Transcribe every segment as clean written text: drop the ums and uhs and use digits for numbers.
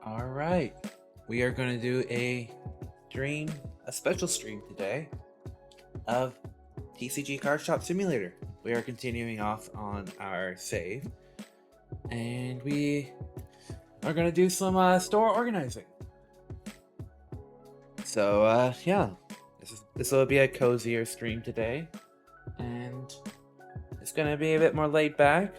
All right, we are going to do a special stream today of TCG Card Shop Simulator. We are continuing off on our save, and we are going to do some store organizing. So yeah, this will be a cozier stream today, and it's going to be a bit more laid back.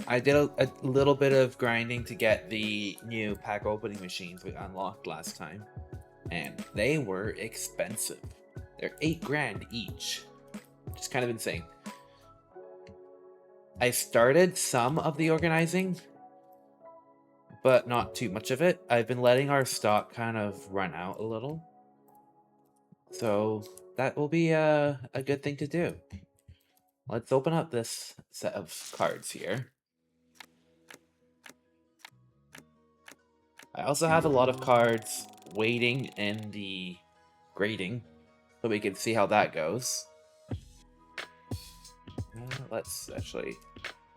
I did a little bit of grinding to get the new pack opening machines we unlocked last time, and they were expensive. They're $8 each, which is kind of insane. I started some of the organizing, but not too much of it. I've been letting our stock kind of run out a little, so that will be a good thing to do. Let's open up this set of cards here. I also have a lot of cards waiting in the grading, so we can see how that goes. Let's actually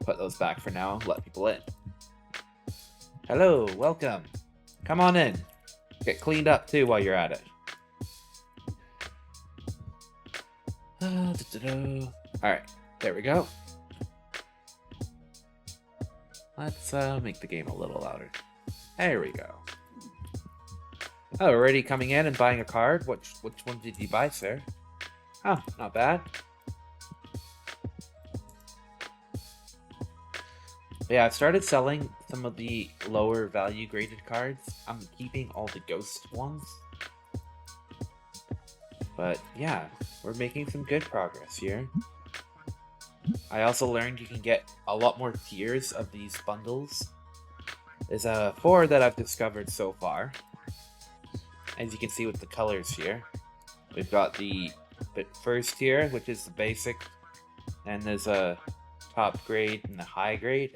put those back for now, let people in. Hello, welcome. Come on in. Get cleaned up too while you're at it. Alright, there we go. Let's make the game a little louder. There we go. Oh, already coming in and buying a card? Which one did you buy, sir? Oh, not bad. Yeah, I've started selling some of the lower value graded cards. I'm keeping all the ghost ones. But yeah, we're making some good progress here. I also learned you can get a lot more tiers of these bundles. There's 4 that I've discovered so far. As you can see with the colors here. We've got the first tier, which is the basic. And there's a top grade and the high grade.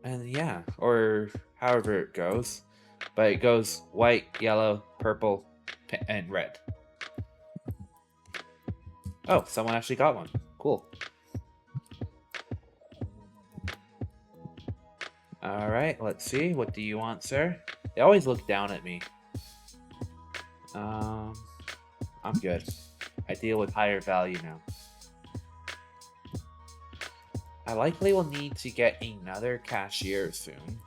And yeah, or however it goes. But it goes white, yellow, purple, and red. Oh, someone actually got one. Cool. Alright, let's see. What do you want, sir? They always look down at me. I'm good. I deal with higher value now. I likely will need to get another cashier soon.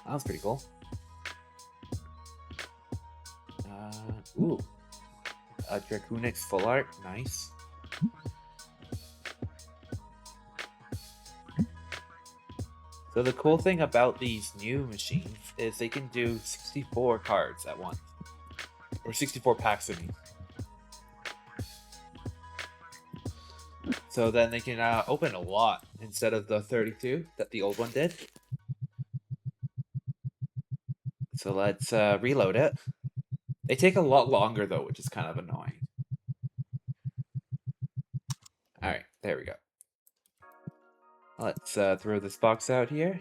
That was pretty cool. Ooh. A Dracoonix full art. Nice. So the cool thing about these new machines is they can do 64 cards at once. Or 64 packs of me. So then they can open a lot instead of the 32 that the old one did. So let's reload it. They take a lot longer though, which is kind of annoying. Alright, there we go. Let's throw this box out here.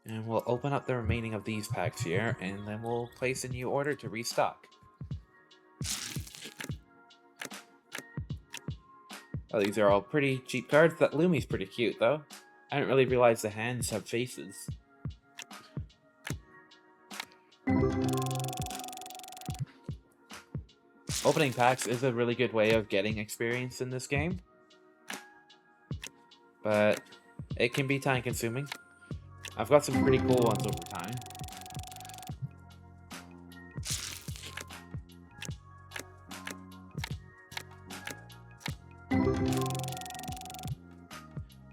And we'll open up the remaining of these packs here, and then we'll place a new order to restock. Oh, these are all pretty cheap cards. That Lumi's pretty cute, though. I didn't really realize the hands have faces. Opening packs is a really good way of getting experience in this game. But it can be time-consuming. I've got some pretty cool ones over time.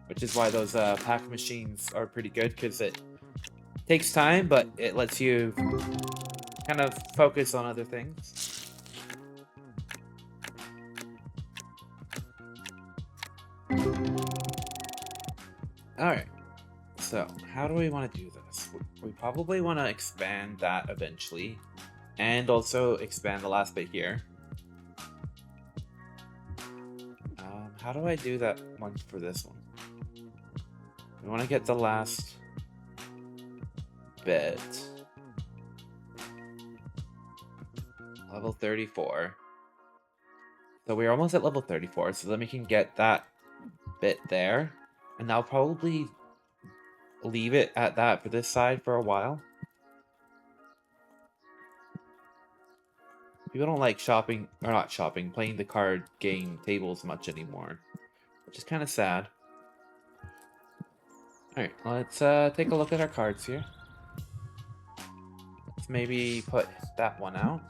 Which is why those pack machines are pretty good, because it takes time, but it lets you kind of focus on other things. Alright, so how do we want to do this? We probably want to expand that eventually, and also expand the last bit here. How do I do that one for this one? We want to get the last bit. Level 34. So we're almost at level 34, so then we can get that bit there. And I'll probably leave it at that for this side for a while. People don't like shopping, or not shopping, playing the card game tables much anymore, which is kind of sad. Alright, let's take a look at our cards here. Let's maybe put that one out.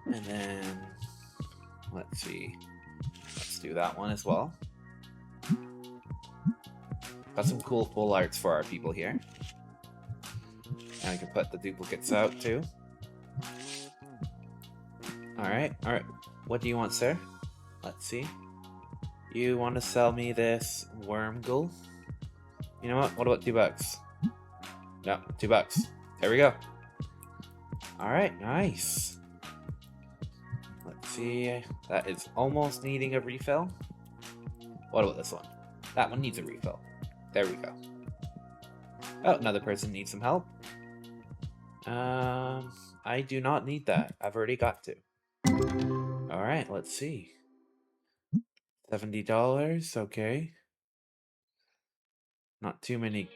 And then, let's see. Let's do that one as well. Got some cool full arts for our people here. And I can put the duplicates out too. Alright, alright. What do you want, sir? Let's see. You want to sell me this Wormgle? You know what? What about $2? No, $2. There we go. Alright, nice. Let's see. That is almost needing a refill. What about this one? That one needs a refill. There we go. Oh, another person needs some help. I do not need that. I've already got to. Alright, let's see. $70, okay. Not too many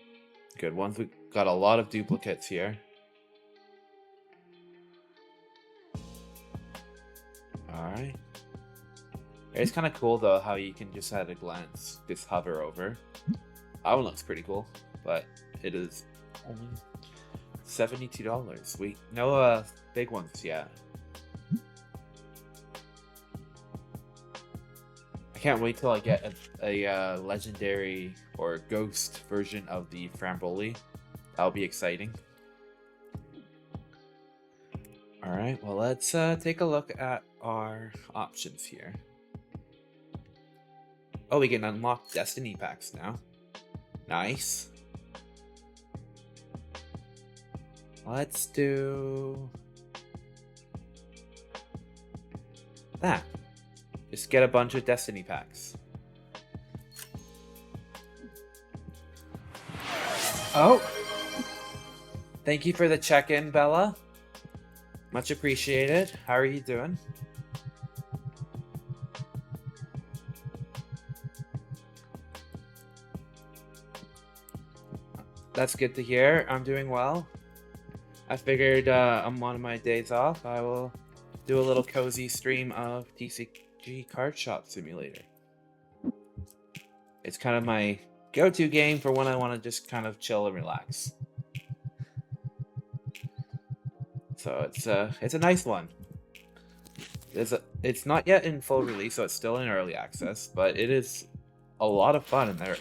good ones. We got a lot of duplicates here. Alright. It's kind of cool though how you can just at a glance just hover over. That one looks pretty cool, but it is only $72. We no big ones yet. I can't wait till I get a legendary or ghost version of the Framboli. That'll be exciting. Alright, well let's take a look at our options here. Oh, we can unlock Destiny packs now. Nice. Let's do that. Just get a bunch of Destiny packs. Oh! Thank you for the check-in, Bella. Much appreciated. How are you doing? That's good to hear. I'm doing well. I figured on one of my days off, I will do a little cozy stream of TCG Card Shop Simulator. It's kind of my go-to game for when I want to just kind of chill and relax. So it's a nice one. It's not yet in full release, so it's still in early access, but it is a lot of fun, and they're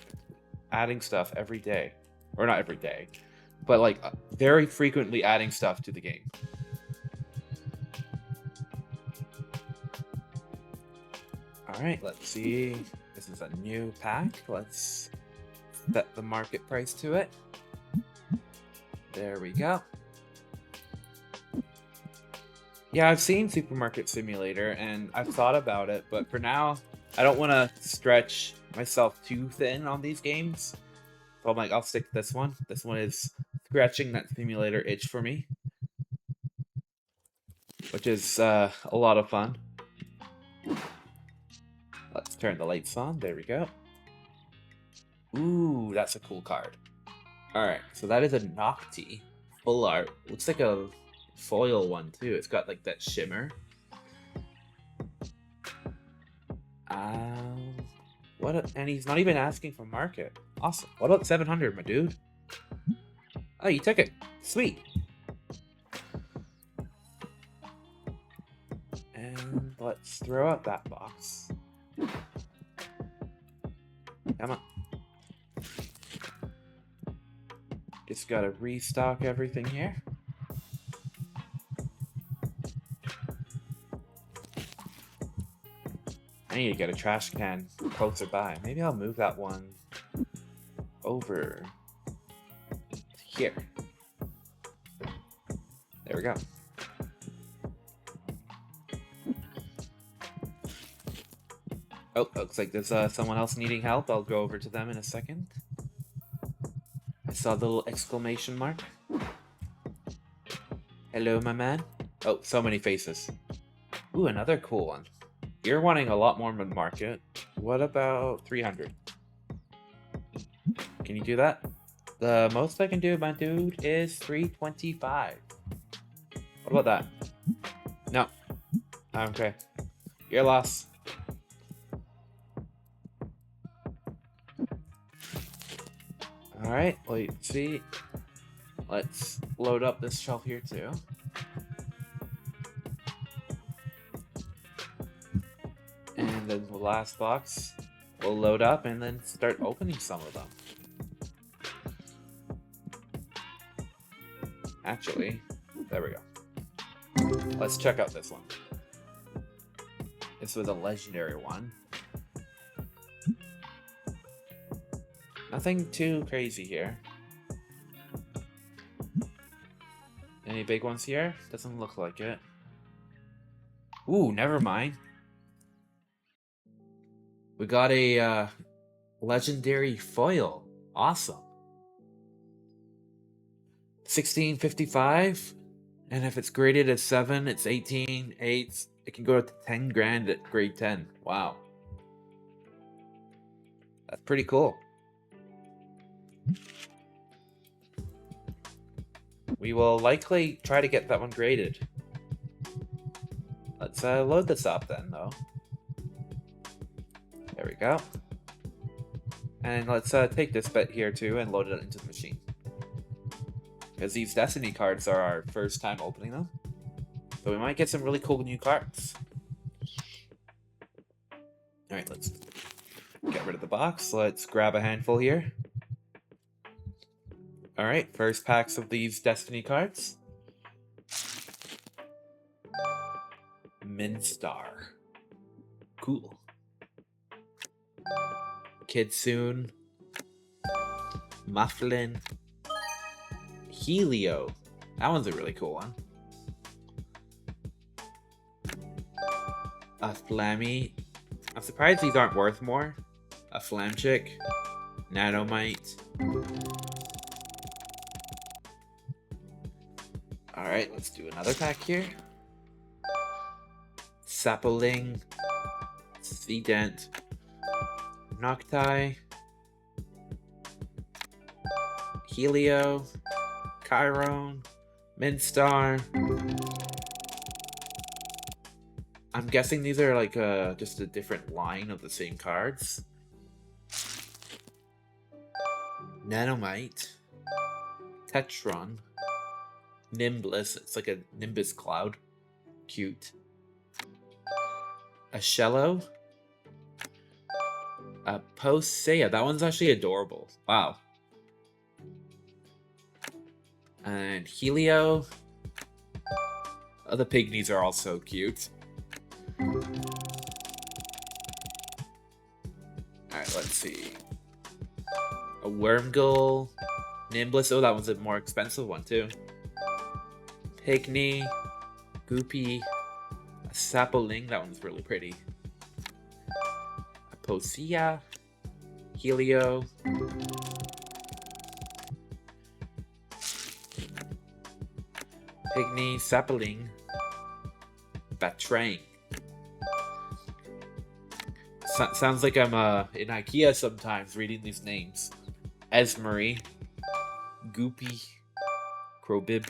adding stuff every day. Or not every day, but like very frequently adding stuff to the game. Alright, let's see. This is a new pack. Let's set the market price to it. There we go. Yeah, I've seen Supermarket Simulator, and I've thought about it, but for now, I don't want to stretch myself too thin on these games. So I'm like, I'll stick to this one. This one is scratching that simulator itch for me, which is a lot of fun. Let's turn the lights on. There we go. Ooh, that's a cool card. Alright, so that is a Nocti. Full art. Looks like a foil one too. It's got like that shimmer. And he's not even asking for market. Awesome. What about 700, my dude? Oh, you took it. Sweet. And let's throw out that box. Come on. Just gotta restock everything here. I need to get a trash can closer by. Maybe I'll move that one over here. There we go. Oh, looks like there's someone else needing help. I'll go over to them in a second. I saw the little exclamation mark. Hello, my man. Oh, so many faces. Ooh, another cool one. You're wanting a lot more mid-market. What about 300? Can you do that? The most I can do, my dude, is 325. What about that? No. Okay. Your loss. Alright, let's see. Let's load up this shelf here too. And then the last box will load up and then start opening some of them. Actually, there we go. Let's check out this one. This was a legendary one. Nothing too crazy here. Any big ones here? Doesn't look like it. Ooh, never mind. We got a legendary foil. Awesome. 1655. And if it's graded as 7, it's 18, 8. It can go to 10 grand at grade 10. Wow. That's pretty cool. We will likely try to get that one graded. Let's load this up then, though. There we go. And let's take this bit here too and load it into the machine. Because these Destiny cards are our first time opening them. So we might get some really cool new cards. Alright, let's get rid of the box. Let's grab a handful here. Alright, first packs of these Destiny cards. Minstar. Cool. Kitsune. Mufflin. Helio. That one's a really cool one. A Flammy. I'm surprised these aren't worth more. A Flamchick. Nanomite. Alright, let's do another pack here. Sapling. Seedent. Nocti. Helio. Chiron. Minstar. I'm guessing these are like just a different line of the same cards. Nanomite. Tetron. Nimbus. It's like a Nimbus cloud. Cute. A Shello. A Posea. That one's actually adorable. Wow. And Helio. Oh, the pygmies are also cute. Alright, let's see. A Wormgull. Nimbus. Oh, that one's a more expensive one, too. Pygmy. Goopy. A Sapling. That one's really pretty. A Posea. Helio. Pygmy. Sapling. Batrang. Sounds like I'm in IKEA sometimes reading these names. Esmery. Goopy. Crowbib.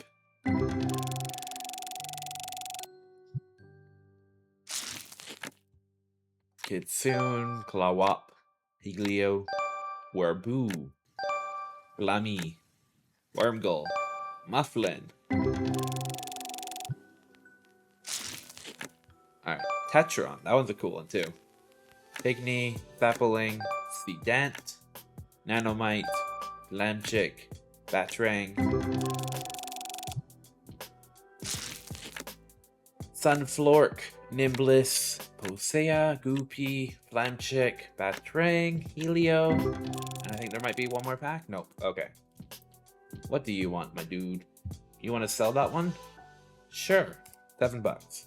Kitsune. Klawop. Helio. Warboo. Blammy. Wormgull. Mufflin. Alright, Tetron. That one's a cool one too. Pygmy, Sapling, Seedant, Nanomite, Lamchick, Batrang, Sunflork, Nimbus, Posea, Goopy, Flamchick, Batrang, Helio, and I think there might be one more pack? Nope, okay. What do you want, my dude? You want to sell that one? Sure, $7.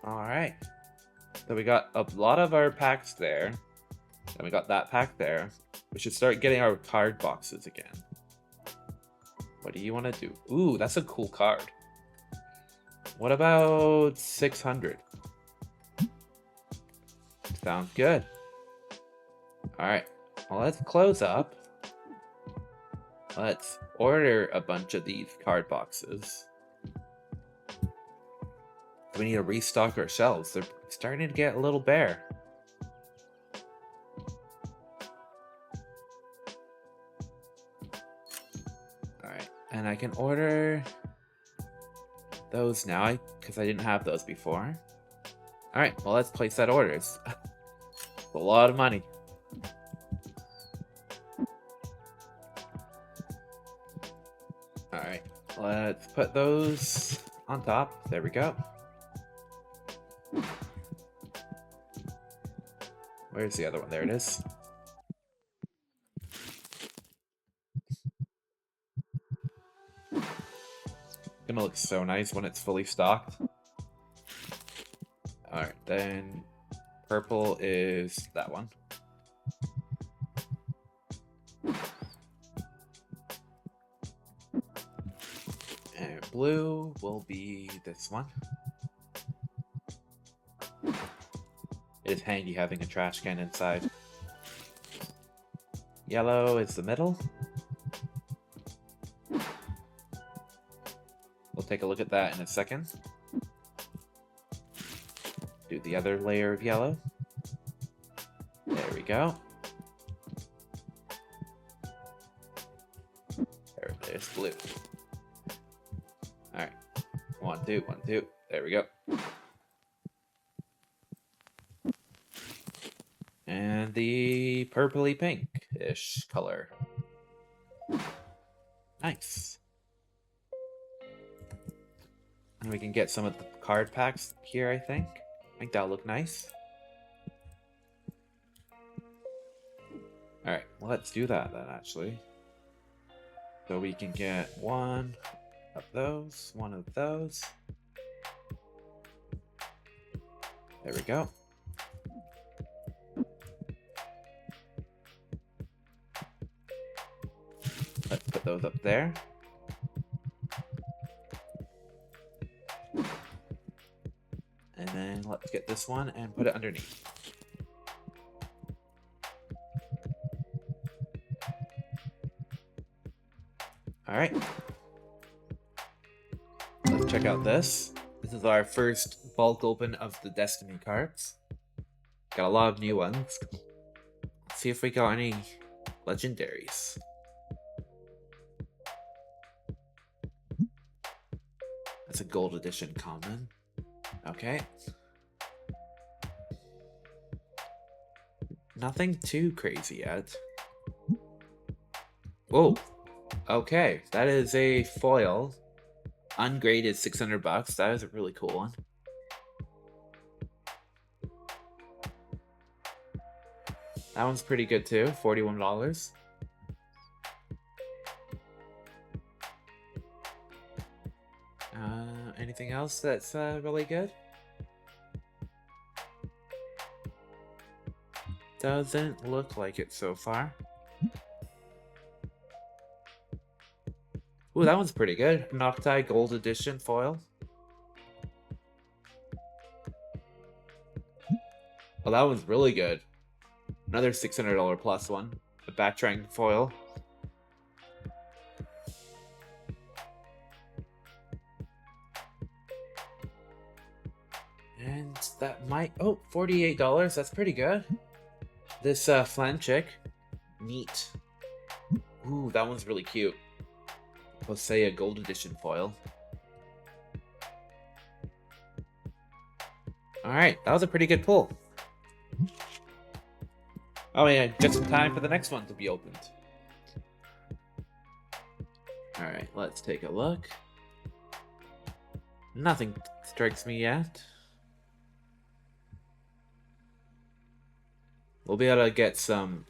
Alright. So we got a lot of our packs there. And we got that pack there. We should start getting our card boxes again. What do you want to do? Ooh, that's a cool card. What about 600? Sounds good. Alright, well, let's close up. Let's order a bunch of these card boxes. We need to restock our shelves. They're starting to get a little bare. Alright, and I can order those now because I didn't have those before. Alright, well, let's place that order. It's a lot of money. Alright, let's put those on top. There we go. Where's the other one? There it is. Gonna look so nice when it's fully stocked. Alright, then purple is that one. And blue will be this one. It's handy having a trash can inside. Yellow is the middle. We'll take a look at that in a second. Do the other layer of yellow. There we go. There's blue. Alright. 1, 2, 1, 2. There we go. And the purpley pink-ish color. Nice. And we can get some of the card packs here, I think. I think that'll look nice. Alright, well, let's do that then, actually. So we can get one of those, one of those. There we go. Let's put those up there. And then let's get this one and put it underneath. Alright. Let's check out this. This is our first bulk open of the Destiny cards. Got a lot of new ones. Let's see if we got any legendaries. That's a gold edition common. Okay. Nothing too crazy yet. Whoa. Okay, that is a foil. Ungraded, $600. That is a really cool one. That one's pretty good too, $41. Anything else that's really good? Doesn't look like it so far. Ooh, that one's pretty good. Nocti Gold Edition foil. Well, that one's really good. Another $600 plus one. A Batrang foil. And that might... Oh, $48. That's pretty good. This Flan Chick. Neat. Ooh, that one's really cute. Hosea Gold Edition foil. Alright, that was a pretty good pull. Oh yeah, just in time for the next one to be opened. Alright, let's take a look. Nothing strikes me yet. We'll be able to get some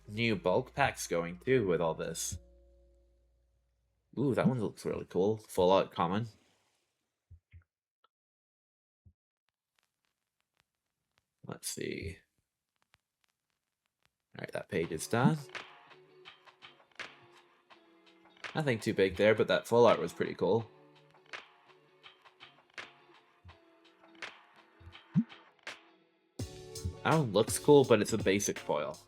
new bulk packs going too with all this. Ooh, that one looks really cool. Full out common. Let's see. Alright, that page is done. Nothing too big there, but that full art was pretty cool. That one looks cool, but it's a basic foil.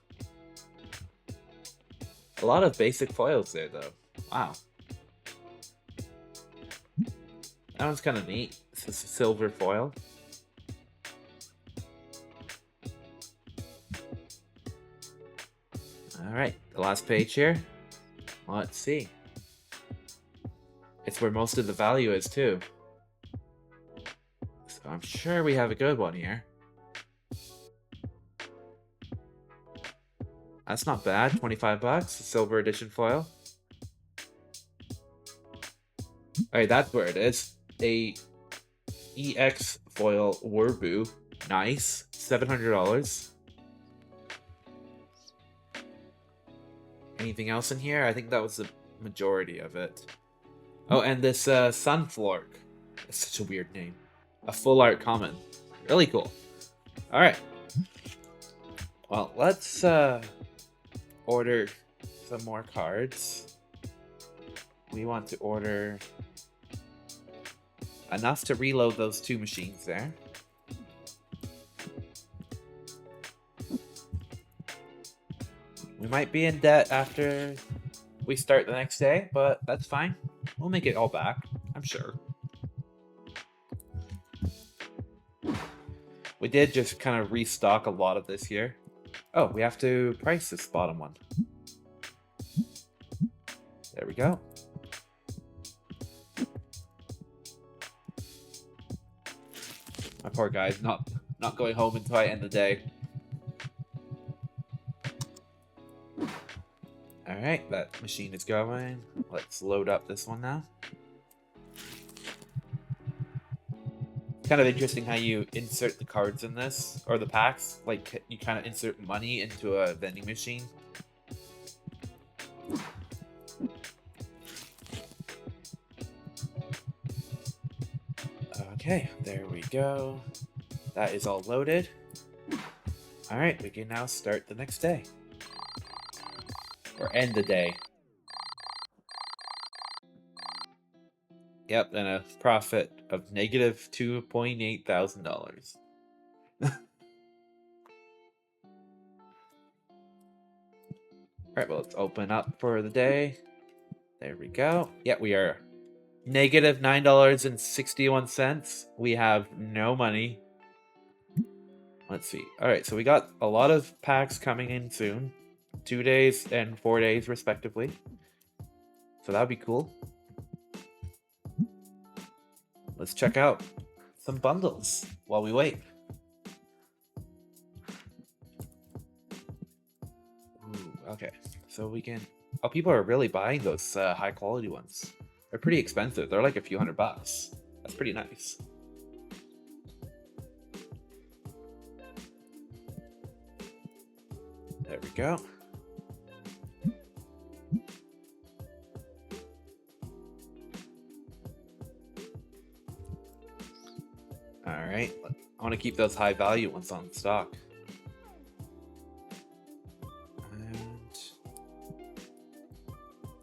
A lot of basic foils there, though. Wow. That one's kind of neat. It's a silver foil. Alright, the last page here. Let's see. It's where most of the value is, too. So I'm sure we have a good one here. That's not bad. 25 bucks. A silver edition foil. Alright, that's where it is. A EX foil Werbu. Nice. $700. Anything else in here? I think that was the majority of it. Oh, and this Sunflork. That's such a weird name. A full art common. Really cool. Alright. Well, let's order some more cards. We want to order enough to reload those 2 machines there. We might be in debt after we start the next day, but that's fine. We'll make it all back, I'm sure. We did just kind of restock a lot of this here. Oh, we have to price this bottom one. There we go. My poor guy's not going home until I end the day. Alright, that machine is going. Let's load up this one now. Kind of interesting how you insert the cards in this, or the packs. Like, you kind of insert money into a vending machine. Okay, there we go. That is all loaded. Alright, we can now start the next day. Or end the day. Yep, and a profit of negative $2.8 thousand. Alright, well, let's open up for the day. There we go. Yeah, we are negative $9.61. We have no money. Let's see. Alright, so we got a lot of packs coming in soon. 2 days and 4 days, respectively. So that would be cool. Let's check out some bundles while we wait. Ooh, okay, so we can... Oh, people are really buying those high quality ones. They're pretty expensive. They're like a few $100. That's pretty nice. There we go. Alright, I want to keep those high value ones on stock. And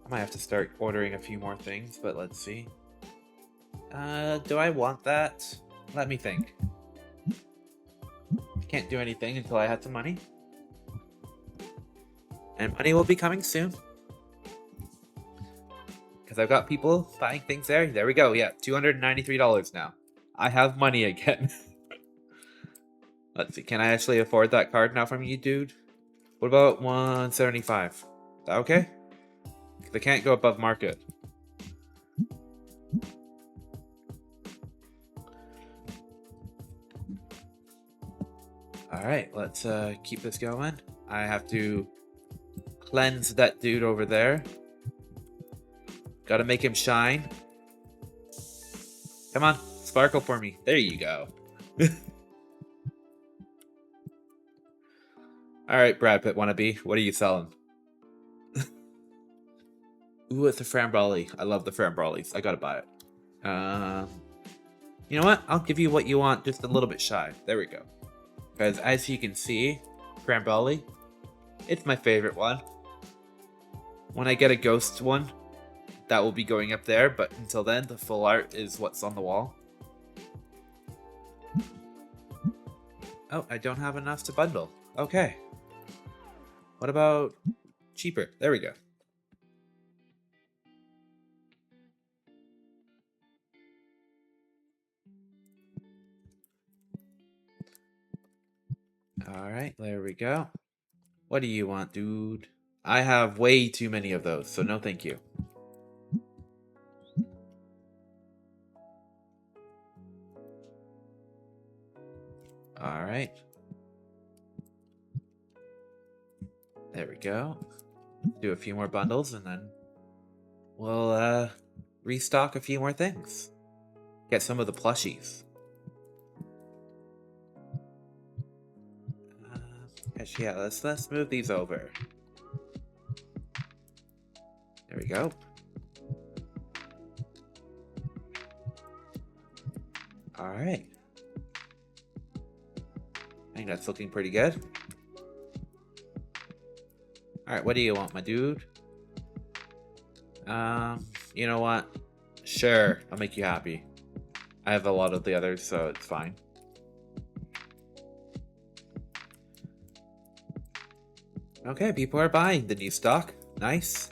I might have to start ordering a few more things, but let's see. Do I want that? Let me think. I can't do anything until I have some money. And money will be coming soon. Because I've got people buying things there. There we go, yeah, $293 now. I have money again. Let's see, can I actually afford that card now from you, dude? What about 175? Is that okay? Because I can't go above market. Alright, let's keep this going. I have to cleanse that dude over there. Gotta make him shine. Come on, sparkle for me. There you go. Alright, Brad Pitt wannabe. What are you selling? Ooh, it's a Frambrolly. I love the Frambrollies. I gotta buy it. You know what? I'll give you what you want, just a little bit shy. There we go. Because as you can see, Frambrolly, it's my favorite one. When I get a ghost one, that will be going up there, but until then, the full art is what's on the wall. Oh, I don't have enough to bundle. Okay. What about cheaper? There we go. Alright, there we go. What do you want, dude? I have way too many of those, so no thank you. Alright. There we go. Do a few more bundles and then we'll restock a few more things. Get some of the plushies. Actually, yeah, let's move these over. There we go. Alright. I think that's looking pretty good. Alright, what do you want, my dude? You know what? Sure, I'll make you happy. I have a lot of the others, so it's fine. Okay, people are buying the new stock. Nice.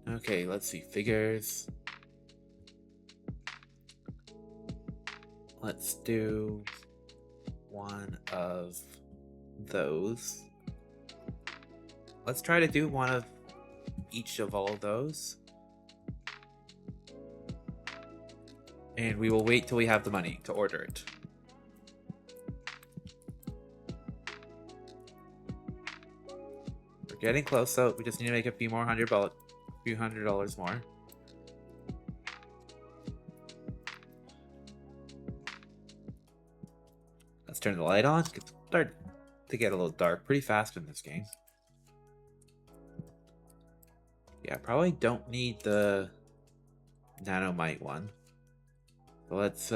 Okay, let's see. Figures. Let's do one of those. Let's try to do one of each of all of those. And we will wait till we have the money to order it. We're getting close, so we just need to make a few $100 more. Let's turn the light on. It's starting to get a little dark pretty fast in this game. Yeah, probably don't need the nanomite one. So let's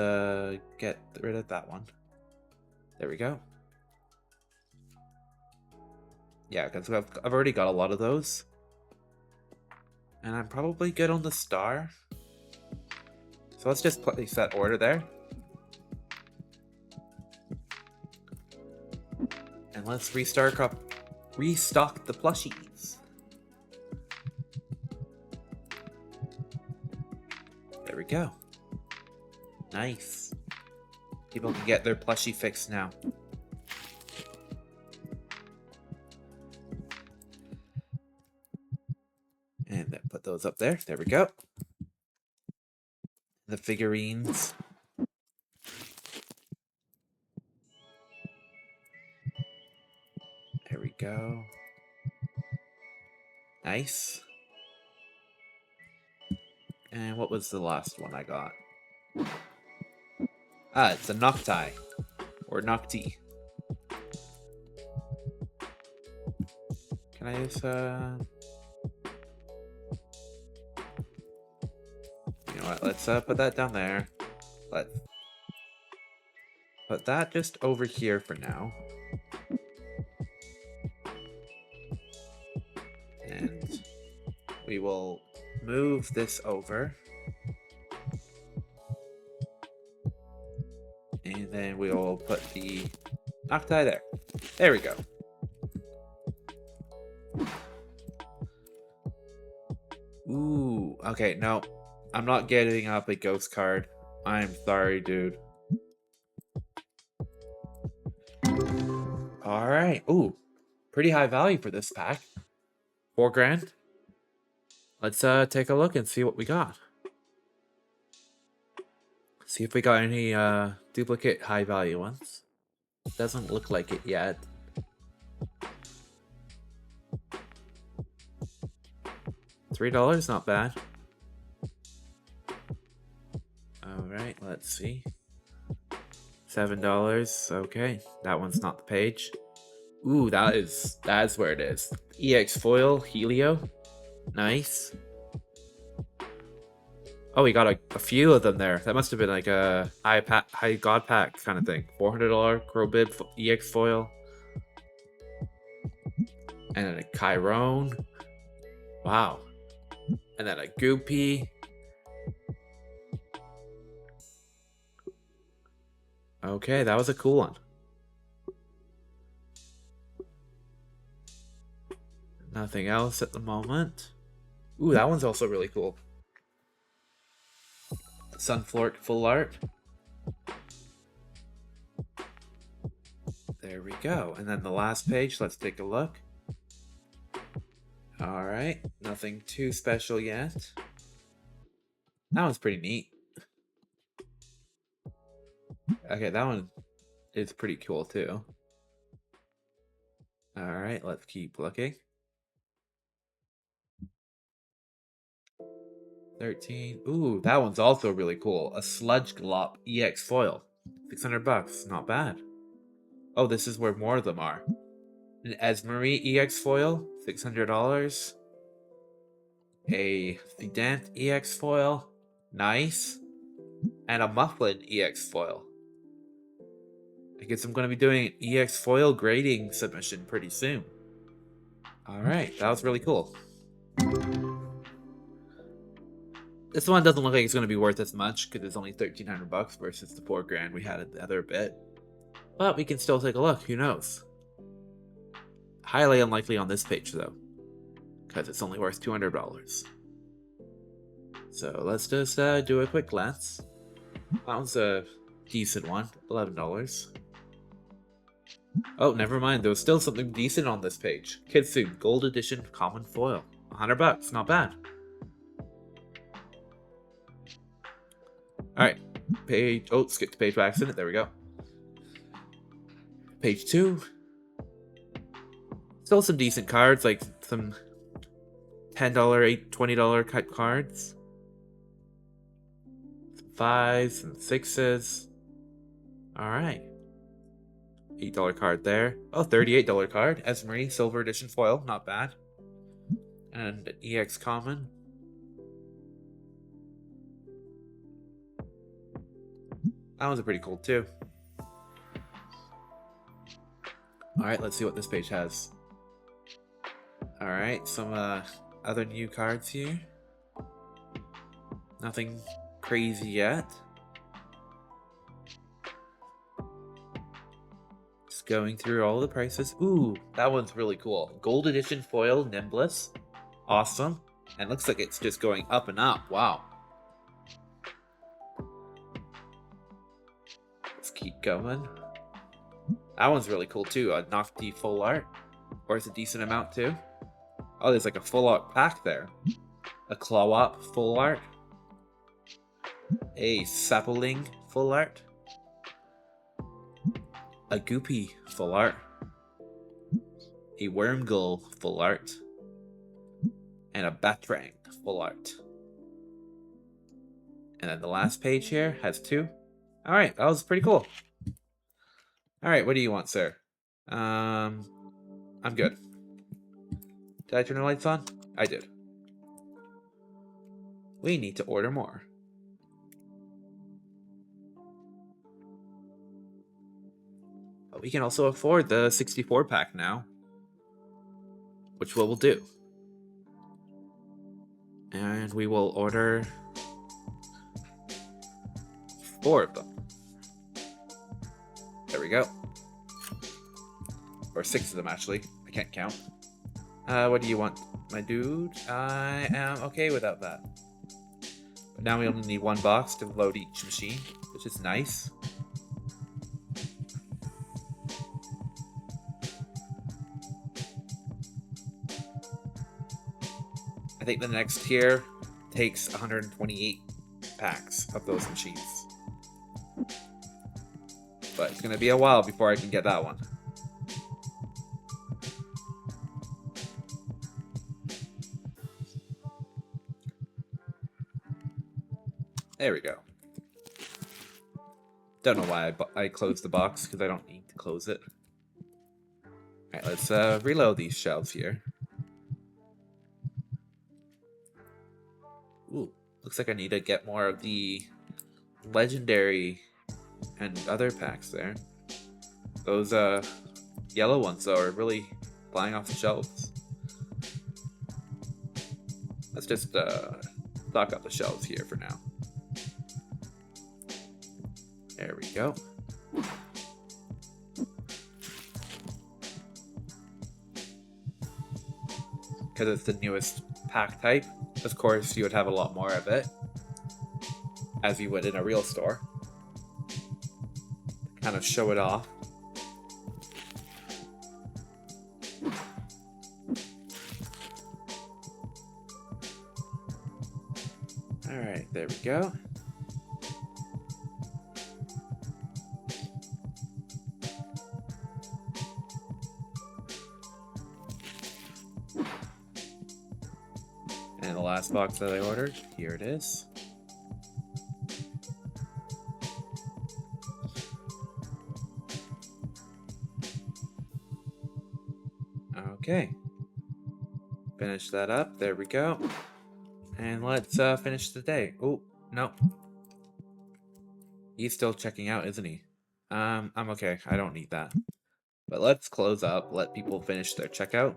get rid of that one. There we go. Yeah, because I've already got a lot of those. And I'm probably good on the star. So let's just place that order there. And let's restock the plushies. There we go. Nice. People can get their plushie fix now. And then put those up there. There we go. The figurines. There we go. Nice. And what was the last one I got? Ah, it's a Nocti. Or Nocti. Can I just, You know what, let's put that down there. Let's put that just over here for now. And we will move this over. And then we will put the Nocti there. There we go. Ooh, okay, no. I'm not getting up a ghost card. I'm sorry, dude. Alright. Ooh, pretty high value for this pack. 4 grand. Let's take a look and see what we got. See if we got any duplicate high value ones. Doesn't look like it yet. $3, not bad. Alright, let's see. $7, okay. That one's not the page. Ooh, that's where it is. EX foil, Helio. Nice. Oh, we got a few of them there. That must have been like a high god pack kind of thing. $400 Crow Bib EX foil. And then a Chiron. Wow. And then a Goopy. Okay, that was a cool one. Nothing else at the moment. Ooh, that one's also really cool. Sunflork full art. There we go. And then the last page, let's take a look. Alright, nothing too special yet. That one's pretty neat. Okay, that one is pretty cool too. Alright, let's keep looking. 13. Ooh, that one's also really cool. A Sludge Glop EX foil. 600 bucks. Not bad. Oh, this is where more of them are. An Esmery EX foil. $600. A Fidant EX foil. Nice. And a Mufflin EX foil. I guess I'm going to be doing an EX foil grading submission pretty soon. Alright, that was really cool. This one doesn't look like it's going to be worth as much because it's only 1,300 bucks versus the 4 grand we had at the other bit. But we can still take a look, who knows? Highly unlikely on this page though, because it's only worth $200. So let's just do a quick glance. That was a decent one, $11. Oh, never mind, there was still something decent on this page. Kitsune Gold Edition Common Foil, 100 bucks, not bad. Alright, page, oh, skipped page by accident, there we go. Page 2. Still some decent cards, like some $10, $8, $20 cut cards. Some 5s and 6s. Alright. $8 card there. Oh, $38 card. Esmery Silver Edition Foil, not bad. And an EX Common. That one's pretty cool too. Alright, let's see what this page has. Alright, some other new cards here. Nothing crazy yet. Just going through all the prices. Ooh, that one's really cool. Gold Edition Foil Nimbless. Awesome. And looks like it's just going up and up. Wow. Let's keep going. That one's really cool too. A Nocti full art. Worth a decent amount too. Oh, there's like a full art pack there. A Clawop full art. A Sapling full art. A Goopy full art. A Wormgull full art. And a Batrang full art. And then the last page here has 2. Alright, that was pretty cool. Alright, what do you want, sir? I'm good. Did I turn the lights on? I did. We need to order more. But we can also afford the 64 pack now. Which we'll do. And we will order 4 of them. There we go. Or 6 of them, actually. I can't count. What do you want, my dude? I am okay without that. But now we only need 1 box to load each machine, which is nice. I think the next tier takes 128 packs of those machines. But it's going to be a while before I can get that one. There we go. Don't know why I closed the box, because I don't need to close it. Alright, let's reload these shelves here. Ooh, looks like I need to get more of the legendary and other packs there. Those yellow ones though are really flying off the shelves. Let's just stock up the shelves here for now. There we go. Because it's the newest pack type, of course you would have a lot more of it, as you would in a real store. Kind of show it off. Alright, there we go. And the last box that I ordered, here it is. Okay. Finish that up, there we go. And let's finish the day. Oh, no. He's still checking out, isn't he? I'm okay, I don't need that. But let's close up, let people finish their checkout.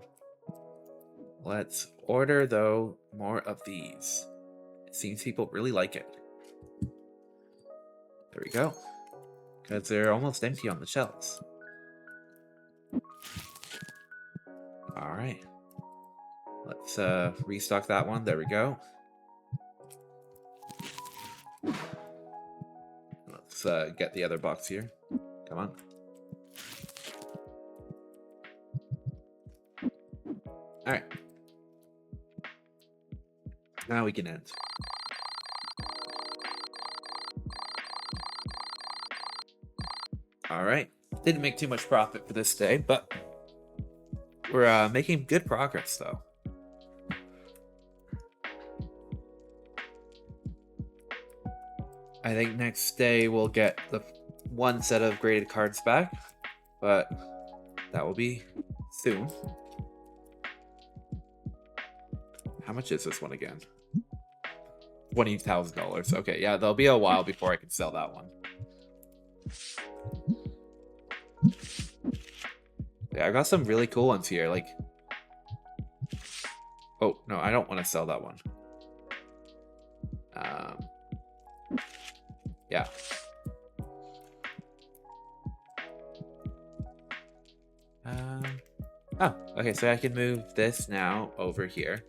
Let's order, though, more of these. It seems people really like it. There we go. Because they're almost empty on the shelves. Alright. Let's restock that one. There we go. Let's get the other box here. Come on. Alright. Now we can end. Alright. Didn't make too much profit for this day, but we're making good progress, though. I think next day we'll get the one set of graded cards back, but that will be soon. How much is this one again? $20,000. Okay, yeah, there'll be a while before I can sell that one. Yeah, I got some really cool ones here, like... Oh, no, I don't want to sell that one. Yeah. Oh, okay, so I can move this now over here.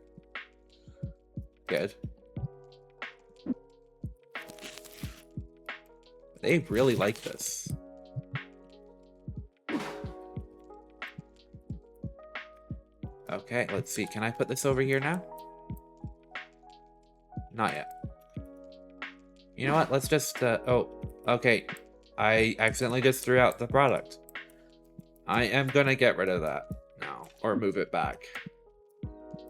Good. They really like this. Okay, let's see. Can I put this over here now? Not yet. You know what? Let's just, oh, okay. I accidentally just threw out the product. I am gonna get rid of that now, or move it back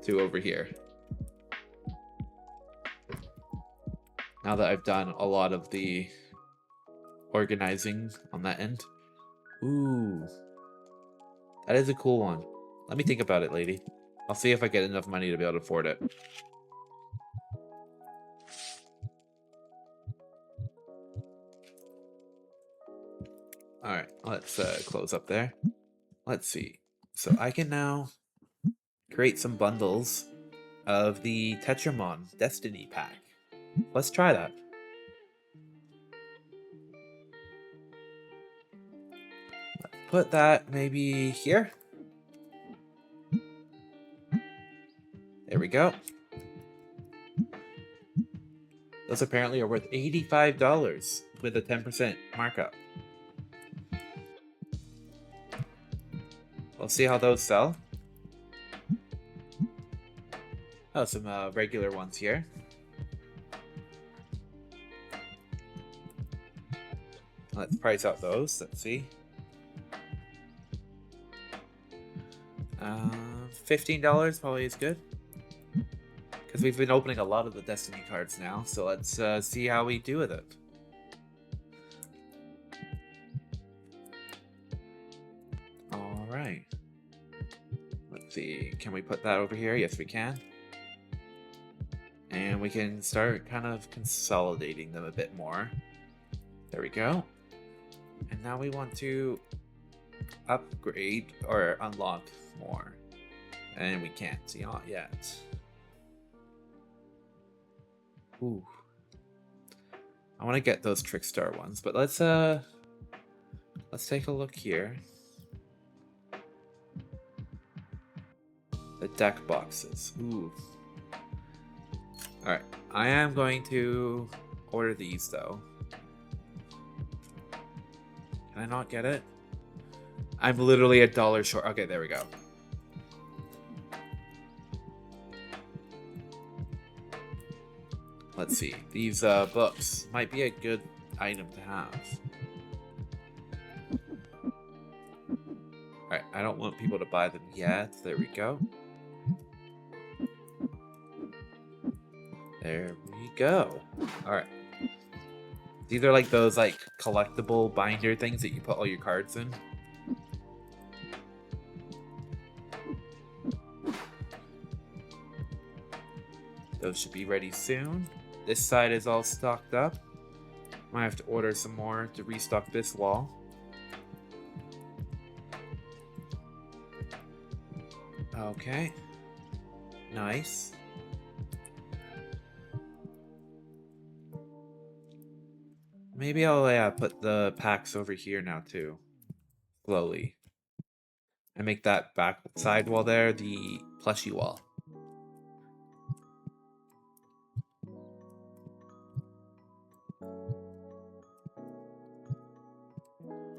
to over here. Now that I've done a lot of the organizing on that end. Ooh. That is a cool one. Let me think about it, lady. I'll see if I get enough money to be able to afford it. Alright, let's close up there. Let's see. So I can now create some bundles of the Tetramon Destiny pack. Let's try that. Let's put that maybe here. There we go. Those apparently are worth $85 with a 10% markup. We'll see how those sell. Oh, some regular ones here. Let's price out those. Let's see. $15 probably is good. Because we've been opening a lot of the Destiny cards now. So let's see how we do with it. Alright. Let's see. Can we put that over here? Yes, we can. And we can start kind of consolidating them a bit more. There we go. And now we want to upgrade or unlock more. And we can't see not yet. Ooh. I want to get those Trickstar ones, but let's take a look here. The deck boxes. Ooh. Alright. I am going to order these though. Can I not get it? I'm literally $1 short. Okay, there we go. Let's see. These books might be a good item to have. Alright, I don't want people to buy them yet. There we go. There we go. Alright. These are like those like collectible binder things that you put all your cards in. Those should be ready soon. This side is all stocked up. Might have to order some more to restock this wall. Okay. Nice. Maybe I'll put the packs over here now too. Slowly. And make that back side wall there the plushie wall.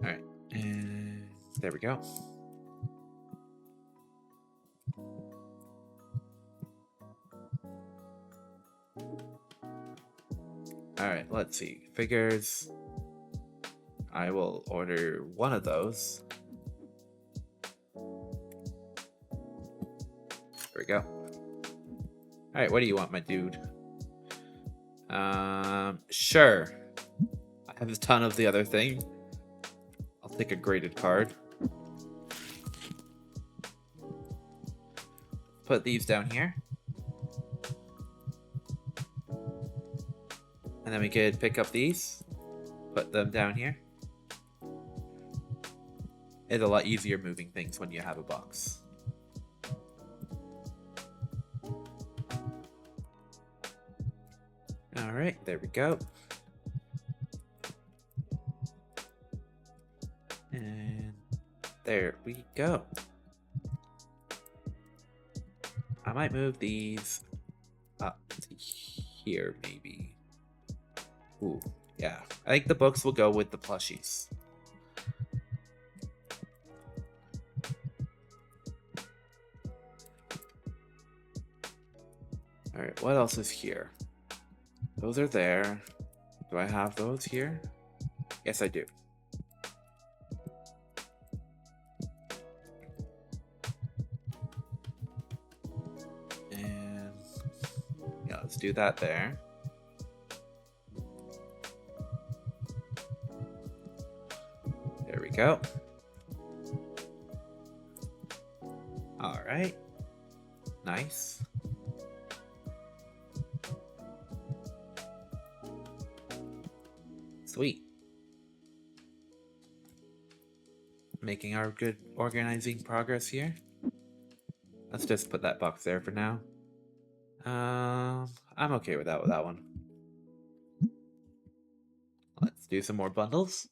Alright. And there we go. Alright, let's see. Figures. I will order one of those. There we go. Alright, what do you want, my dude? Sure. I have a ton of the other thing. I'll take a graded card. Put these down here. And then we could pick up these. Put them down here. It's a lot easier moving things when you have a box. Alright, there we go. And there we go. I might move these up to here, maybe. Ooh, yeah. I think the books will go with the plushies. Alright, what else is here? Those are there. Do I have those here? Yes, I do. And yeah, let's do that there. There we go. All right. Nice. Sweet. Making our good organizing progress here. Let's just put that box there for now. I'm okay with that one. Let's do some more bundles.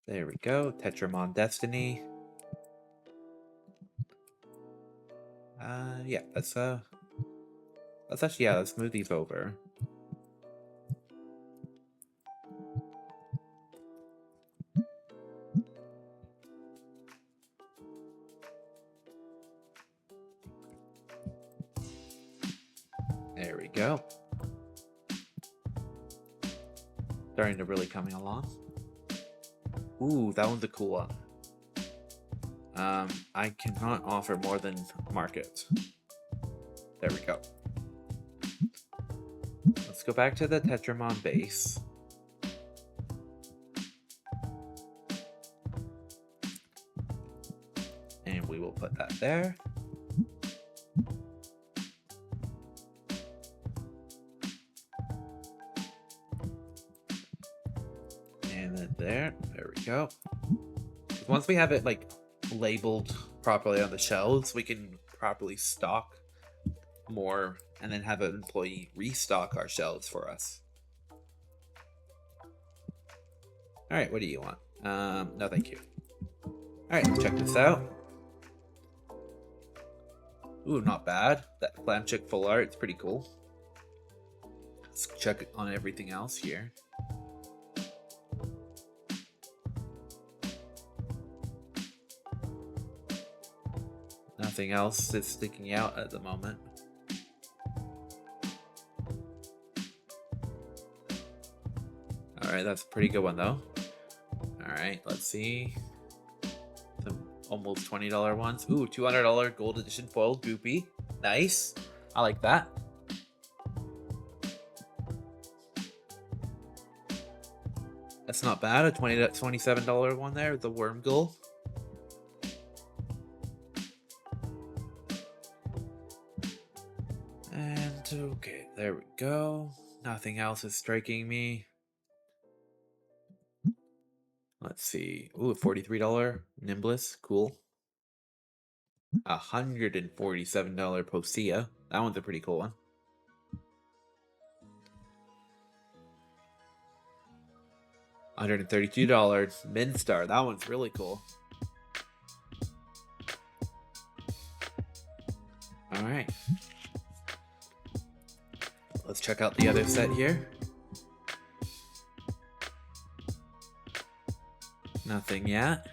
There we go. Tetramon Destiny. Yeah, let's actually, yeah, let's move these over. There we go. Starting to really coming along. Ooh, that one's a cool one. I cannot offer more than market. There we go. Let's go back to the Tetramon base. And we will put that there. And then there we go. Once we have it like labeled properly on the shelves, we can properly stock more and then have an employee restock our shelves for us. Alright, what do you want? No thank you. Alright, let's check this out. Ooh, not bad. That clam chick full art, it's pretty cool. Let's check on everything else here. Nothing else is sticking out at the moment. Alright, that's a pretty good one though. Alright, let's see. Some almost $20 ones. Ooh, $200 gold edition foil goopy. Nice. I like that. That's not bad. A $27 one there, the worm gull. And okay, there we go. Nothing else is striking me. Let's see. Ooh, a $43 Nimbless. Cool. $147 Posea. That one's a pretty cool one. $132 Minstar. That one's really cool. Alright. Let's check out the other set here. Nothing yet.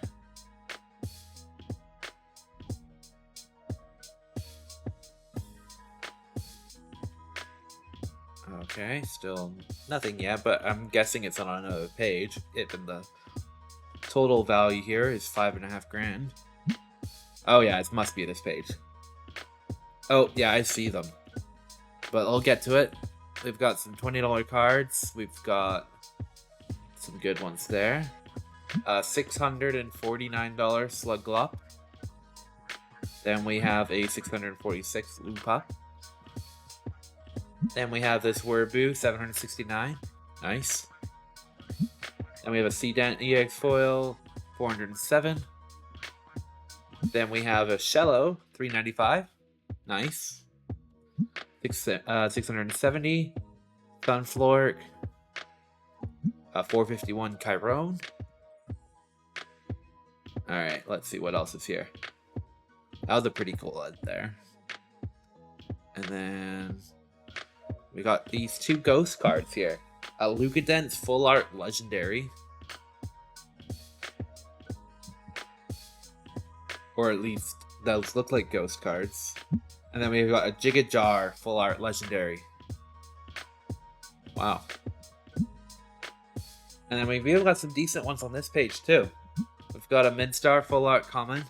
Okay, still nothing yet, but I'm guessing it's on another page. Even the total value here is $5.5 grand. Oh yeah, it must be this page. Oh yeah, I see them. But I'll get to it. We've got some $20 cards. We've got some good ones there. $649 Sluglop. Then we have a $646 Lupa. Then we have this Werbu, $769. Nice. Then we have a Seedant EX foil, $407. Then we have a Shello, $395. Nice. 670. Sunflork. 451 Chiron. Alright, let's see what else is here. That was a pretty cool one there. And then we got these two ghost cards here. A Lucadent's Full Art Legendary. Or at least those look like ghost cards. And then we've got a Jigajar Full Art Legendary. Wow. And then we've even got some decent ones on this page too. We've got a Minstar Full Art Common.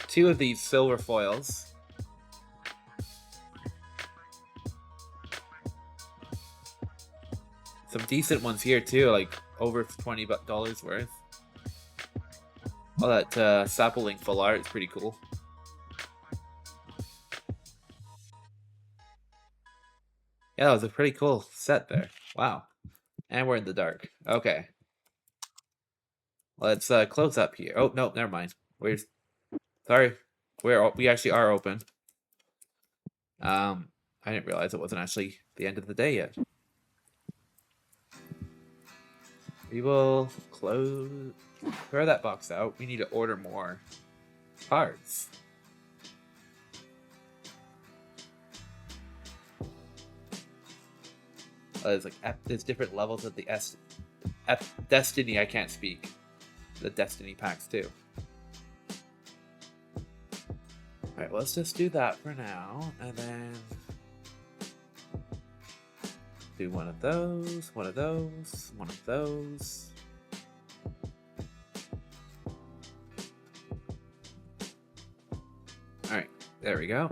Two of these silver foils. Some decent ones here too, like over $20 worth. Oh, that Sapling Full Art is pretty cool. Yeah, that was a pretty cool set there. Wow. And we're in the dark. Okay. Let's close up here. Oh, no, never mind. Sorry. We actually are open. I didn't realize it wasn't actually the end of the day yet. We will close... Throw that box out. We need to order more cards. There's like there's different levels of the Destiny. I can't speak. The Destiny packs too. All right, let's just do that for now, and then do one of those, one of those, one of those. All right, there we go.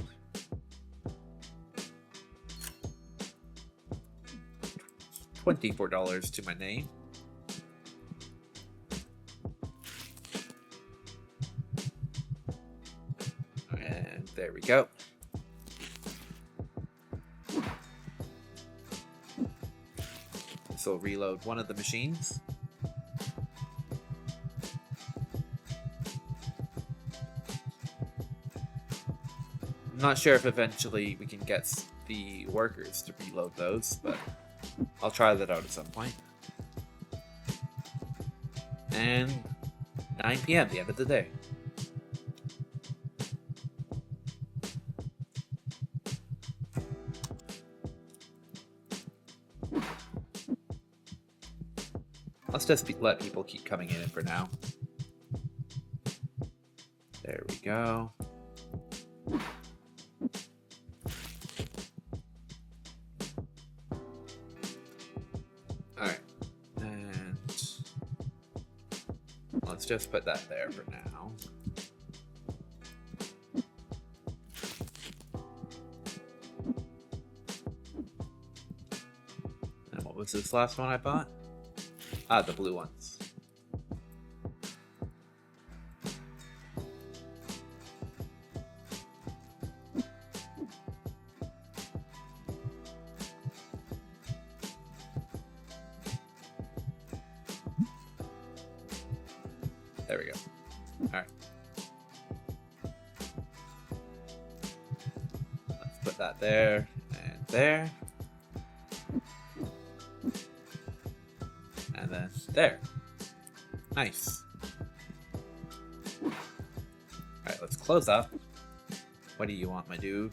$24 to my name. And there we go. This will reload one of the machines. I'm not sure if eventually we can get the workers to reload those, but I'll try that out at some point. And 9 PM, the end of the day. Let's just let people keep coming in for now. There we go. Alright. And let's just put that there for now. And what was this last one I bought? Ah, the blue ones. There we go. Alright. Let's put that there and there. And then there. Nice. Alright, let's close up. What do you want, my dude?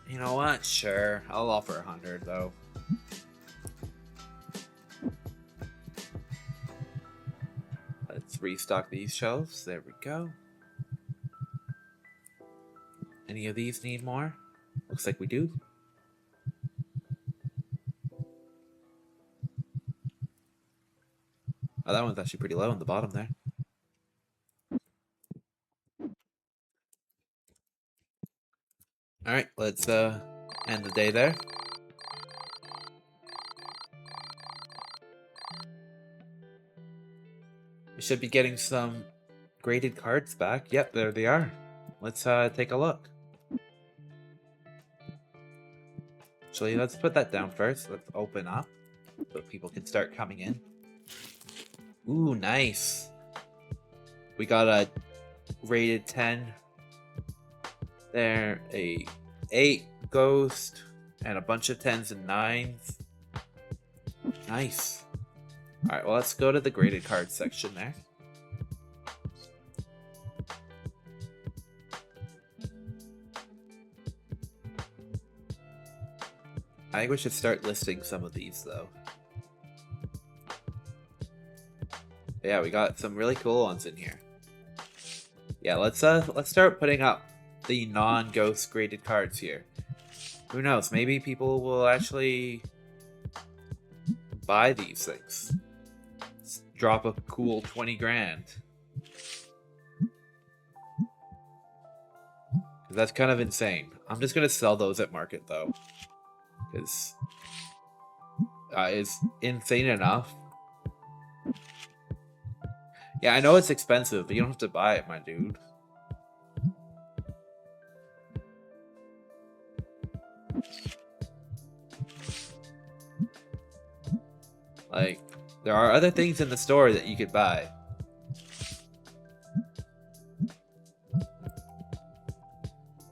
You know what? Sure. I'll offer 100 though. Let's restock these shelves. There we go. Any of these need more? Looks like we do. Oh, that one's actually pretty low on the bottom there. Alright, let's end the day there. We should be getting some graded cards back. Yep, there they are. Let's take a look. Actually, let's put that down first. Let's open up so people can start coming in. Ooh, nice. We got a rated 10. There, a 8 ghost, and a bunch of 10s and 9s. Nice. Alright, well, let's go to the graded cards section there. I think we should start listing some of these, though. Yeah, we got some really cool ones in here. Yeah, let's start putting up the non-ghost graded cards here. Who knows? Maybe people will actually buy these things. Let's drop a cool 20 grand. That's kind of insane. I'm just gonna sell those at market though, because it's insane enough. Yeah, I know it's expensive, but you don't have to buy it, my dude. Like, there are other things in the store that you could buy.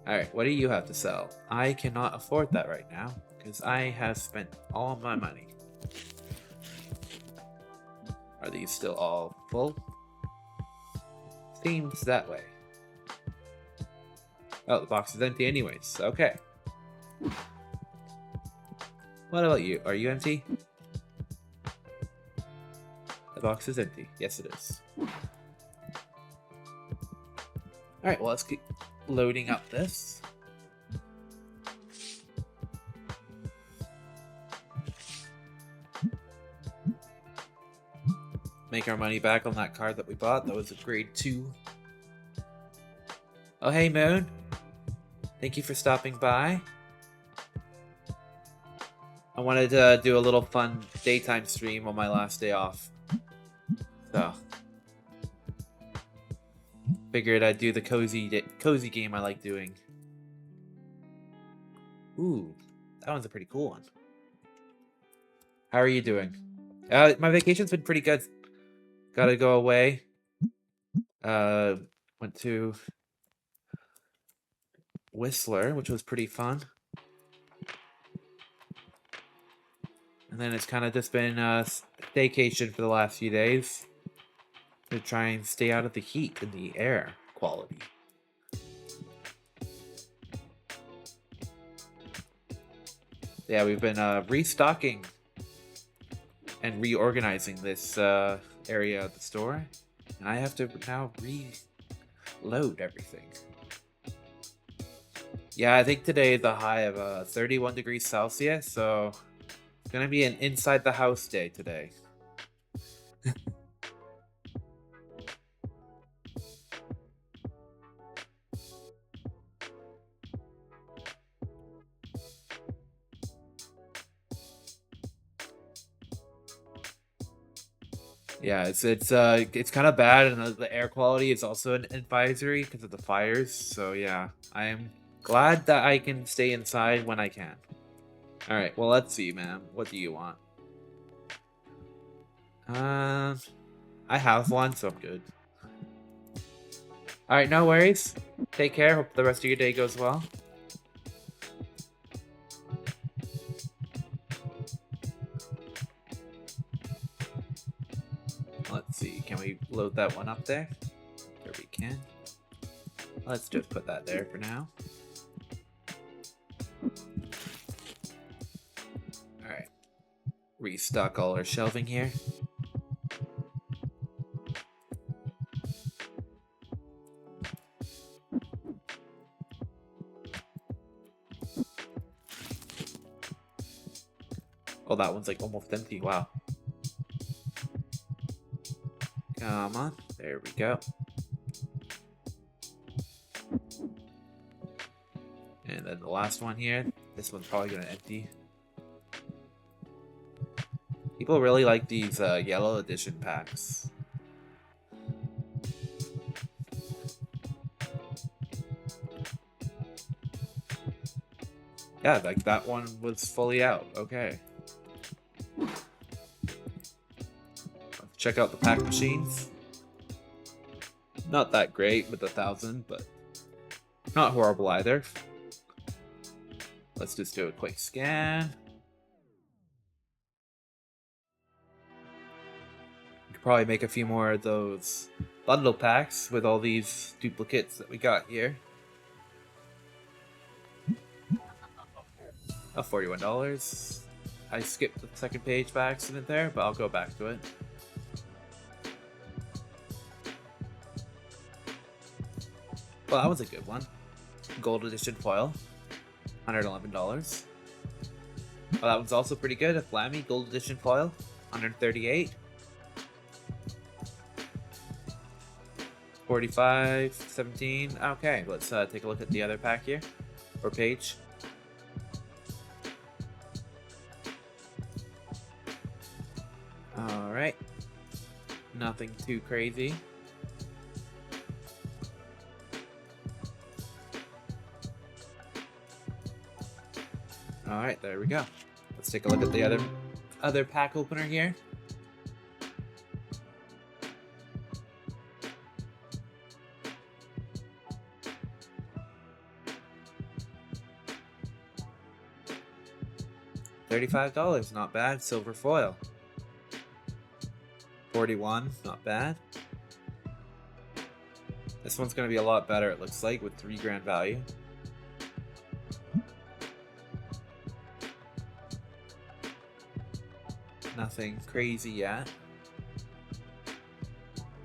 Alright, what do you have to sell? I cannot afford that right now, because I have spent all my money. Are these still all full? Seems that way. Oh, the box is empty anyways. Okay. What about you? Are you empty? The box is empty. Yes, it is. Alright, well, let's keep loading up this. Make our money back on that card that we bought. That was a grade 2. Oh, hey, Moon. Thank you for stopping by. I wanted to do a little fun daytime stream on my last day off. So, figured I'd do the cozy game I like doing. Ooh, that one's a pretty cool one. How are you doing? My vacation's been pretty good. Gotta go away Went to Whistler, which was pretty fun. And then it's kind of just been a staycation for the last few days to try and stay out of the heat and the air quality. Yeah, we've been restocking and reorganizing this area of the store. And I have to now reload everything. Yeah, I think today is a high of 31 degrees Celsius, so it's gonna be an inside the house day today. Yeah, it's kind of bad, and the air quality is also an advisory because of the fires. So yeah, I am glad that I can stay inside when I can. All right, well let's see, man. What do you want? I have one, so I'm good. All right, no worries. Take care. Hope the rest of your day goes well. Let's see. Can we load that one up there? There we can. Let's just put that there for now. Alright. Restock all our shelving here. Oh, that one's like almost empty. Wow. Come on. There we go. And then the last one here. This one's probably going to empty. People really like these yellow edition packs. Yeah, like that one was fully out. Okay. Let's check out the pack machines. Not that great with 1,000, but not horrible either. Let's just do a quick scan. We could probably make a few more of those bundle packs with all these duplicates that we got here. Oh, $41. I skipped the second page by accident there, but I'll go back to it. Well, that was a good one. Gold edition foil, $111. Well, that one's also pretty good. A Flammy gold edition foil, $138. 45, 17. Okay, let's take a look at the other pack here, or page. Alright. Nothing too crazy. Alright, there we go. Let's take a look at the other pack opener here. $35, not bad. Silver foil. 41, not bad. This one's gonna be a lot better, it looks like, with 3 grand value. Nothing crazy yet.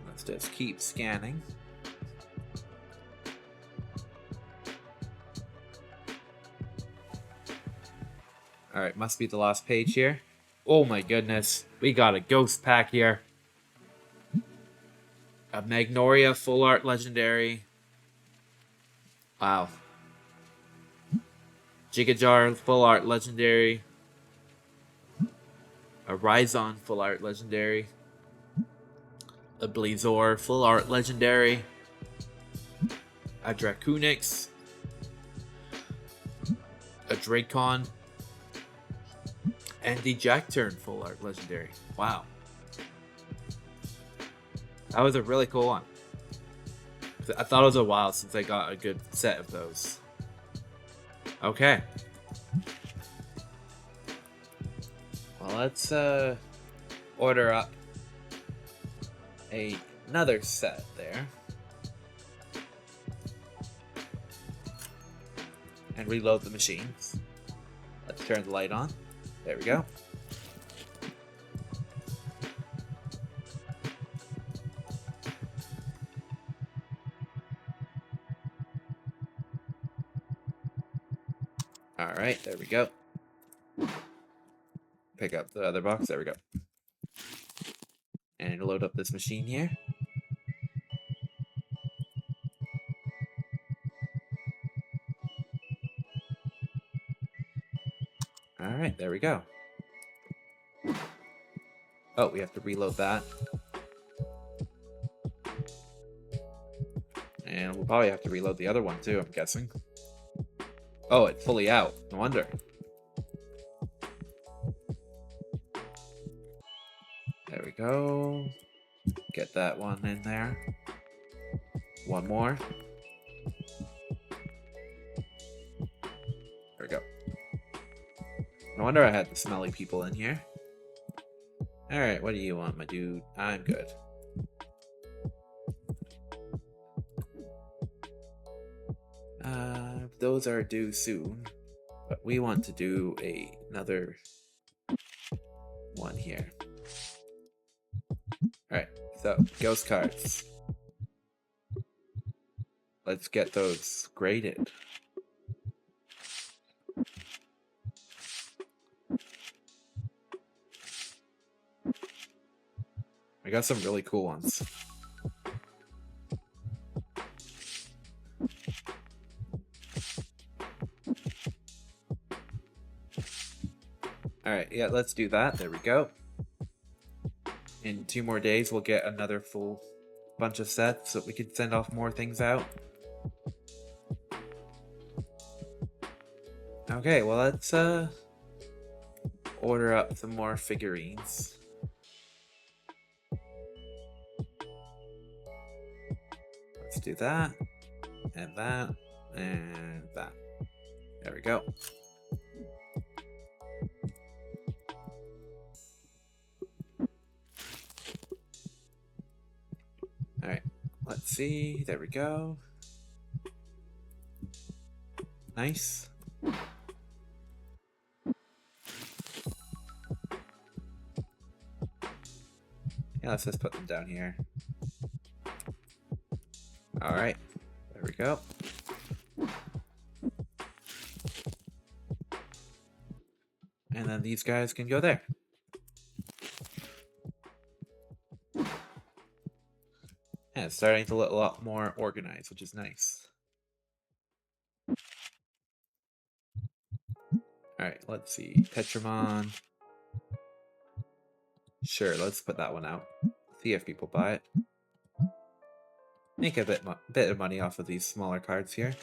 Let's just keep scanning. Alright, must be the last page here. Oh my goodness, we got a ghost pack here. A Magnolia Full Art Legendary. Wow. Jigajar Full Art Legendary. A Rhizon Full Art Legendary. A Blazor Full Art Legendary. A Dracoonix. A Dracon. And the Jackturn Full Art Legendary. Wow. That was a really cool one. I thought it was a while since I got a good set of those. Okay. Well, let's order up another set there. And reload the machines. Let's turn the light on. There we go. Alright, there we go. Pick up the other box. There we go. And load up this machine here. Alright, there we go. Oh, we have to reload that. And we'll probably have to reload the other one too, I'm guessing. Oh, it's fully out. No wonder. There we go. Get that one in there. One more. There we go. No wonder I had the smelly people in here. Alright, what do you want, my dude? I'm good. Those are due soon. But we want to do another one here. Alright, so ghost cards. Let's get those graded. I got some really cool ones. Alright, yeah, let's do that. There we go. In 2 more days, we'll get another full bunch of sets so we can send off more things out. Okay, well, let's order up some more figurines. Let's do that, and that, and that. There we go. Alright, let's see. There we go. Nice. Yeah, let's just put them down here. Alright, there we go. And then these guys can go there. Yeah, it's starting to look a lot more organized, which is nice. Alright, let's see. Tetramon. Sure, let's put that one out. See if people buy it. Make a bit of money off of these smaller cards here.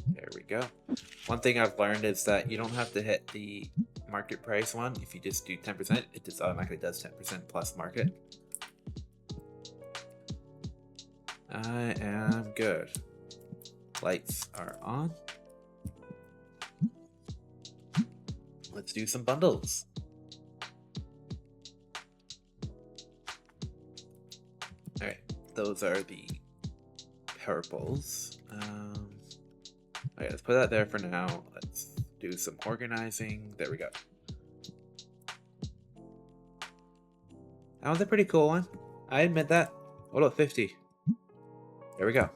There we go. One thing I've learned is that you don't have to hit the market price one. If you just do 10%, it just automatically does 10% plus market. I am good. Lights are on. Let's do some bundles. Alright, those are the purples. Alright, let's put that there for now. Let's do some organizing. There we go. That was a pretty cool one. I admit that. What about 50? There we go.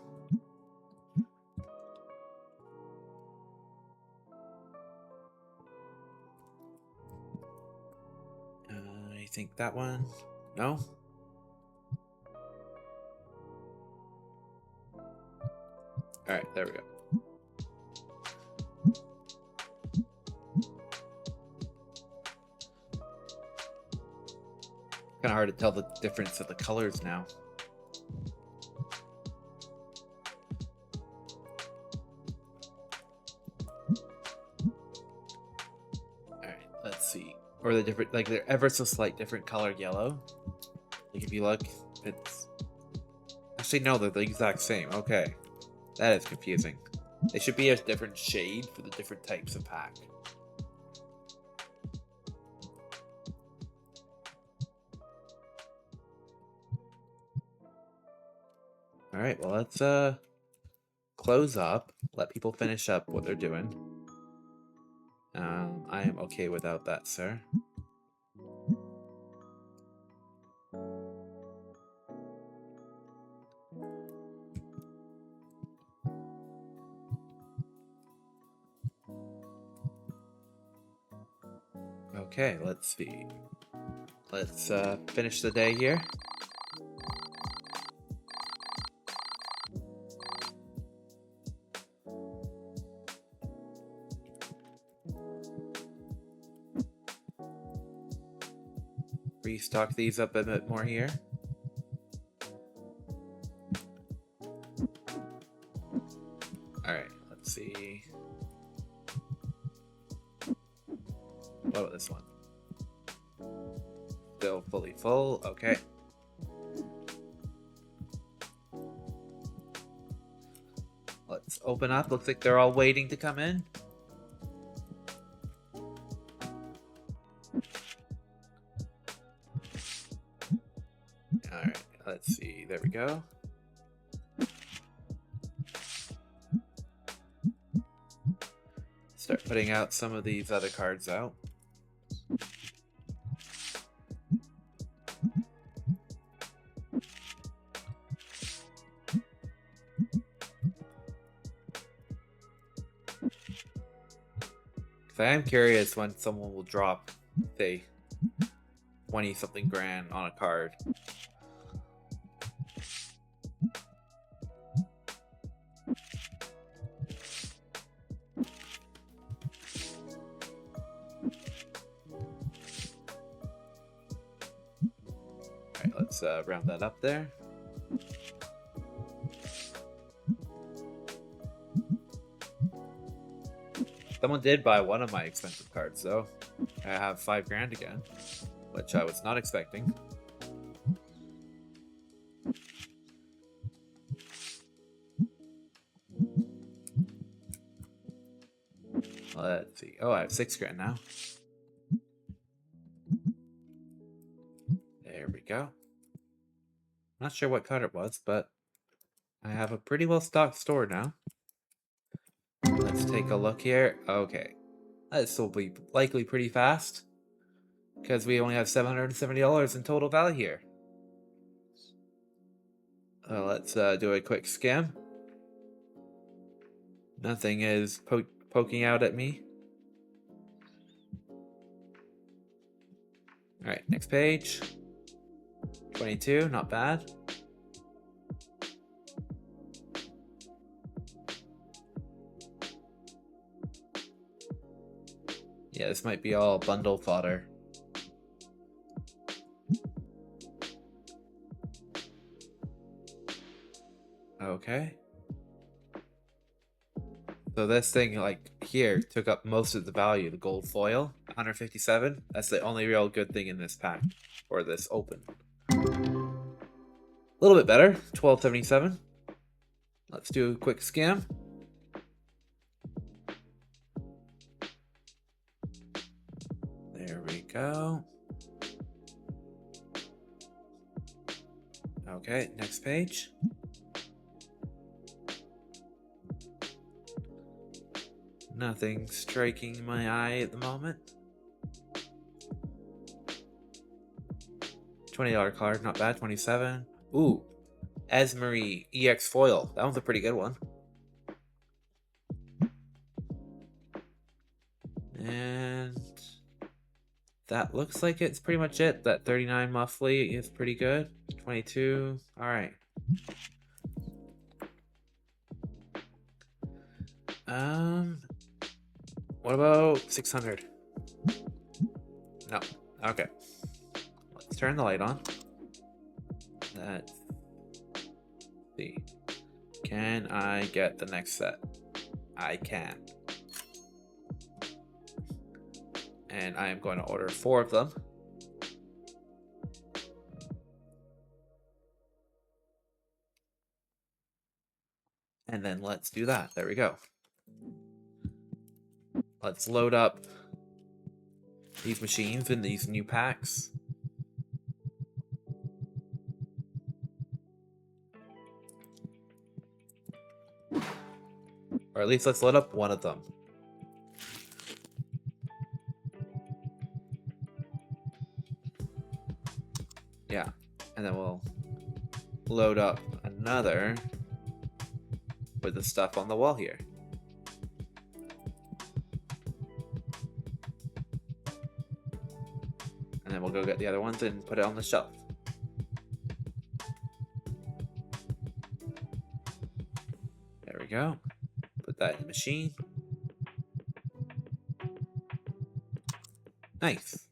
I think that one. No? Alright, there we go. Kind of hard to tell the difference of the colors now. Or the different, like they're ever so slight different color yellow. Like if you look, it's... Actually, no, they're the exact same. Okay. That is confusing. They should be a different shade for the different types of pack. Alright, well let's close up. Let people finish up what they're doing. I am okay without that, sir. Okay, let's see. Let's finish the day here. Restock these up a bit more here. Alright, let's see. What about this one? Still fully full, okay. Let's open up. Looks like they're all waiting to come in. Alright, let's see. There we go. Start putting out some of these other cards out. I am curious when someone will drop, say, 20-something grand on a card. Alright, let's round that up there. Someone did buy one of my expensive cards, though. I have 5 grand again, which I was not expecting. Let's see. Oh, I have 6 grand now. There we go. Not sure what card it was, but I have a pretty well stocked store now. Let's take a look here. Okay. This will be likely pretty fast, because we only have $770 in total value here. Let's do a quick skim. Nothing is poking out at me. Alright, next page. 22, not bad. Yeah, this might be all bundle fodder. Okay. So this thing, like, here, took up most of the value. The gold foil, 157. That's the only real good thing in this pack, or this open. A little bit better, 1277. Let's do a quick skim. There we go. Okay, next page. Nothing striking my eye at the moment. $20 card, not bad. 27. Ooh, Esmery EX foil. That one's a pretty good one. And that looks like it's pretty much it. That 39 Muffley is pretty good. 22. All right. What about 600? No. Okay. Let's turn the light on. Let's see. Can I get the next set? I can. And I am going to order 4 of them. And then let's do that. There we go. Let's load up these machines in these new packs. Or at least let's load up one of them. Yeah, and then we'll load up another with the stuff on the wall here. And then we'll go get the other ones and put it on the shelf. There we go. Put that in the machine. Nice.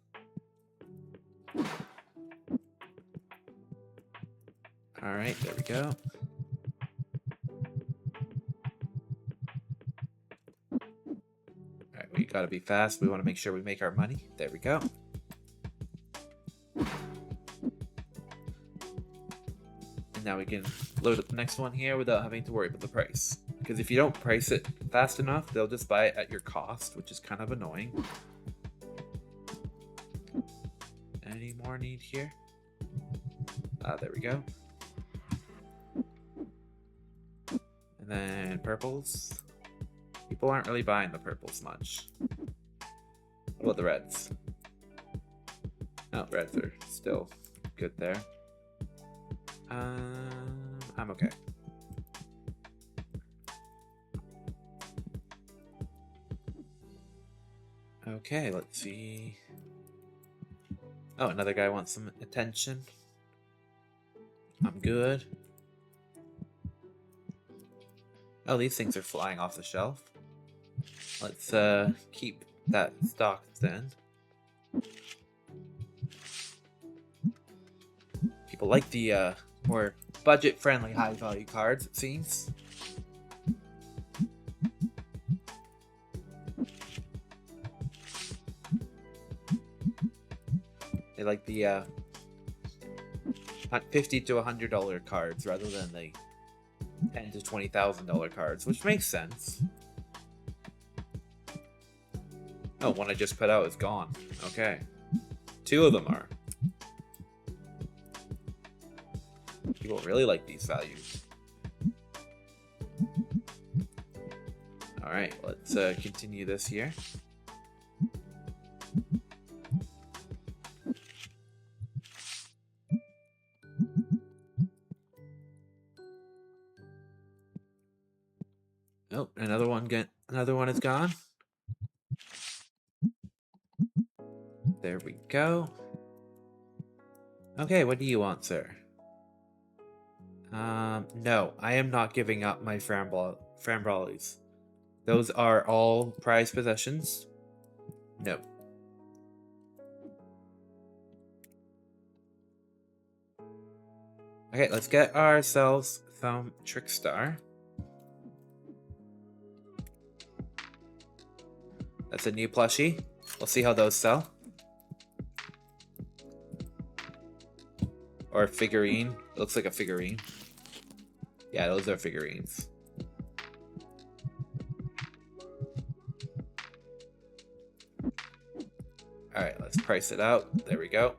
Alright, there we go. Alright, we gotta be fast. We want to make sure we make our money. There we go. And now we can load up the next one here without having to worry about the price. Because if you don't price it fast enough, they'll just buy it at your cost, which is kind of annoying. Any more need here? There we go. And then purples. People aren't really buying the purples much. What about the reds? No, reds are still good there. I'm okay. Okay, let's see. Oh, another guy wants some attention. I'm good. Oh, these things are flying off the shelf. Let's keep that stocked then. People like the more budget-friendly high-value cards, it seems. They like the $50 to $100 cards rather than the $10,000 to $20,000 cards, which makes sense. Oh, one I just put out is gone. Okay. 2 of them are. People really like these values. Alright, let's continue this here. Oh, another one is gone. There we go. Okay, what do you want, sir? No, I am not giving up my Frambrollies. Those are all prized possessions. No. Okay, let's get ourselves some Trickstar. That's a new plushie. We'll see how those sell. Or a figurine. It looks like a figurine. Yeah, those are figurines. Alright, let's price it out. There we go.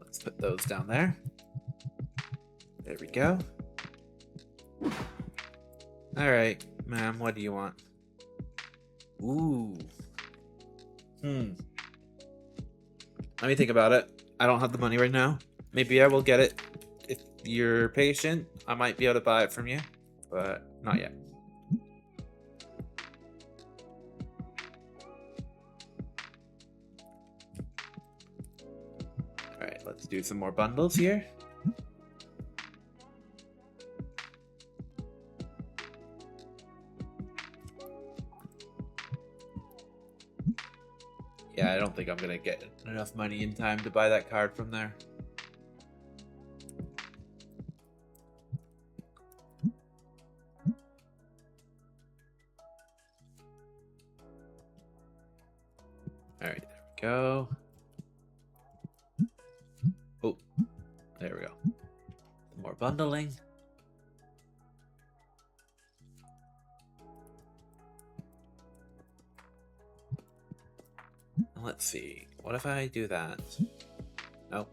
Let's put those down there. There we go. Alright, ma'am, what do you want? Ooh. Let me think about it. I don't have the money right now. Maybe I will get it. If you're patient, I might be able to buy it from you. But not yet. Alright, let's do some more bundles here. Yeah, I don't think I'm gonna get enough money in time to buy that card from there. Alright, there we go. Oh, there we go. More bundling. Let's see. What if I do that? Nope.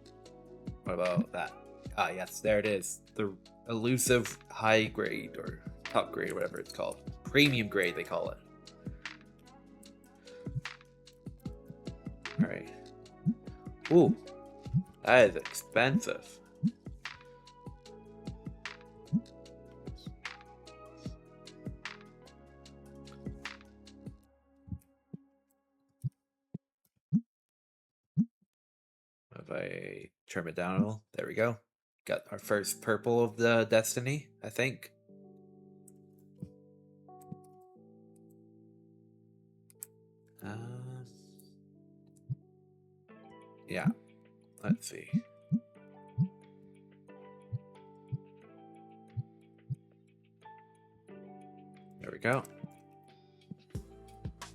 What about that? Ah, yes, there it is. The elusive high grade or top grade, or whatever it's called. Premium grade, they call it. Alright. Ooh, that is expensive. If I trim it down a little, there we go. Got our first purple of the Destiny, I think. Yeah, let's see. There we go.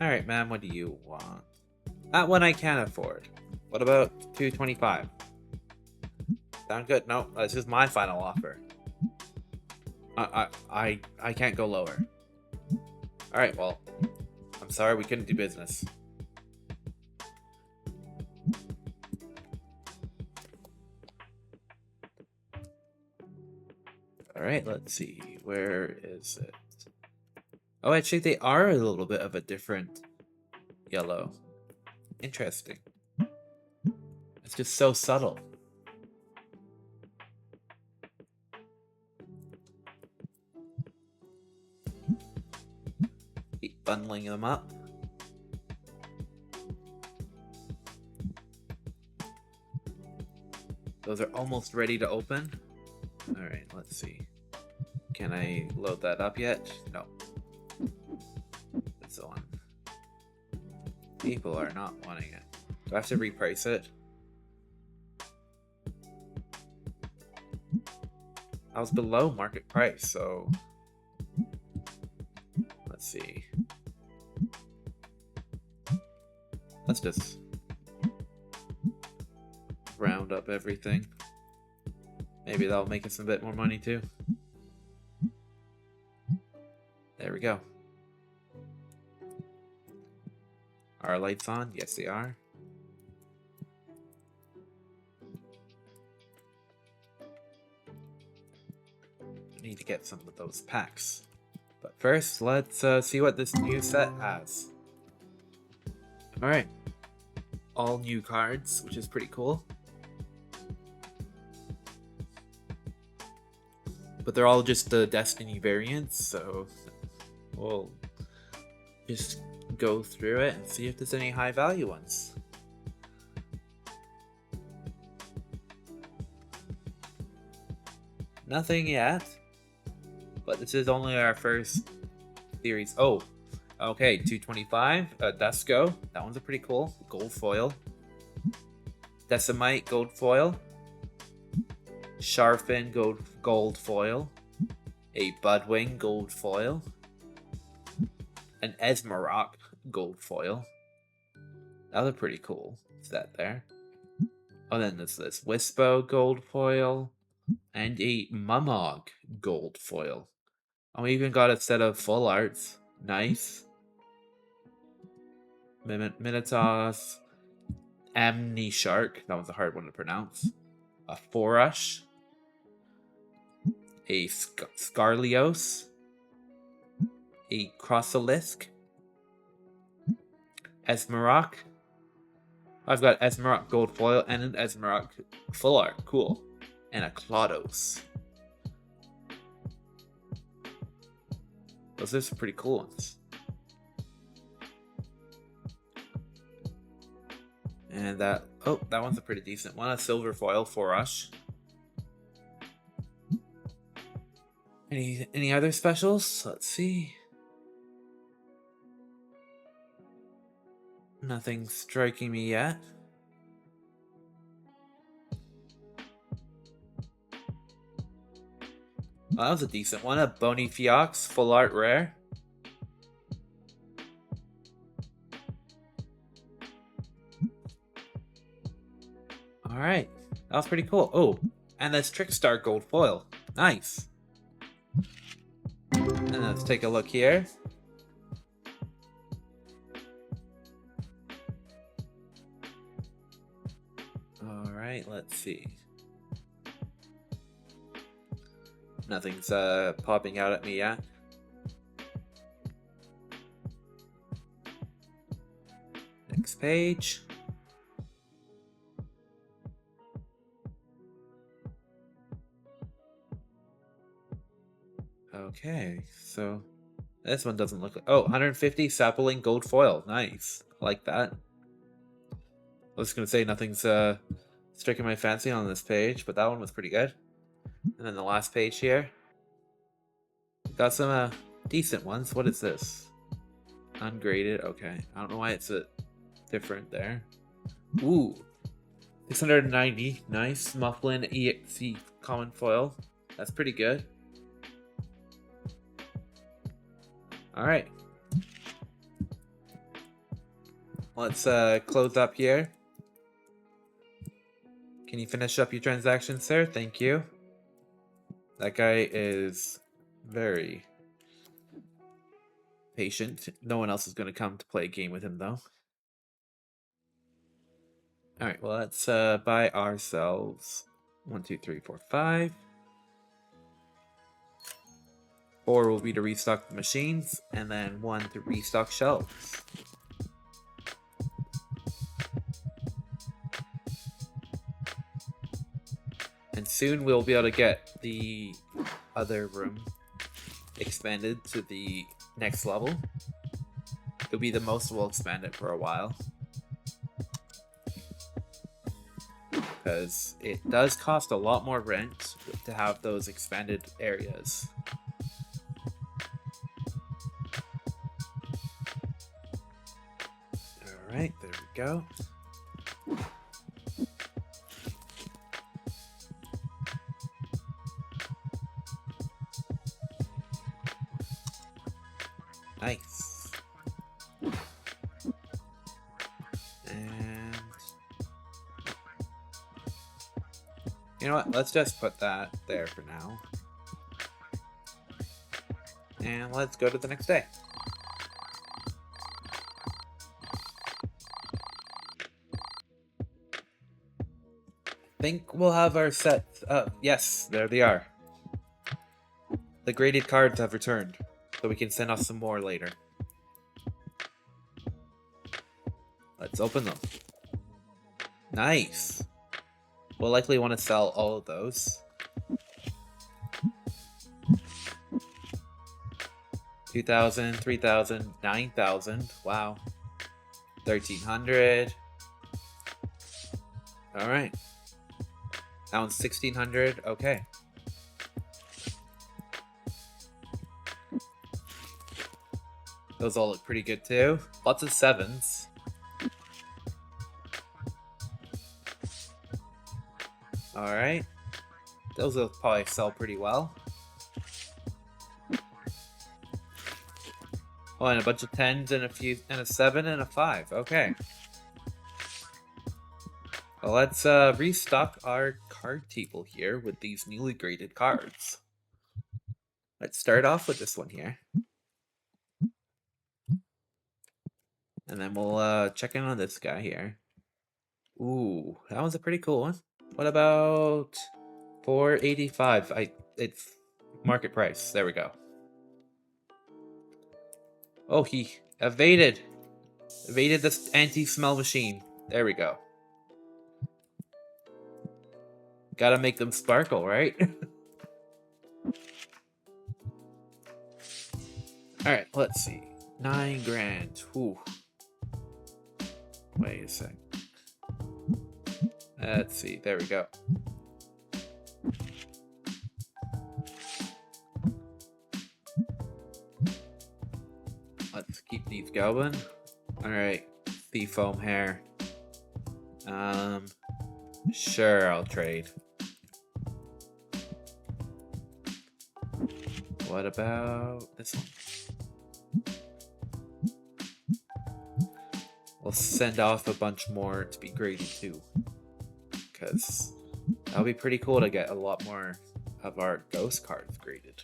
Alright, man, what do you want? That one I can't afford. What about 225? Sound good? No, this is my final offer. I can't go lower. Alright, well, I'm sorry we couldn't do business. Alright, let's see. Where is it? Oh, actually, they are a little bit of a different yellow. Interesting. It's just so subtle. Keep bundling them up. Those are almost ready to open. Alright, let's see. Can I load that up yet? No. That's the one. People are not wanting it. Do I have to reprice it? I was below market price, so let's see. Let's just round up everything. Maybe that'll make us a bit more money too. There we go. Are our lights on? Yes, they are. Need to get some of those packs. But first, let's see what this new set has. Alright. All new cards, which is pretty cool. But they're all just the Destiny variants, so we'll just go through it and see if there's any high value ones. Nothing yet, but this is only our first series. Oh, okay, 225, Desco, that one's a pretty cool, gold foil. Decimite, gold foil. Sharfin, gold foil. A Budwing, gold foil. An Esmarok, gold foil. That was a pretty cool set there. Oh, then there's this Wispo, gold foil. And a Mumog, gold foil. Oh, we even got a set of full arts. Nice. Minotaurs. Amni Shark. That was a hard one to pronounce. A Forush. A Scarlios. A Crosolisk. Esmarok. I've got Esmarok gold foil and an Esmarok full art. Cool. And a Clodos. Those are some pretty cool ones. And that, oh, that one's a pretty decent one. A silver foil for us. Any other specials? Let's see. Nothing striking me yet. Well, that was a decent one. A Bonifiox full art rare. Alright, that was pretty cool. Oh, and that's Trickstar Gold Foil. Nice. And let's take a look here. Alright, let's see. Nothing's popping out at me yet. Next page. Okay, so this one doesn't look like... Oh, 150 sapling gold foil. Nice. I like that. I was going to say nothing's striking my fancy on this page, but that one was pretty good. And then the last page here. Got some decent ones. What is this? Ungraded. Okay. I don't know why it's different there. Ooh. 690. Nice. Mufflin EXE common foil. That's pretty good. Alright. Let's close up here. Can you finish up your transaction, sir? Thank you. That guy is very patient. No one else is going to come to play a game with him, though. Alright, well, let's buy ourselves 1, 2, 3, 4, 5. 4 will be to restock the machines, and then 1 to restock shelves. And soon we'll be able to get the other room expanded to the next level. It'll be the most we'll expand it for a while. Because it does cost a lot more rent to have those expanded areas. Alright, there we go. Nice. And you know what? Let's just put that there for now. And let's go to the next day. I think we'll have our set. Yes, there they are. The graded cards have returned, so we can send off some more later. Let's open them. Nice. We'll likely want to sell all of those. 2,000, 3,000, 9,000. Wow. 1,300. Alright. That one's 1,600. Okay. Those all look pretty good too. Lots of 7s. Alright. Those will probably sell pretty well. Oh, and a bunch of 10s and a 7 and a 5. Okay. Well, let's restock our card table here with these newly graded cards. Let's start off with this one here. And then we'll check in on this guy here. Ooh, that one's a pretty cool one. What about 485? It's market price. There we go. Oh, he evaded this anti-smell machine. There we go. Gotta make them sparkle, right? Alright, let's see. 9 grand. Ooh. Wait a sec. Let's see. There we go. Let's keep these going. Alright. The foam hair. Sure, I'll trade. What about this one? We'll send off a bunch more to be graded too. because that'll be pretty cool to get a lot more of our ghost cards graded.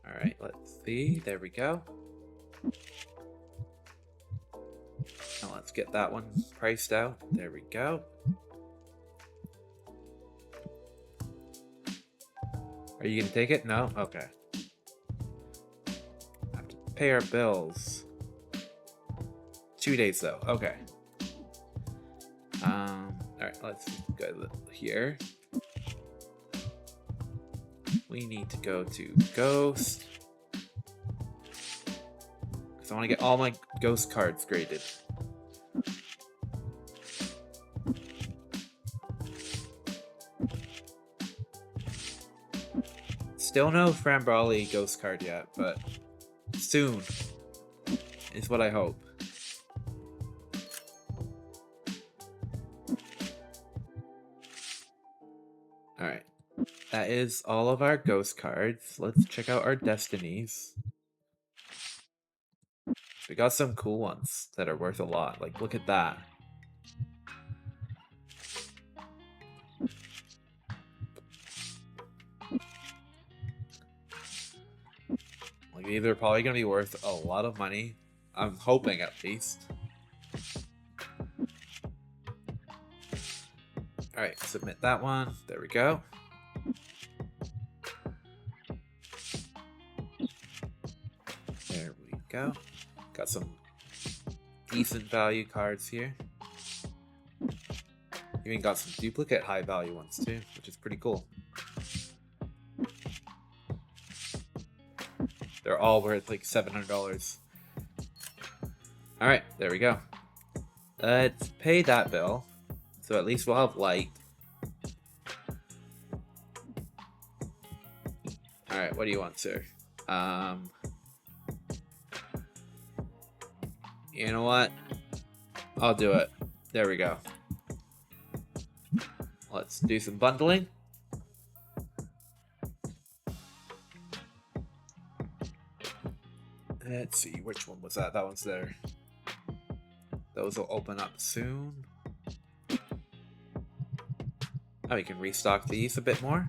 Alright, let's see. There we go. Now let's get that one priced out. There we go. Are you gonna take it? No? Okay. Have to pay our bills. 2 days though. Okay. Alright, let's go here. We need to go to Ghost. Because I want to get all my Ghost cards graded. Still no Frambali Ghost card yet, but soon is what I hope. Alright. That is all of our Ghost cards. Let's check out our Destinies. We got some cool ones that are worth a lot. Like, look at that. Like, these are probably going to be worth a lot of money. I'm hoping, at least. Alright, submit that one. There we go. There we go. Got some decent value cards here. Even got some duplicate high value ones too, which is pretty cool. They're all worth like $700. Alright, there we go. Let's pay that bill. So at least we'll have light. Alright, what do you want, sir? You know what? I'll do it. There we go. Let's do some bundling. Let's see, which one was that? That one's there. Those will open up soon. Oh, we can restock these a bit more.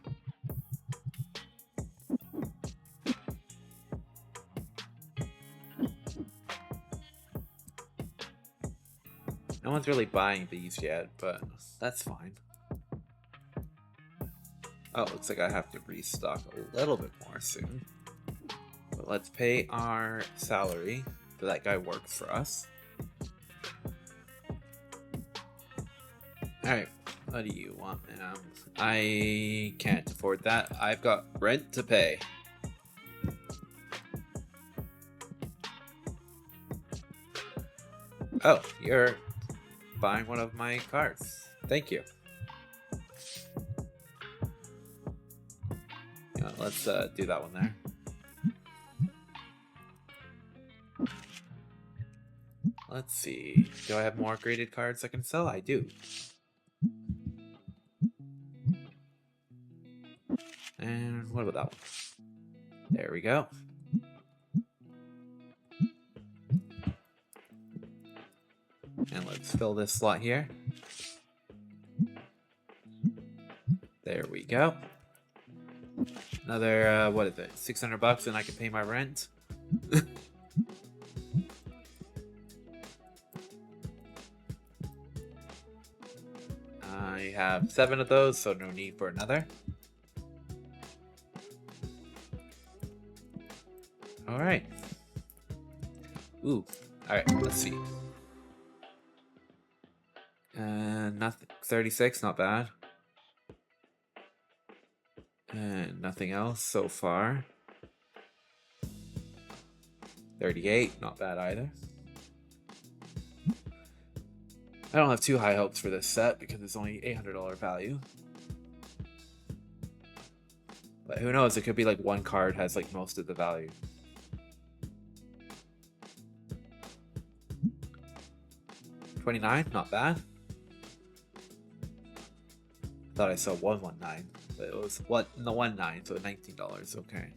No one's really buying these yet, but that's fine. Oh, looks like I have to restock a little bit more soon. But let's pay our salary so that guy works for us. Alright, what do you want, man? I can't afford that. I've got rent to pay. Oh, you're buying one of my cards. Thank you. Yeah, let's do that one there. Let's see. Do I have more graded cards I can sell? I do. And what about that one? There we go. And let's fill this slot here. There we go. Another, what is it? $600 and I can pay my rent. I have 7 of those, so no need for another. Alright. Ooh. Alright, let's see. Nothing. 36, not bad. And nothing else so far. 38, not bad either. I don't have too high hopes for this set because it's only $800 value. But who knows, it could be like one card has like most of the value. $29, not bad. Thought I saw 119, but it was what in the 19, so $19. Okay.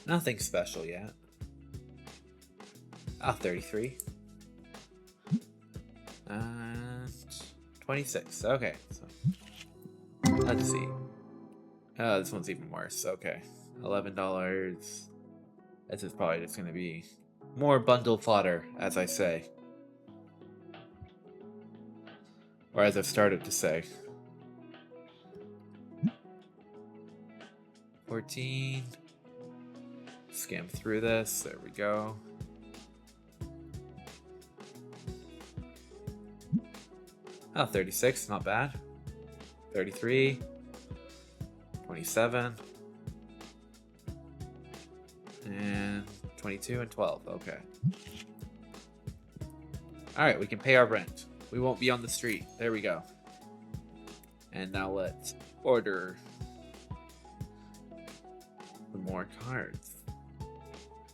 Nothing special yet. Ah, 33. And 26. Okay, so let's see. Oh, this one's even worse. Okay, $11. This is probably just gonna be more bundle fodder, as I say. Or as I've started to say. 14. Skim through this. There we go. Oh, 36. Not bad. 33. 27. And 22 and 12. Okay. Alright, we can pay our rent. We won't be on the street. There we go. And now let's order some more cards.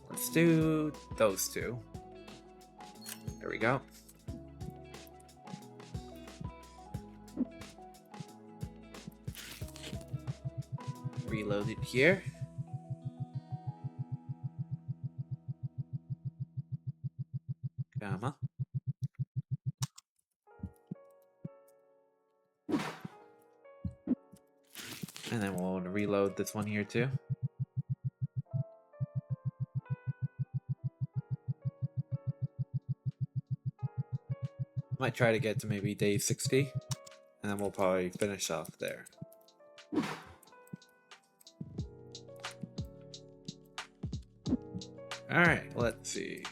Let's do those two. There we go. Reload it here. Gamma. And then we'll reload this one here too. Might try to get to maybe day 60, and then we'll probably finish off there. Alright, let's see.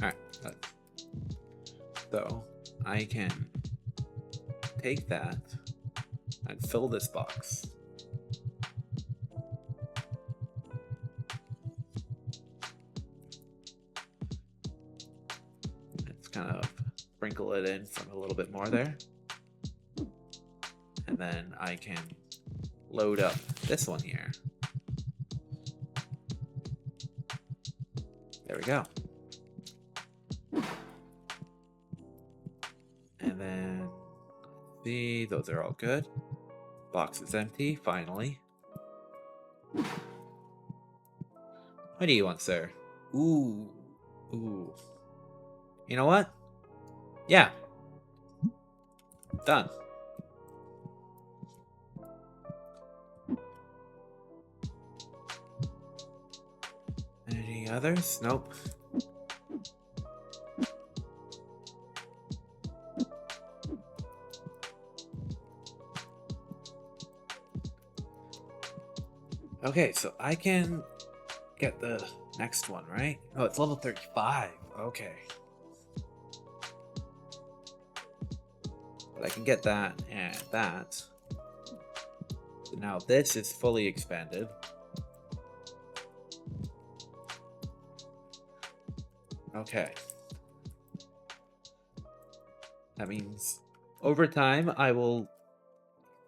Alright, so I can take that and fill this box. Let's kind of sprinkle it in from a little bit more there. And then I can load up this one here. There we go. And then, see, those are all good. Box is empty, finally. What do you want, sir? Ooh. Ooh. You know what? Yeah. Done. Any others? Nope. Okay, so I can get the next one, right? Oh, it's level 35. Okay. But I can get that and that. So now this is fully expanded. Okay. That means over time I will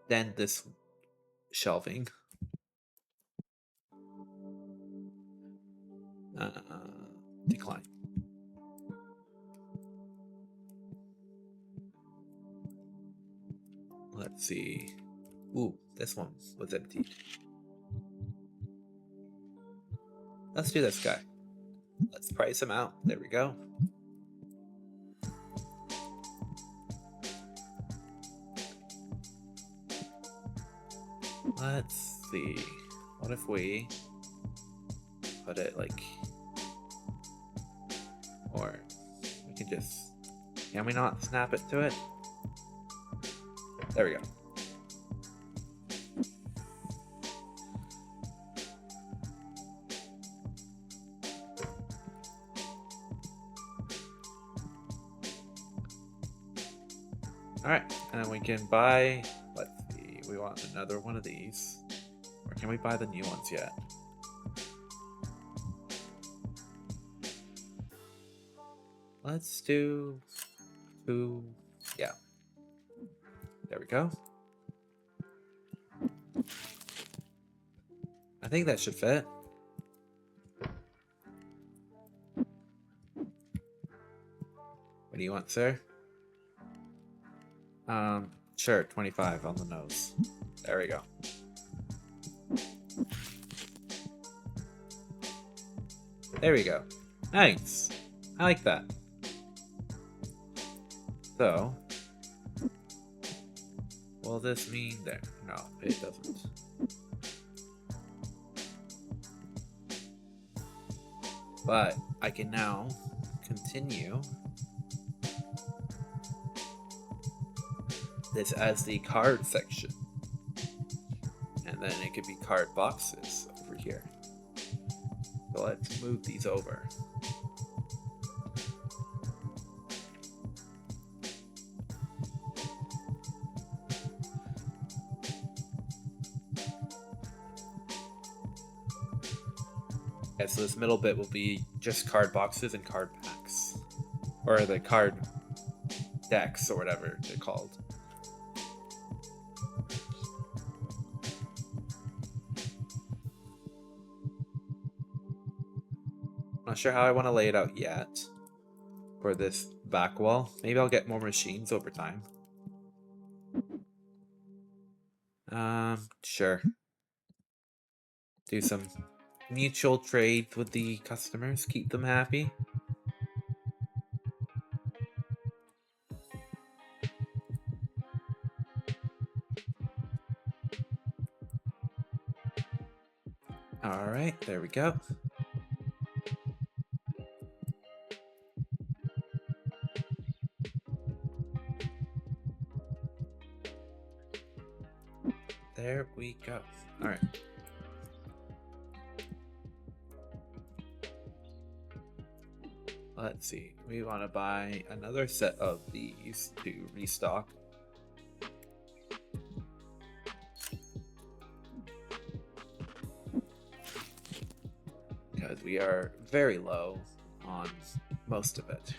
extend this shelving. Decline. Let's see. Ooh, this one was empty. Let's do this guy. Let's price him out. There we go. Let's see. What if we put it like... Or we can just... Can we not snap it to it? There we go. Alright, and then we can buy... Let's see, we want another one of these. Or can we buy the new ones yet? Let's do... two... Yeah. There we go. I think that should fit. What do you want, sir? Sure, 25 on the nose. There we go. There we go. Nice. I like that. So, will this mean there? No, it doesn't. But I can now continue this as the card section. And then it could be card boxes over here. So let's move these over. Okay, so this middle bit will be just card boxes and card packs. Or the card decks, or whatever they're called. Not sure how I want to lay it out yet for this back wall. Maybe I'll get more machines over time. Sure. Do some mutual trade with the customers, keep them happy. Alright, there we go. There we go. Alright. Let's see. We want to buy another set of these to restock. Because we are very low on most of it.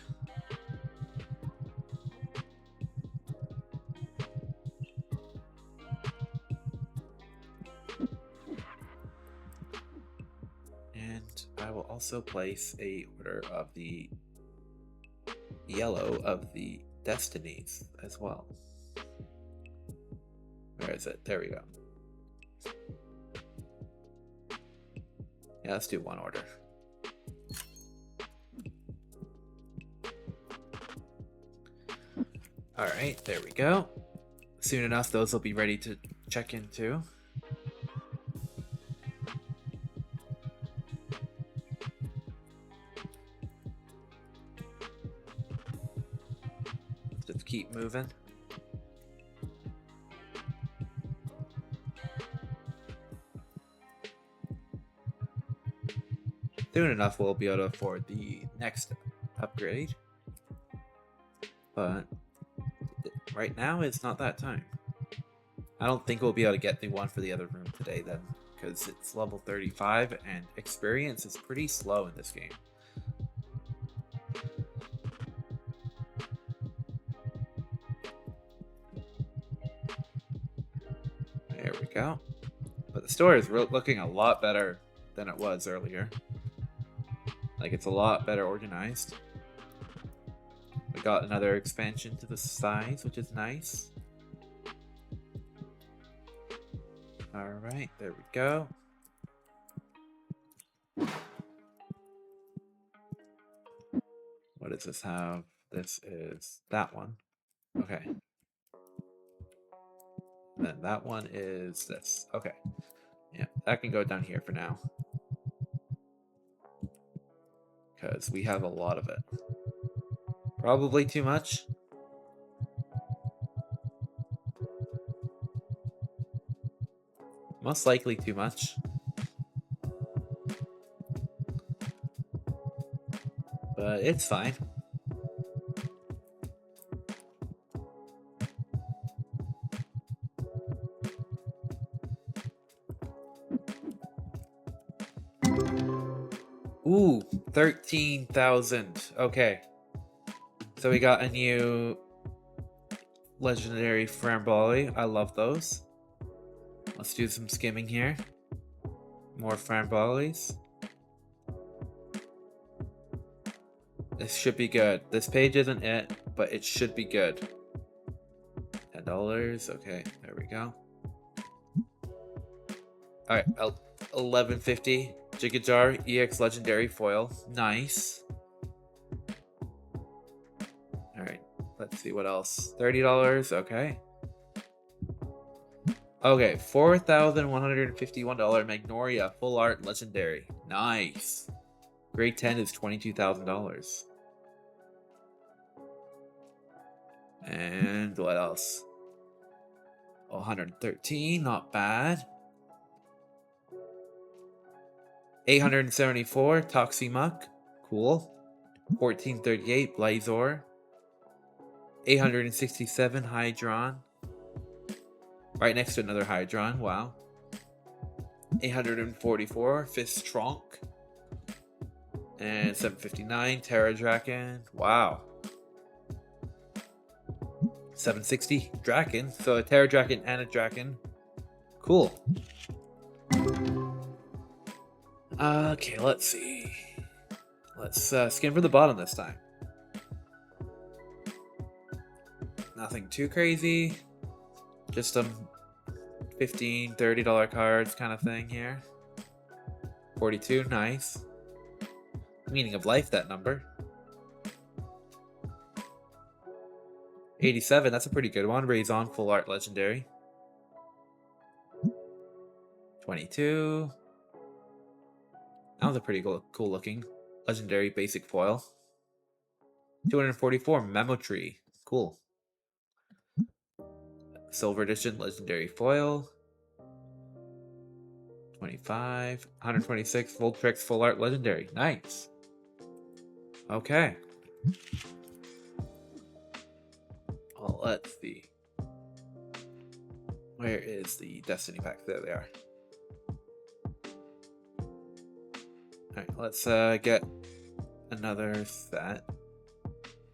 I will also place a order of the yellow of the destinies as well. Where is it? There we go. Yeah, let's do one order. Alright, there we go. Soon enough, those will be ready to check into. Just keep moving. Soon enough, we'll be able to afford the next upgrade. But right now, it's not that time. I don't think we'll be able to get the one for the other room today then, because it's level 35 and experience is pretty slow in this game. There we go. But the store is looking a lot better than it was earlier. Like, it's a lot better organized. We got another expansion to the size, which is nice. Alright, there we go. What does this have? This is that one. Okay. And then that one is this. Okay. Yeah, that can go down here for now. Because we have a lot of it. Probably too much. Most likely too much. But it's fine. Ooh, 13,000. Okay. So we got a new legendary Framboli. I love those. Let's do some skimming here. More Frambolis. This should be good. This page isn't it, but it should be good. $10. Okay, there we go. Alright, 11.50. Jigajar EX Legendary Foil. Nice. Alright, let's see what else. $30, okay. Okay, $4,151 Magnolia Full Art Legendary. Nice. Grade 10 is $22,000. And what else? 113, not bad. 874 Toximuck, cool. 1438 Blazor. 867 Hydron. Right next to another Hydron, wow. 844 Fist Trunk. And 759 Terra Draken, wow. 760 Draken, so a Terra Draken and a Draken. Cool. Okay, let's see. Let's skim for the bottom this time. Nothing too crazy. Just some $15, $30 cards kind of thing here. 42, nice. Meaning of life, that number. 87, that's a pretty good one. Raison Full Art Legendary. 22. That was a pretty cool looking Legendary Basic Foil. 244 Memo Tree. Cool. Silver Edition Legendary Foil. 25. 126 Voltrix Full Art Legendary. Nice. Okay. Well, let's see. Where is the Destiny pack? There they are. Alright, let's get another set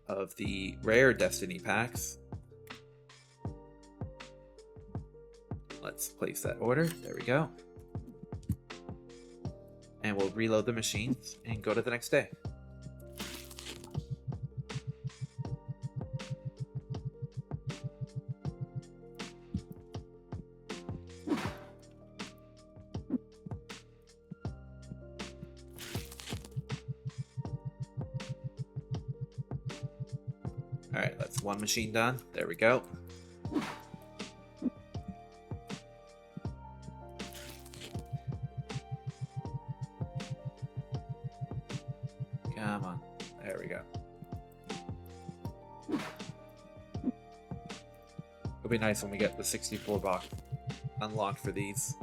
of the rare Destiny packs. Let's place that order. There we go. And we'll reload the machines and go to the next day. Alright, that's one machine done. There we go. Come on. There we go. It'll be nice when we get the 64 box unlocked for these.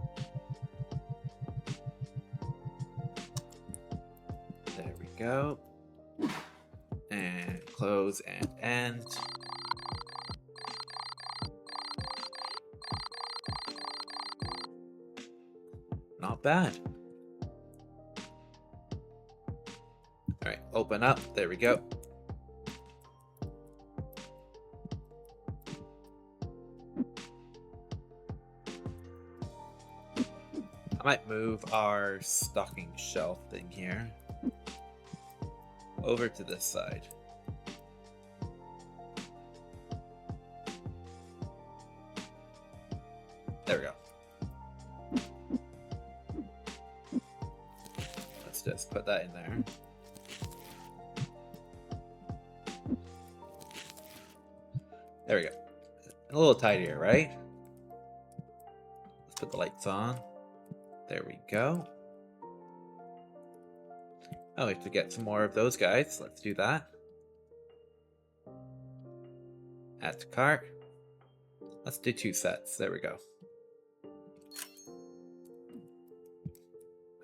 There we go. And close and end. Not bad. Alright, open up. There we go. I might move our stocking shelf thing here over to this side. There we go. Let's just put that in there. There we go. A little tidier, right? Let's put the lights on. There we go. Oh, we have to get some more of those guys. Let's do that. Add to cart. Let's do 2 sets. There we go.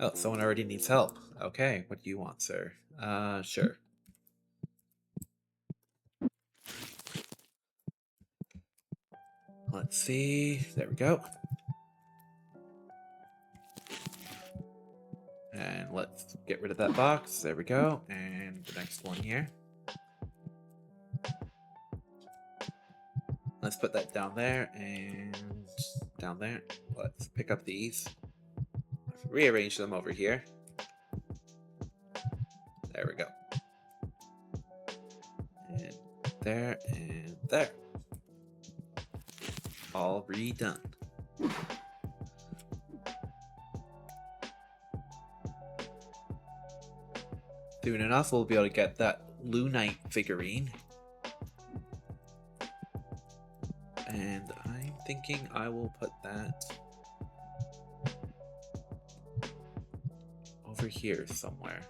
Oh, someone already needs help. Okay, what do you want, sir? Sure. Let's see. There we go. And let's get rid of that box. There we go. And the next one here. Let's put that down there and down there. Let's pick up these. Rearrange them over here. There we go. And there and there. All redone. Soon enough, we'll be able to get that Lunite figurine. And I'm thinking I will put that over here somewhere.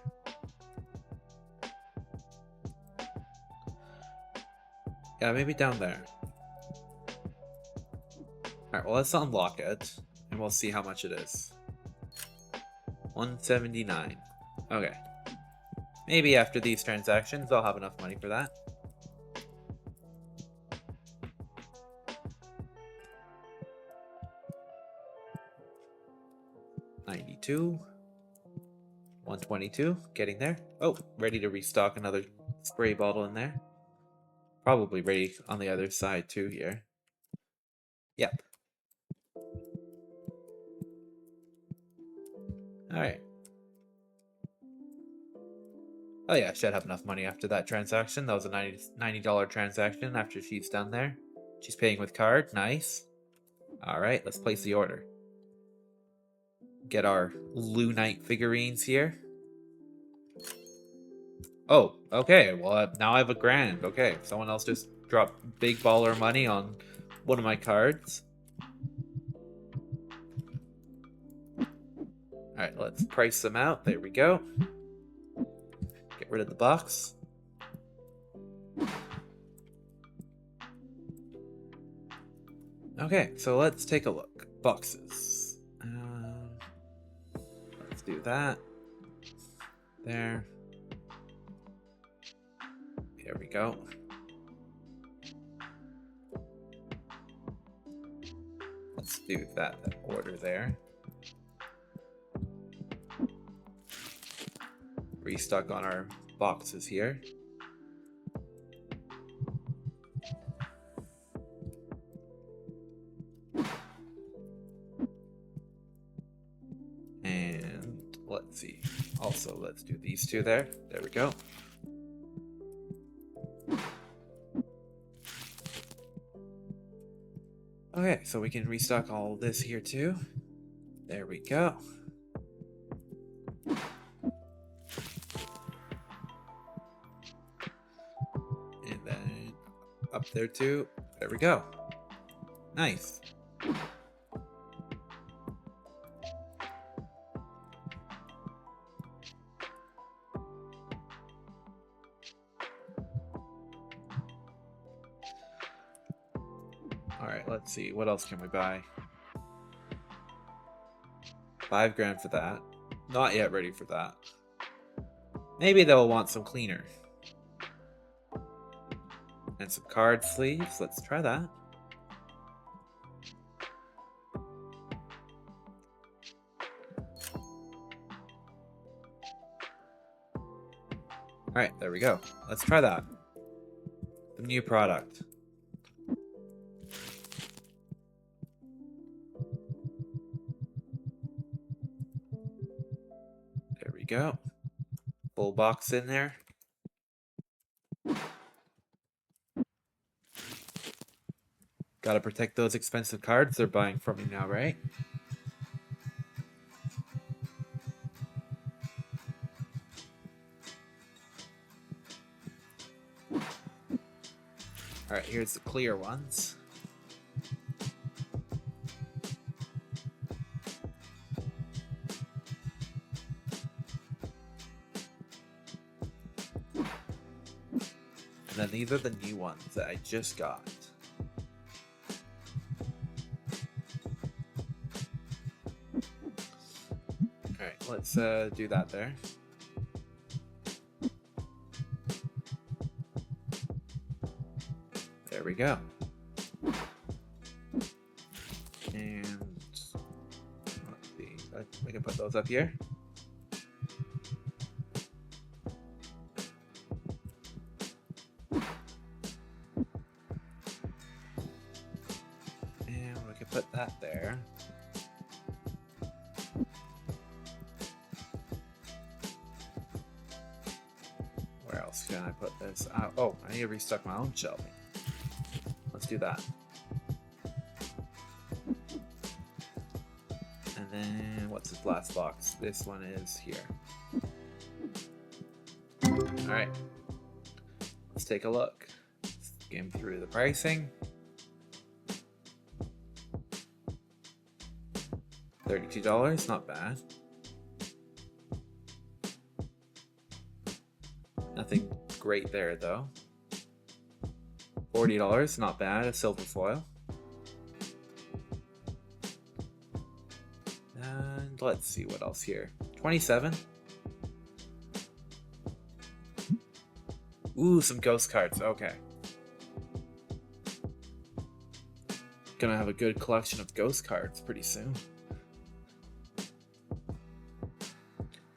Yeah, maybe down there. Alright, well, let's unlock it, and we'll see how much it is. 179. Okay. Maybe after these transactions, I'll have enough money for that. $92. 122. Getting there. Oh, ready to restock another spray bottle in there. Probably ready on the other side too here. Yep. Alright. Oh yeah, I should have enough money after that transaction. That was a $90 transaction after she's done there. She's paying with card. Nice. Alright, let's place the order. Get our Lunite figurines here. Oh, okay. Well, now I have $1,000. Okay, someone else just dropped big baller money on one of my cards. Alright, let's price them out. There we go. Get rid of the box. Okay, so let's take a look. Boxes. Let's do that. There. There we go. Let's do that order there. Restock on our boxes here. And let's see. Also, let's do these two there. There we go. Okay, so we can restock all this here too. There we go. And then up there too. There we go. Nice. Alright, let's see. What else can we buy? $5,000 for that. Not yet ready for that. Maybe they'll want some cleaner. And some card sleeves. Let's try that. Alright, there we go. Let's try that. The new product. There we go. Full box in there. Gotta protect those expensive cards they're buying from me now, right? Alright, here's the clear ones. And then these are the new ones that I just got. Alright, let's do that there. There we go. And let's see, we can put those up here. And we can put that there. Where else can I put this? Oh, I need to restock my own shelving. Let's do that. And then what's this last box? This one is here. Alright. Let's take a look. Skim through the pricing. $32, not bad. Nothing great there though. $40, not bad, a silver foil. And let's see what else here. 27. Ooh, some ghost cards, okay. Gonna have a good collection of ghost cards pretty soon.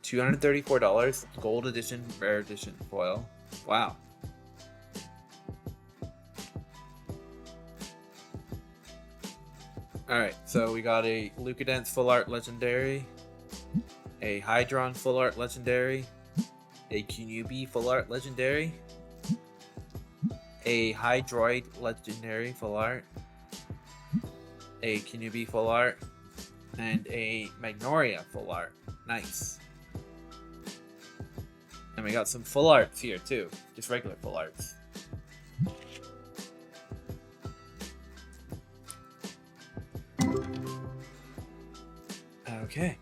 $234, gold edition, rare edition foil. Wow. Alright, so we got a Lucadence Full Art Legendary, a Hydron Full Art Legendary, a Kinubi Full Art Legendary, a Hydroid Legendary Full Art, a Kinubi Full Art, and a Magnoria Full Art. Nice. And we got some full arts here too, just regular full arts. Okay.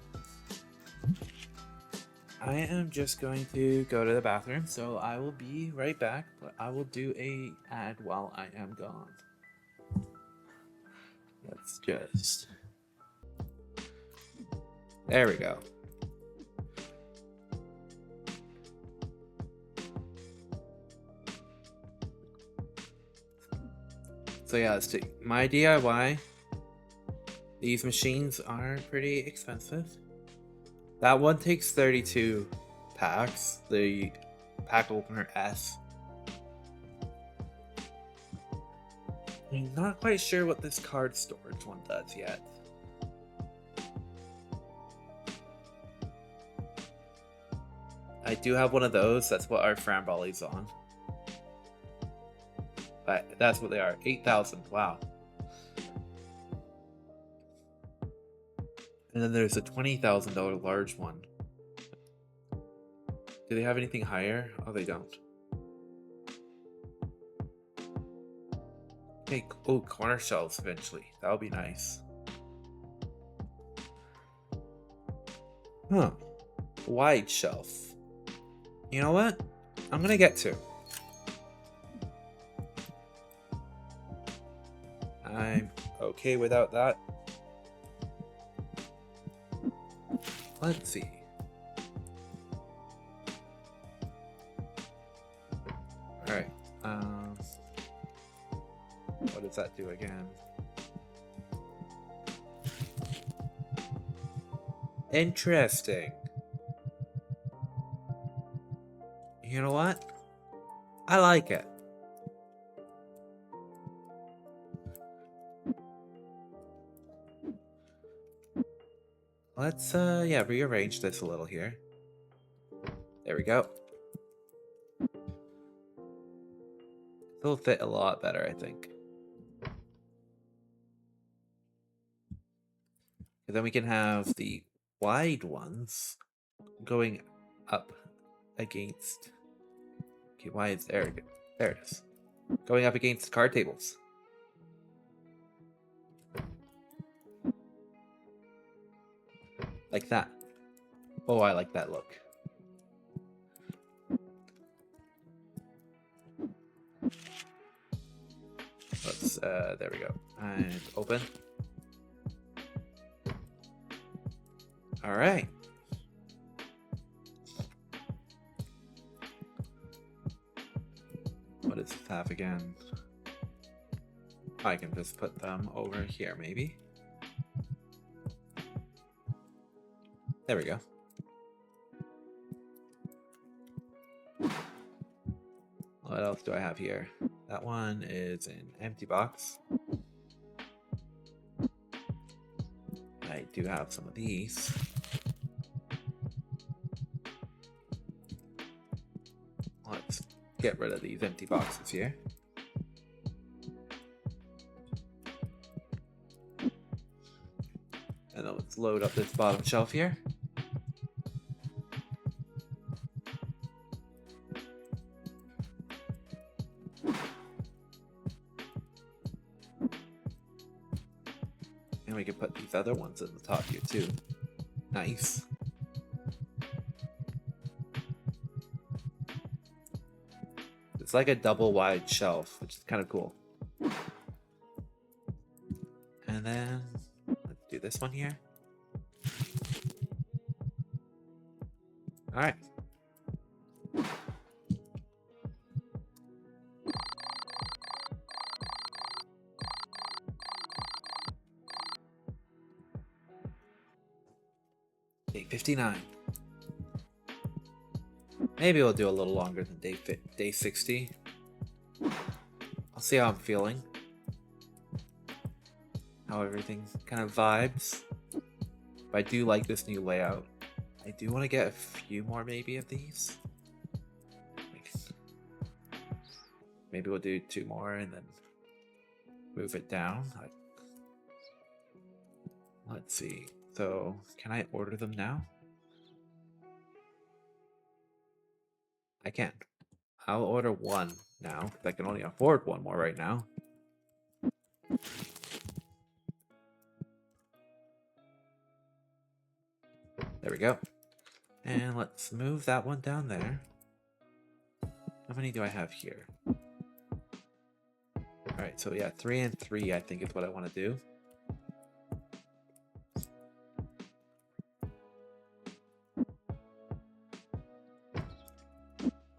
I am just going to go to the bathroom, so I will be right back, but I will do a ad while I am gone. Let's just... There we go. So yeah, let's see. My DIY. These machines are pretty expensive. That one takes 32 packs. The pack opener S. I'm not quite sure what this card storage one does yet. I do have one of those. That's what our Frambolly's on. But that's what they are. 8,000. Wow. And then there's a $20,000 large one. Do they have anything higher? Oh, they don't. Okay. Oh, corner shelves eventually. That would be nice. Huh. Wide shelf. You know what? I'm gonna get two. I'm okay without that. Let's see. Alright. What does that do again? Interesting. You know what? I like it. Let's, yeah, rearrange this a little here. There we go. It'll fit a lot better, I think. And then we can have the wide ones going up against... Okay, why is there? There it is. Going up against card tables. Like that. Oh, I like that look. Let's, there we go. And open. Alright. What does this have again? I can just put them over here, maybe. There we go. What else do I have here? That one is an empty box. I do have some of these. Let's get rid of these empty boxes here. And then let's load up this bottom shelf here. And we can put these other ones at the top here too. Nice. It's like a double wide shelf, which is kind of cool. And then let's do this one here. All right. Day 59. Maybe we'll do a little longer than day 60. I'll see how I'm feeling. How everything kind of vibes. But I do like this new layout. I do want to get a few more maybe of these. Maybe we'll do 2 more and then move it down. Let's see. So, can I order them now? I can. I'll order 1 now, because I can only afford 1 more right now. There we go. And let's move that one down there. How many do I have here? Alright, so yeah, 3 and 3 I think is what I want to do.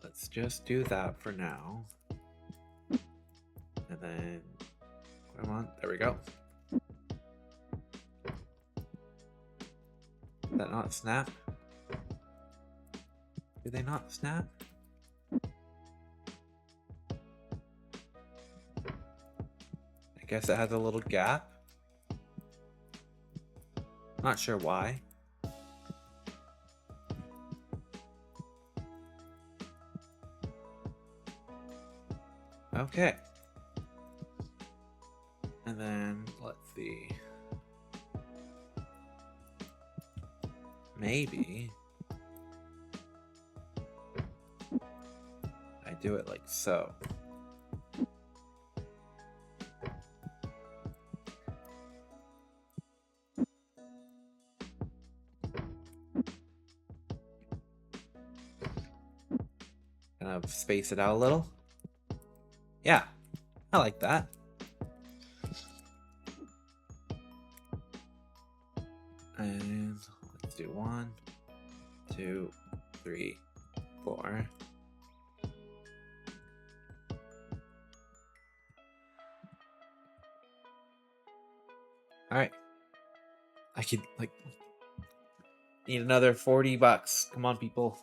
Let's just do that for now. And then, come on, there we go. Did that not snap? Did they not snap? I guess it has a little gap. Not sure why. Okay. And then, let's see. Maybe I do it like so. Kind of space it out a little. Yeah, I like that. And let's do 1, 2, 3, 4. All right. I could like need another 40 bucks. Come on, people.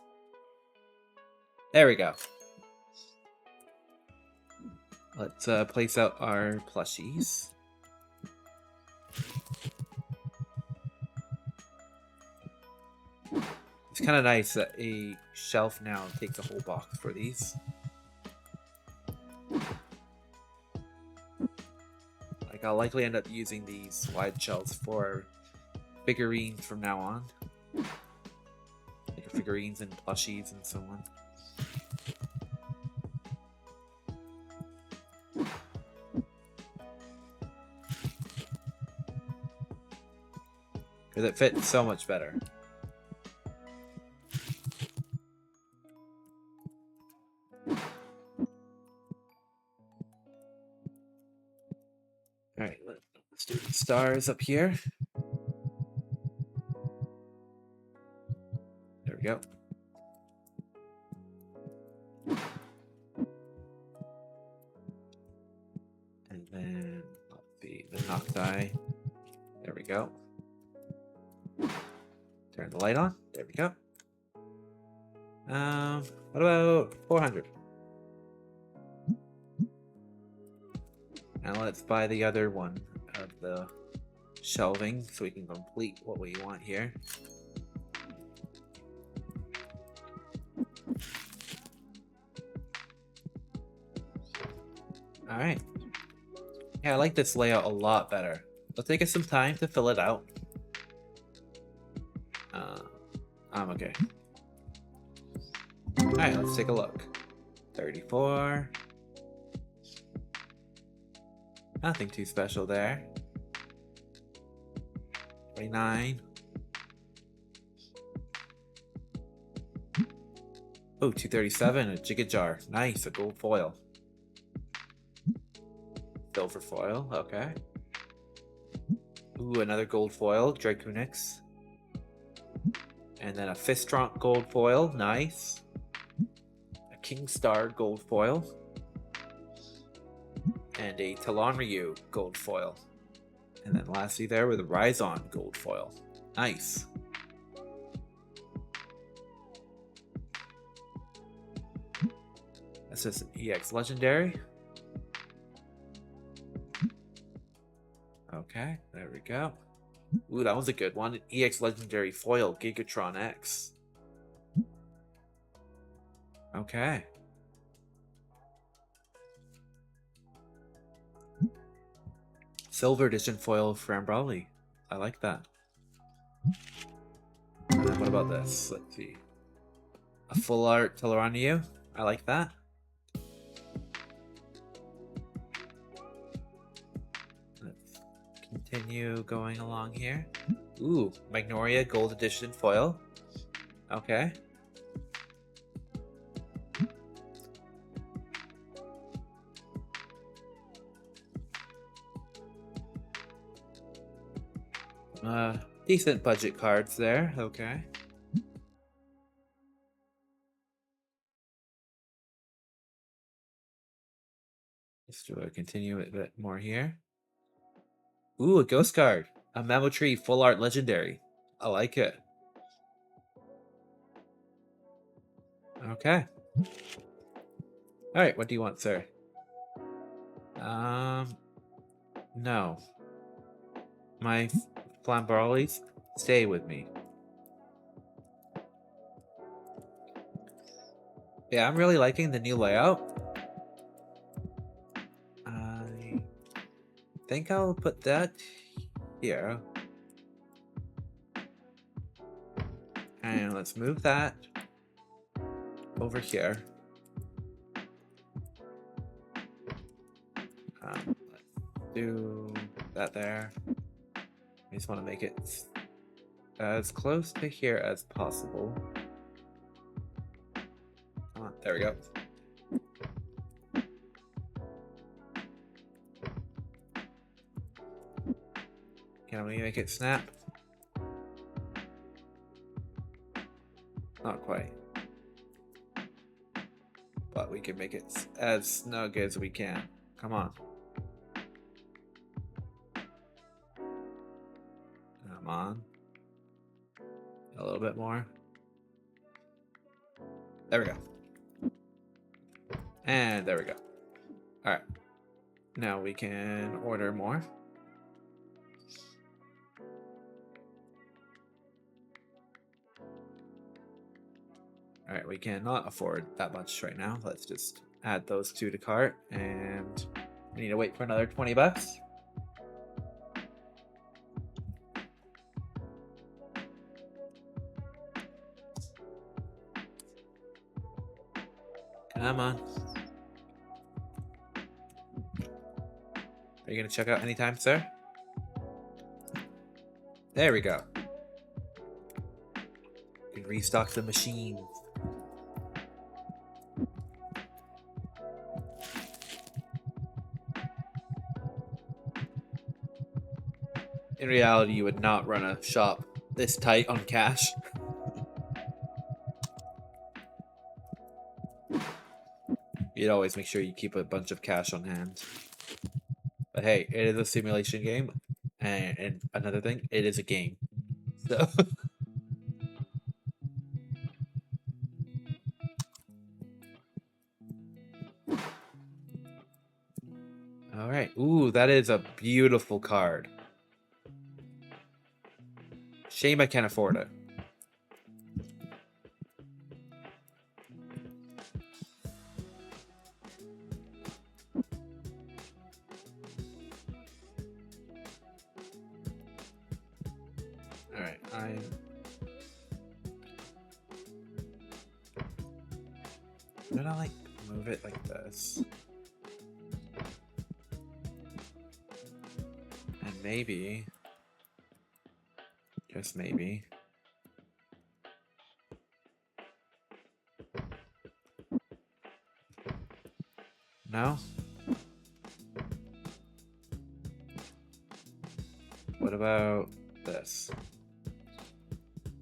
There we go. Let's place out our plushies. It's kind of nice that a shelf now takes a whole box for these. Like, I'll likely end up using these wide shelves for figurines from now on. Like figurines and plushies and so on. Because it fits so much better. Alright, let's do the stars up here. There we go. And then, let's see, the Nocti. There we go. Turn the light on. There we go. What about 400? Now let's buy the other one of the shelving so we can complete what we want here. Alright. Yeah, I like this layout a lot better. It'll take us some time to fill it out. I'm okay. Alright, let's take a look. 34. Nothing too special there. 29. Oh, 237, a Jigga Jar. Nice, a gold foil. Silver foil, okay. Ooh, another gold foil, Dracoonix. And then a Fistronk gold foil, nice. A King Star gold foil. And a Talonryu gold foil. And then lastly there with a Rhizon gold foil. Nice. That's just an EX Legendary. Okay, there we go. Ooh, that was a good one. An EX Legendary foil, Gigatron X. Okay. Silver edition foil Frambroli. I like that. And then what about this? Let's see. A full art Talonryu. I like that. Let's continue going along here. Ooh, Magnolia Gold Edition foil. Okay. Decent budget cards there. Okay. Let's do continue a bit more here. Ooh, a ghost card. A Memo Tree Full Art Legendary. I like it. Okay. Alright, what do you want, sir? No. My Flambarolies, stay with me. Yeah, I'm really liking the new layout. I think I'll put that here. And let's move that over here. Let's do that there. I just want to make it as close to here as possible. Come on, there we go. Can we make it snap? Not quite. But we can make it as snug as we can. Come on. Come on. A little bit more. There we go. And there we go. Alright. Now we can order more. Alright, we cannot afford that much right now. Let's just add those two to cart, and we need to wait for another 20 bucks. Come on. Are you gonna check out anytime, sir? There we go. We can restock the machine. In reality, you would not run a shop this tight on cash. You'd always make sure you keep a bunch of cash on hand. But hey, it is a simulation game. And another thing, it is a game. So... Alright. Ooh, that is a beautiful card. Shame I can't afford it. Alright, I'm gonna like move it like this. And maybe $10, maybe. No? What about this?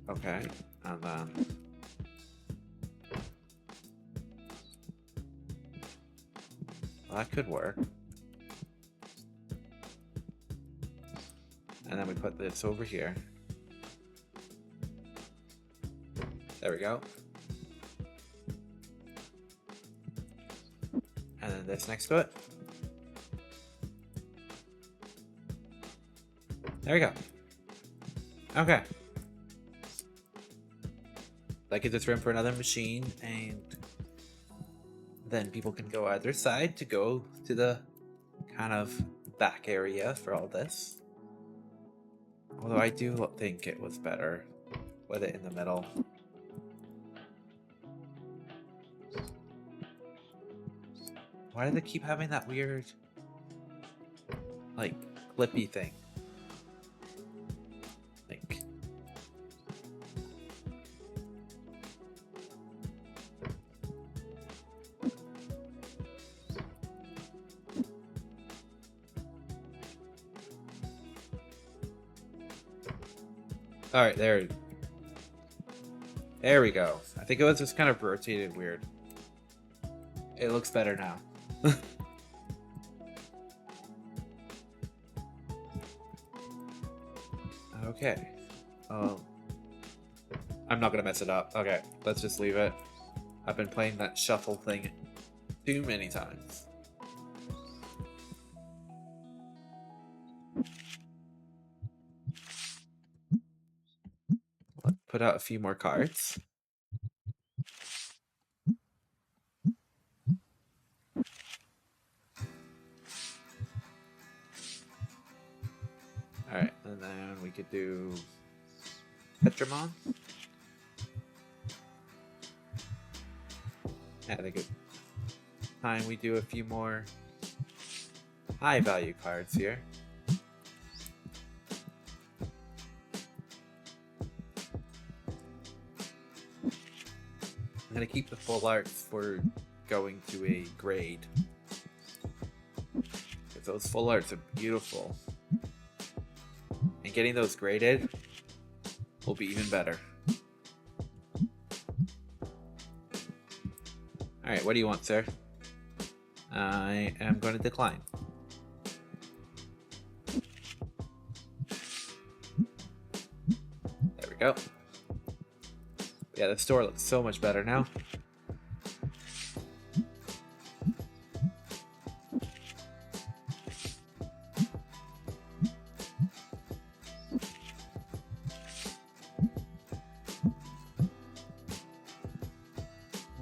Okay, and then... Well, that could work. And then we put this over here. There we go. And then this next to it. There we go. Okay. That gives us room for another machine, and then people can go either side to go to the kind of back area for all this. Although I do think it was better with it in the middle. Why do they keep having that weird, like, clippy thing? Like... Alright, there we go. I think it was just kind of rotated weird. It looks better now. Okay. I'm not gonna mess it up. Okay, let's just leave it. I've been playing that shuffle thing too many times. Let's put out a few more cards. Alright, and then we could do Petramon. I think it's time we do a few more high value cards here. I'm gonna keep the full arts for going to a grade. Because those full arts are beautiful. And getting those graded will be even better. Alright, what do you want, sir? I am going to decline. There we go. Yeah, the store looks so much better now.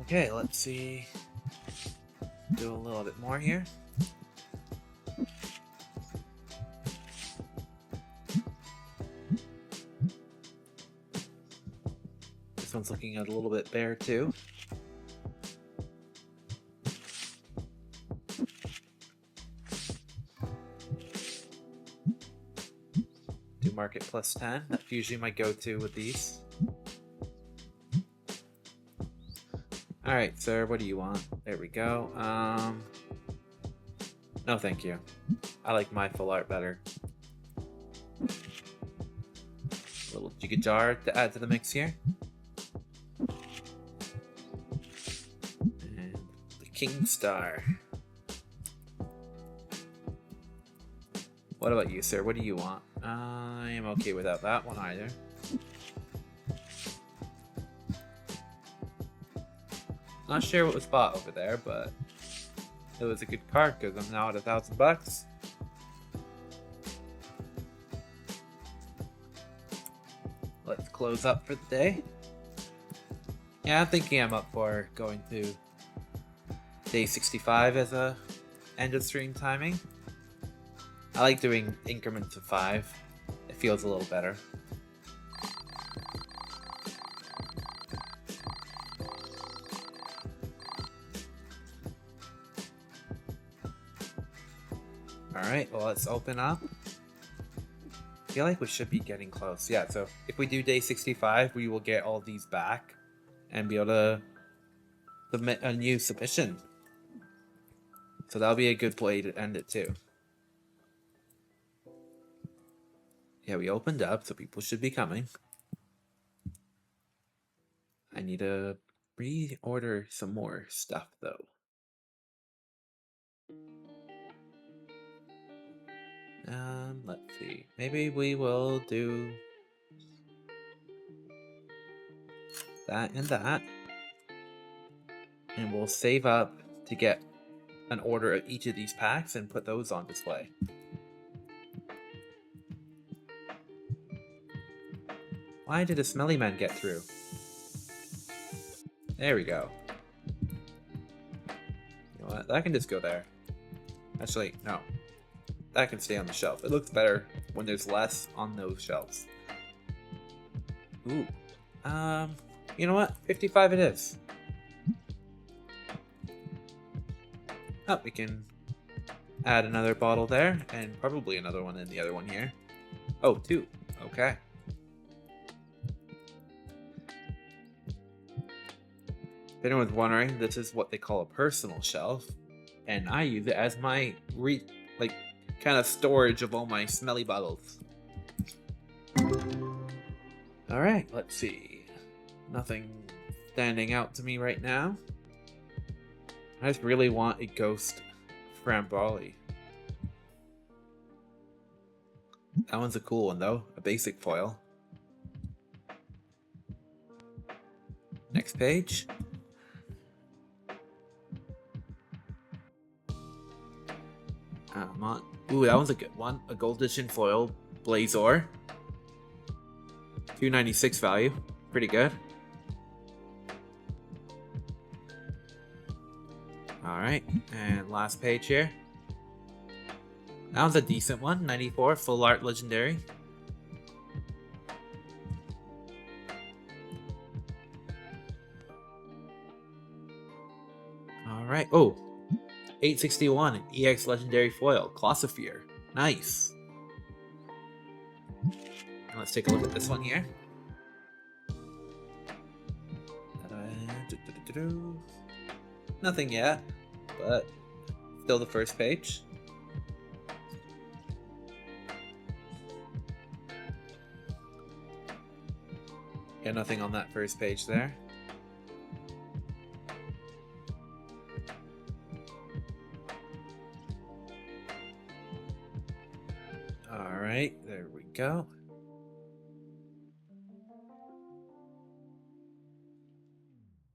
Okay, let's see. Do a little bit more here. This one's looking a little bit bare too. Do market plus 10. That's usually my go-to with these. Alright, sir, what do you want? There we go. No thank you. I like my full art better. A little Jigga Jar to add to the mix here. And the King Star. What about you, sir? What do you want? I am okay without that one either. Not sure what was bought over there, but it was a good card because I'm now at $1,000. Let's close up for the day. Yeah, I'm thinking I'm up for going to day 65 as a end of stream timing. I like doing increments of 5. It feels a little better. Alright, well, let's open up. I feel like we should be getting close. Yeah, so if we do day 65, we will get all these back and be able to submit a new submission. So that'll be a good way to end it too. Yeah, we opened up, so people should be coming. I need to reorder some more stuff though. Let's see. Maybe we will do that and that. And we'll save up to get an order of each of these packs and put those on display. Why did a smelly man get through? There we go. You know what? That can just go there. Actually, no. That can stay on the shelf. It looks better when there's less on those shelves. Ooh. You know what? 55 it is. Oh, we can add another bottle there, and probably another one in the other one here. Oh, 2. Okay. If anyone's wondering, this is what they call a personal shelf, and I use it as my kind of storage of all my smelly bottles. All right, let's see. Nothing standing out to me right now. I just really want a ghost Framboli. That one's a cool one though, a basic foil. Next page. Ooh, that one's a good one. A gold edition foil Blazor. 296 value. Pretty good. Alright, and last page here. That one's a decent one. 94, full art legendary. Alright, oh. 861, EX legendary foil, Glossophere. Nice. And let's take a look at this one here. Nothing yet, but still the first page. Yeah, nothing on that first page there. Alright, there we go.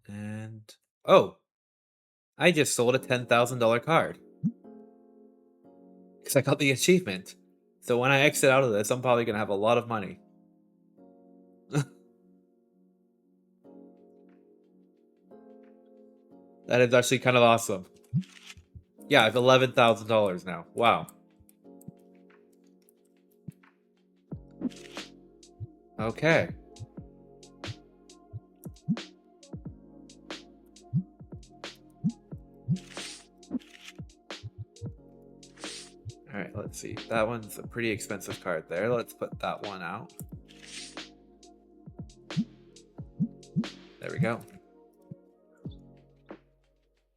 And oh, I just sold a $10,000 card because I got the achievement. So when I exit out of this, I'm probably gonna have a lot of money. That is actually kind of awesome. Yeah, I have $11,000 now. Wow. Okay. Alright, let's see. That one's a pretty expensive card there. Let's put that one out. There we go.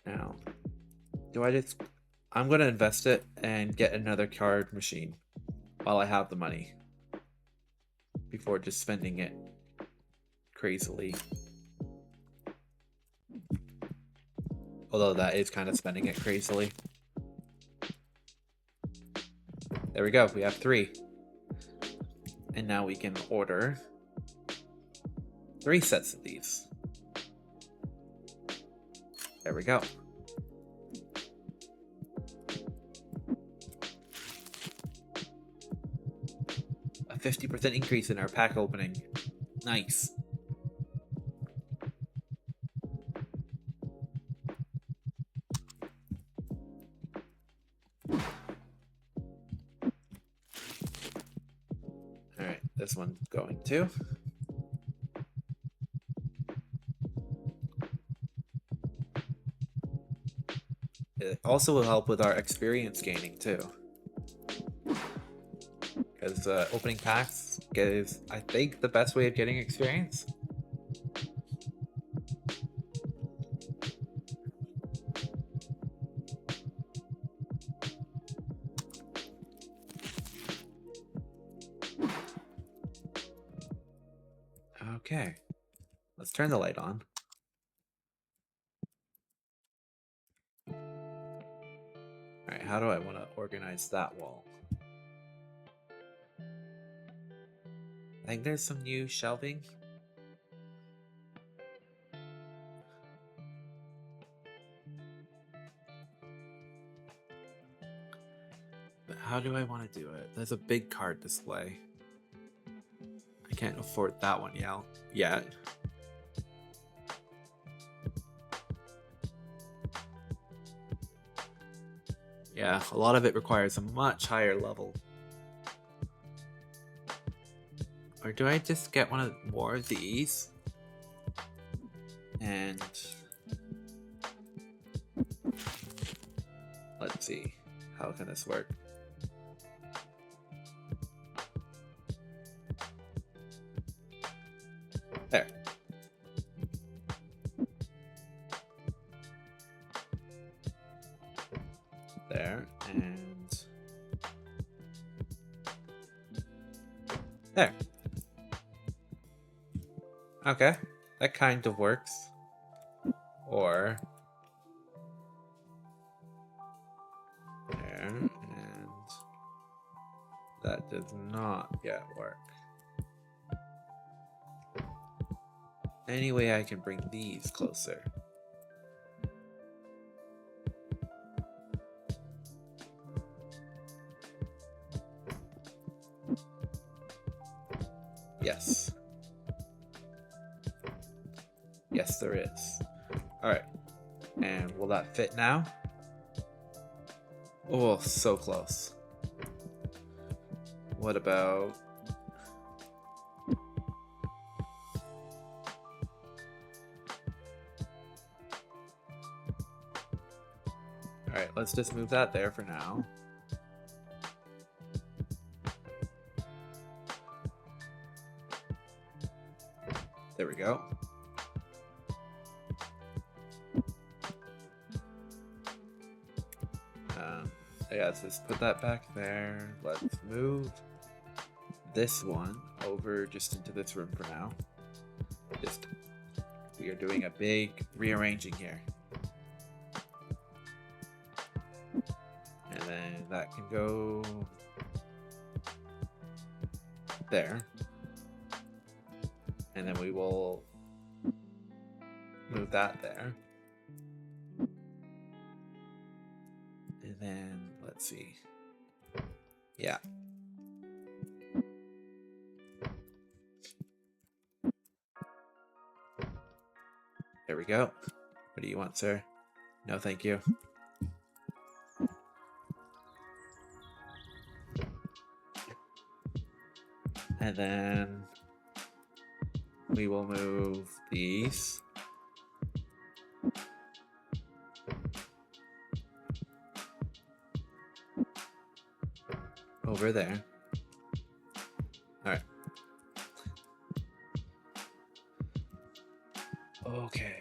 Now, I'm going to invest it and get another card machine while I have the money before just spending it crazily. Although that is kind of spending it crazily. There we go, we have 3. And now we can order 3 sets of these. There we go. A 50% increase in our pack opening. Nice. Alright, this one's going too. It also will help with our experience gaining too. because opening packs is, I think, the best way of getting experience. Okay, let's turn the light on. Alright, how do I want to organize that wall? I think there's some new shelving. But how do I want to do it? There's a big card display. I can't afford that one yet. Yeah, a lot of it requires a much higher level. Or do I just get more of these? And let's see, how can this work? There. There, and there. Okay, that kind of works. Or there, and that does not yet work. Any way I can bring these closer? Yes. Yes, there is. Alright. And will that fit now? Oh, so close. What about... Alright, let's just move that there for now. There we go. Yeah, let's just put that back there. Let's move this one over just into this room for now. We are doing a big rearranging here. And then that can go there. And then we will move that there. And then, let's see. Yeah. There we go. What do you want, sir? No, thank you. And then we will move these. Over there. Alright. Okay.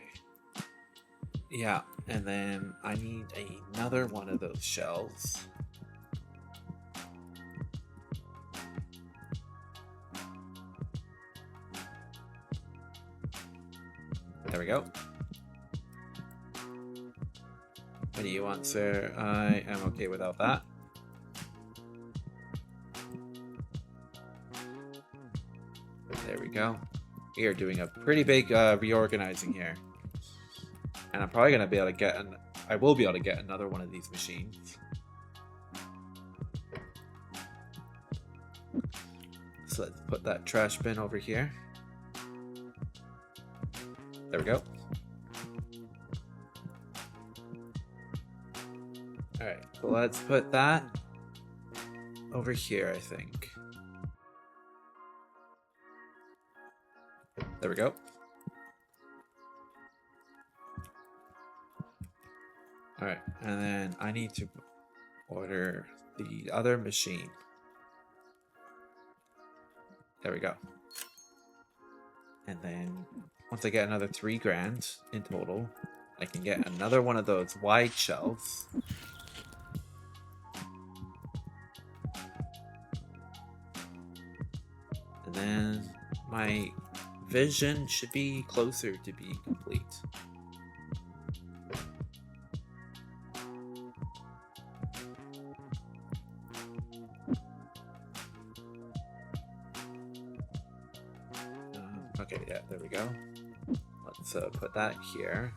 Yeah, and then I need another one of those shelves. There we go. What do you want, sir? I am okay without that. There we go. We are doing a pretty big reorganizing here. And I'm probably going to be able to get I will be able to get another one of these machines. So let's put that trash bin over here. There we go. Alright, so let's put that over here, I think. There we go. Alright, and then I need to order the other machine. There we go. And then once I get another 3 grand in total, I can get another one of those wide shelves. And then my vision should be closer to being complete. Okay, yeah, there we go. Let's put that here.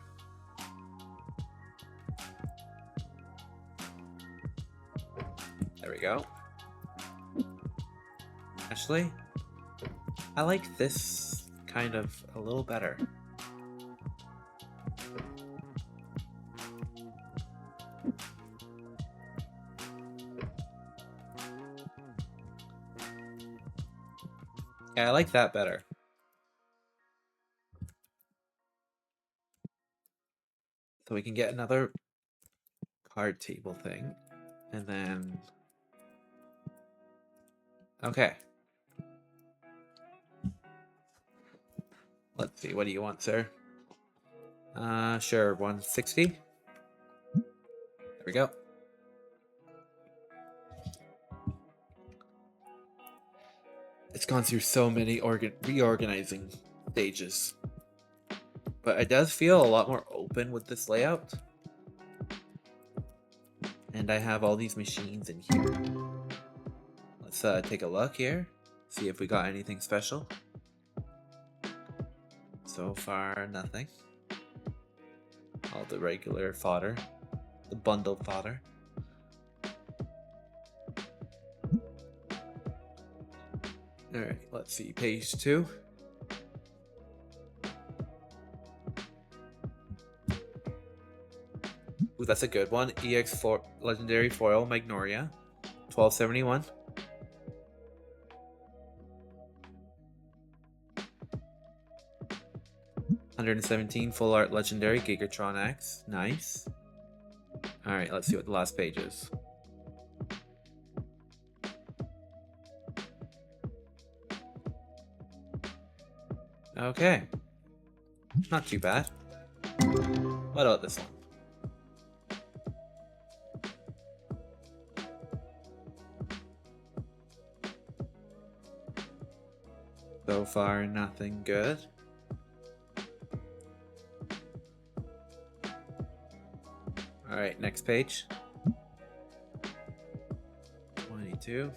There we go. Actually, I like this kind of a little better. Yeah, I like that better. So we can get another card table thing. And then... Okay. Let's see, what do you want, sir? Sure, 160. There we go. It's gone through so many reorganizing stages. But it does feel a lot more open with this layout. And I have all these machines in here. Let's take a look here. See if we got anything special. So far, nothing. All the regular fodder. The bundled fodder. Alright, let's see. Page 2. Ooh, that's a good one. EX4 Legendary Foil Magnolia. 1271. $117 Full Art Legendary Gigatron X. Nice. Alright, let's see what the last page is. Okay. Not too bad. What about this one? So far, nothing good. Alright, next page. 22.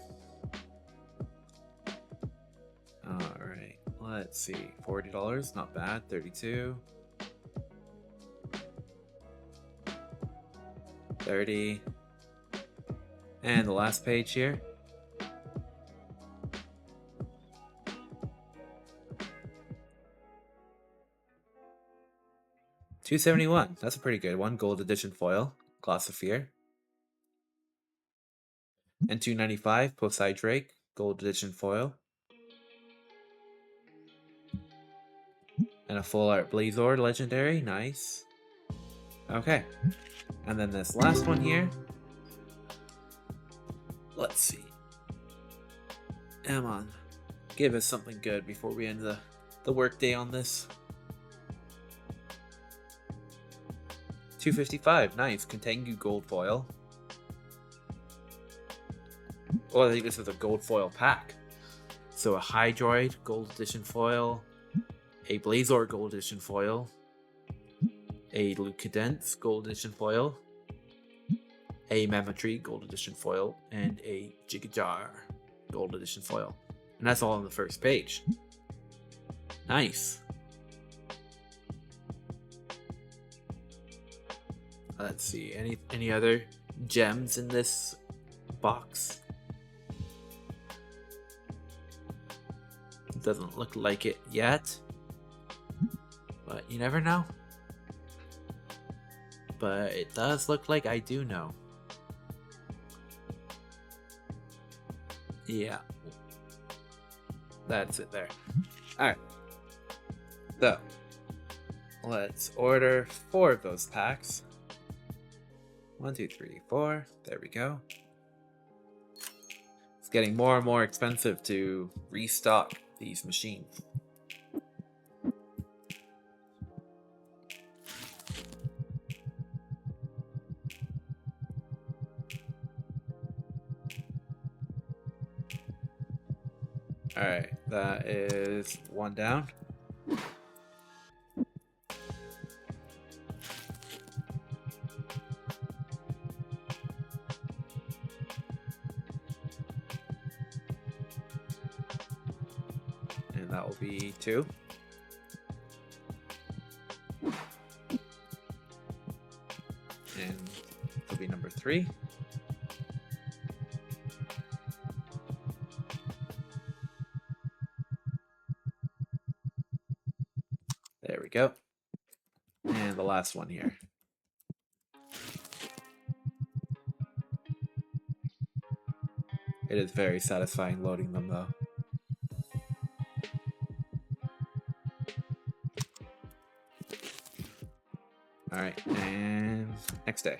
Alright, let's see. $40, not bad. 32. 30. And the last page here. $271. That's a pretty good one. Gold edition foil. Glossophere. And $295. Posei Drake. Gold edition foil. And a full art Blazor legendary. Nice. Okay. And then this last one here. Let's see. Come on. Give us something good before we end the work day on this. $255. Nice. Contengu gold foil. Oh, I think this is a gold foil pack. So a Hydroid gold edition foil. A Blazor gold edition foil. A Lucadence gold edition foil. A Mammotree gold edition foil. And a Jigajar gold edition foil. And that's all on the first page. Nice. Let's see, any other gems in this box? Doesn't look like it yet, but you never know. But it does look like I do know. Yeah, that's it there. Alright, so let's order 4 of those packs. 1, 2, 3, 4. There we go. Let's getting more and more expensive to restock these machines. Alright, that is one down. And that will be 2. And it'll be number 3. There we go. And the last one here. It is very satisfying loading them though. Alright, and next day.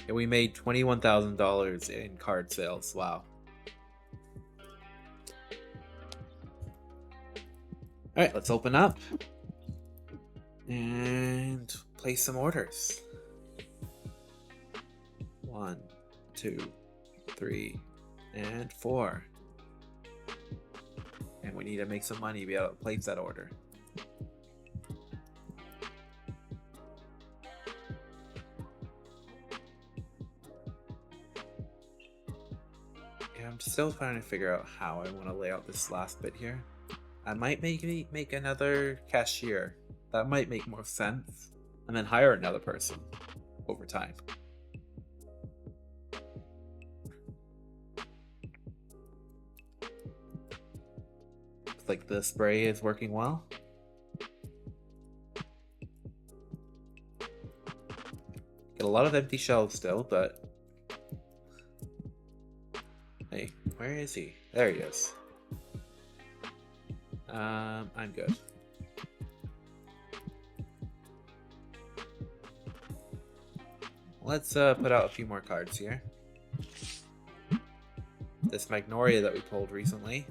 And we made $21,000 in card sales. Wow. Alright, let's open up and place some orders. 1, 2, 3, and 4. And we need to make some money to be able to place that order. Yeah, I'm still trying to figure out how I want to lay out this last bit here. I might make another cashier. That might make more sense. And then hire another person over time. Looks like the spray is working well. Get a lot of empty shelves still, but... Hey, where is he? There he is. I'm good. Let's put out a few more cards here. This Magnolia that we pulled recently.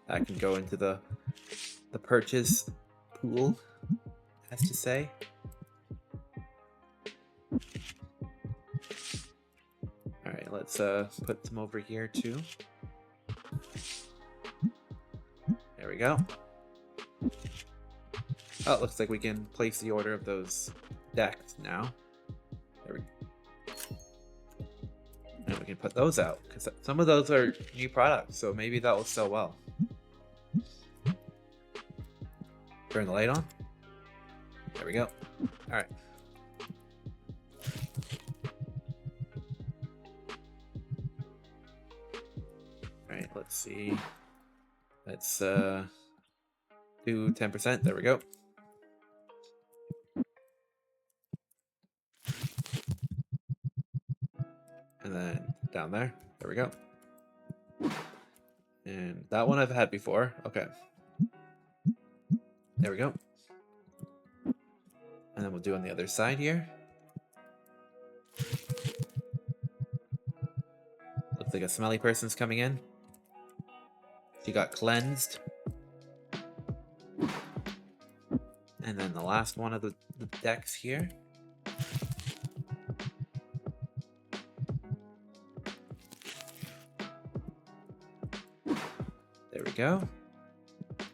That can go into the purchase pool, as to say. Alright, let's put some over here too. There we go. Oh, it looks like we can place the order of those decks now. There we go. And we can put those out, because some of those are new products, so maybe that will sell well. Turn the light on. There we go. Alright. Alright, let's see. Let's do 10%. There we go. And then down there. There we go. And that one I've had before. Okay. There we go. And then we'll do on the other side here. Looks like a smelly person's coming in. She got cleansed. And then the last one of the decks here. There we go.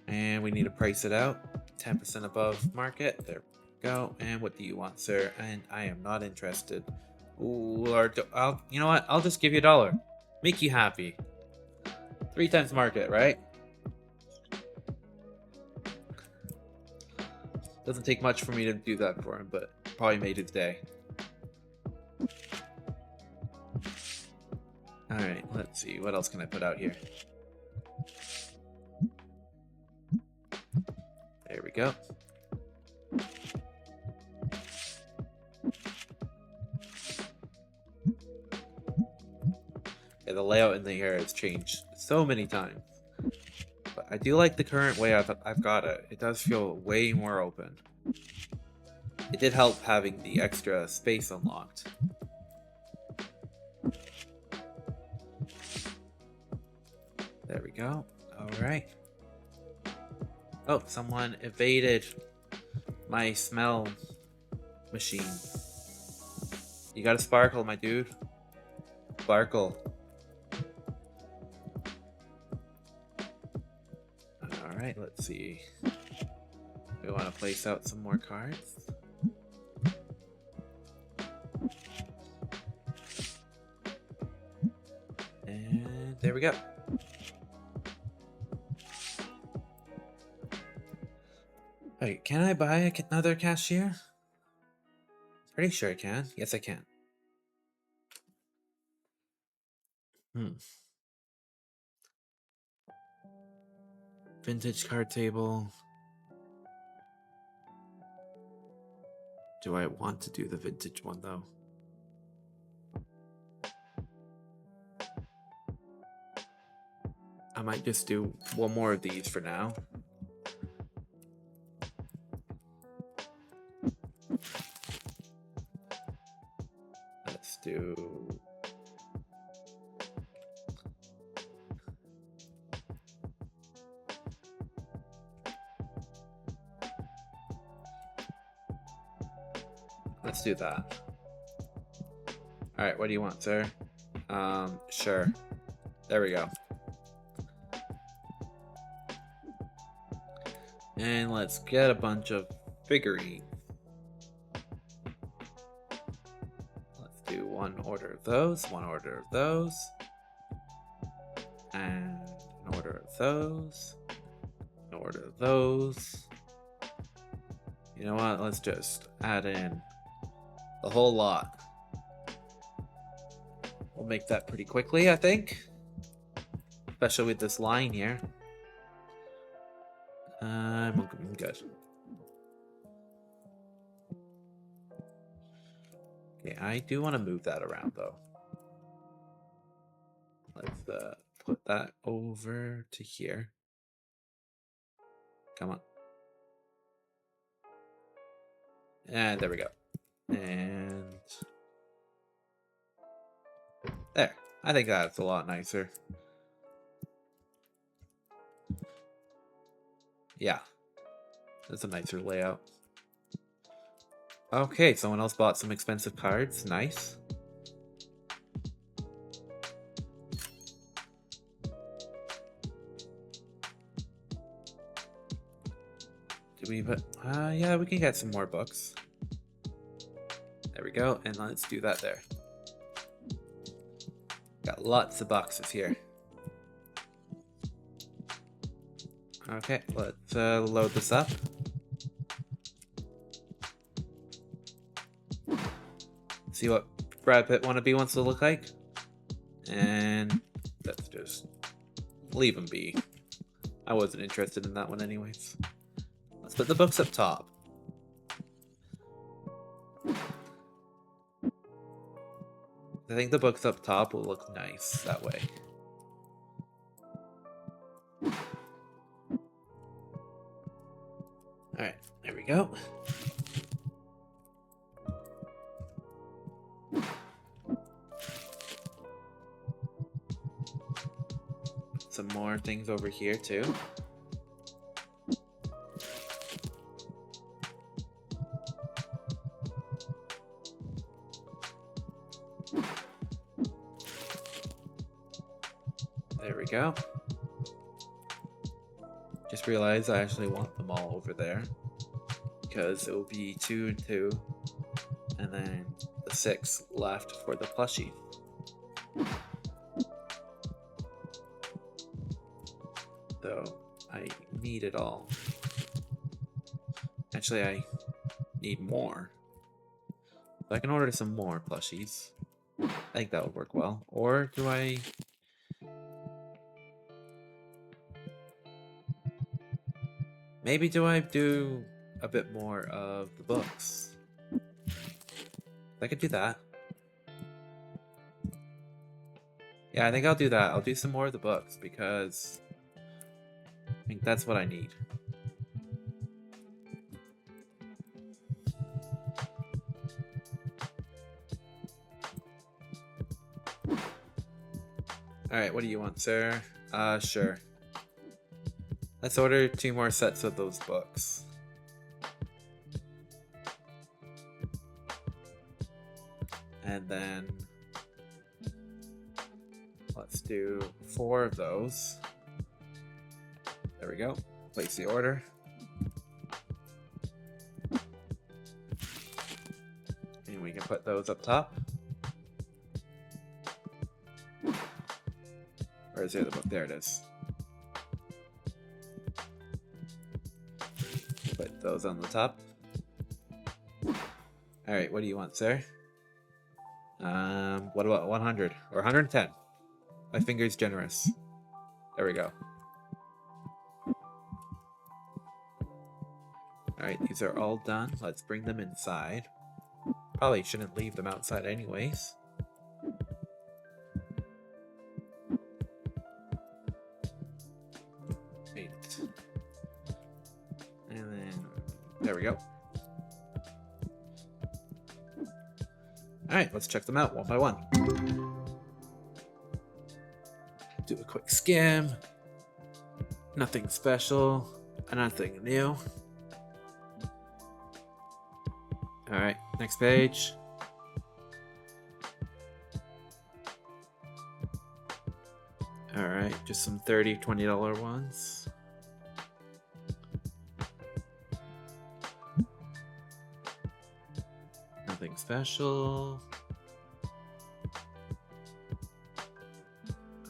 And we need to price it out. 10% above market. There we go. And what do you want, sir? And I am not interested. Ooh, you know what? I'll just give you $1. Make you happy. 3 times market, right? Doesn't take much for me to do that for him, but probably made his day. Alright, let's see. What else can I put out here? There we go. Yeah, the layout in the here has changed so many times. I do like the current way I've got it. It does feel way more open. It did help having the extra space unlocked. There we go. Alright. Oh, someone evaded my smell machine. You got a sparkle, my dude. Sparkle. Alright, let's see. We want to place out some more cards. And there we go. Wait, can I buy another cashier? Pretty sure I can. Yes, I can. Vintage card table. Do I want to do the vintage one, though? I might just do one more of these for now. Let's do... Let's do that. Alright, what do you want, sir? Sure. There we go. And let's get a bunch of figurines. Let's do one order of those, one order of those, and an order of those, an order of those. You know what? Let's just add in the whole lot. We'll make that pretty quickly, I think. Especially with this line here. I'm good. Okay, I do want to move that around though. Let's put that over to here. Come on. And there we go. And there. I think that's a lot nicer. Yeah. That's a nicer layout. Okay, someone else bought some expensive cards. Nice. Do we put... yeah, we can get some more books. There we go, and let's do that there. Got lots of boxes here. Okay, let's load this up. See what Brad Pitt wannabe wants to look like. And let's just leave him be. I wasn't interested in that one anyways. Let's put the books up top. I think the books up top will look nice that way. Alright, there we go. Some more things over here too. There we go. Just realized I actually want them all over there because it will be 2 and 2 and then the 6 left for the plushie. So I need it all. Actually, I need more. So I can order some more plushies. I think that would work well. Or do I... Maybe do I do a bit more of the books? I could do that. Yeah, I think I'll do that. I'll do some more of the books because I think that's what I need. Alright, what do you want, sir? Sure. Let's order 2 more sets of those books. And then let's do 4 of those. There we go. Place the order. And we can put those up top. Where's the other book? There it is. Put those on the top. Alright, what do you want, sir? What about 100? Or 110? My finger's generous. There we go. Alright, these are all done. Let's bring them inside. Probably shouldn't leave them outside anyways. Right. And then, there we go. Alright, let's check them out one by one. Do a quick skim. Nothing special. Nothing new. Alright, next page. Alright, just some $30, $20 ones. Nothing special.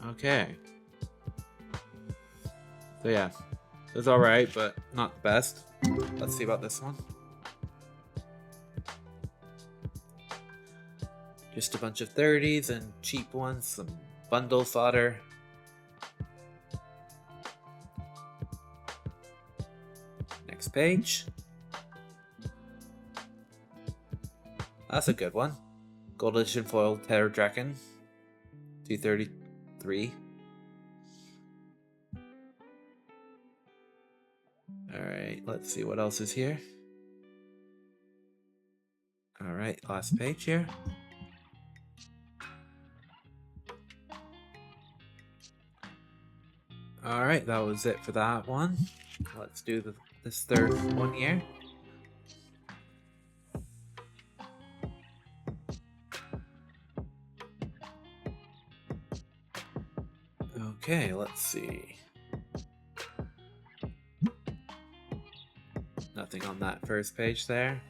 Okay. So yeah, it was alright, but not the best. Let's see about this one. Just a bunch of 30s and cheap ones, some bundle fodder. Next page. That's a good one. Gold edition foil Terror Draken. 233. Alright, let's see what else is here. Alright, last page here. Alright, that was it for that one. Let's do this third one here. Okay, let's see. Nothing on that first page there.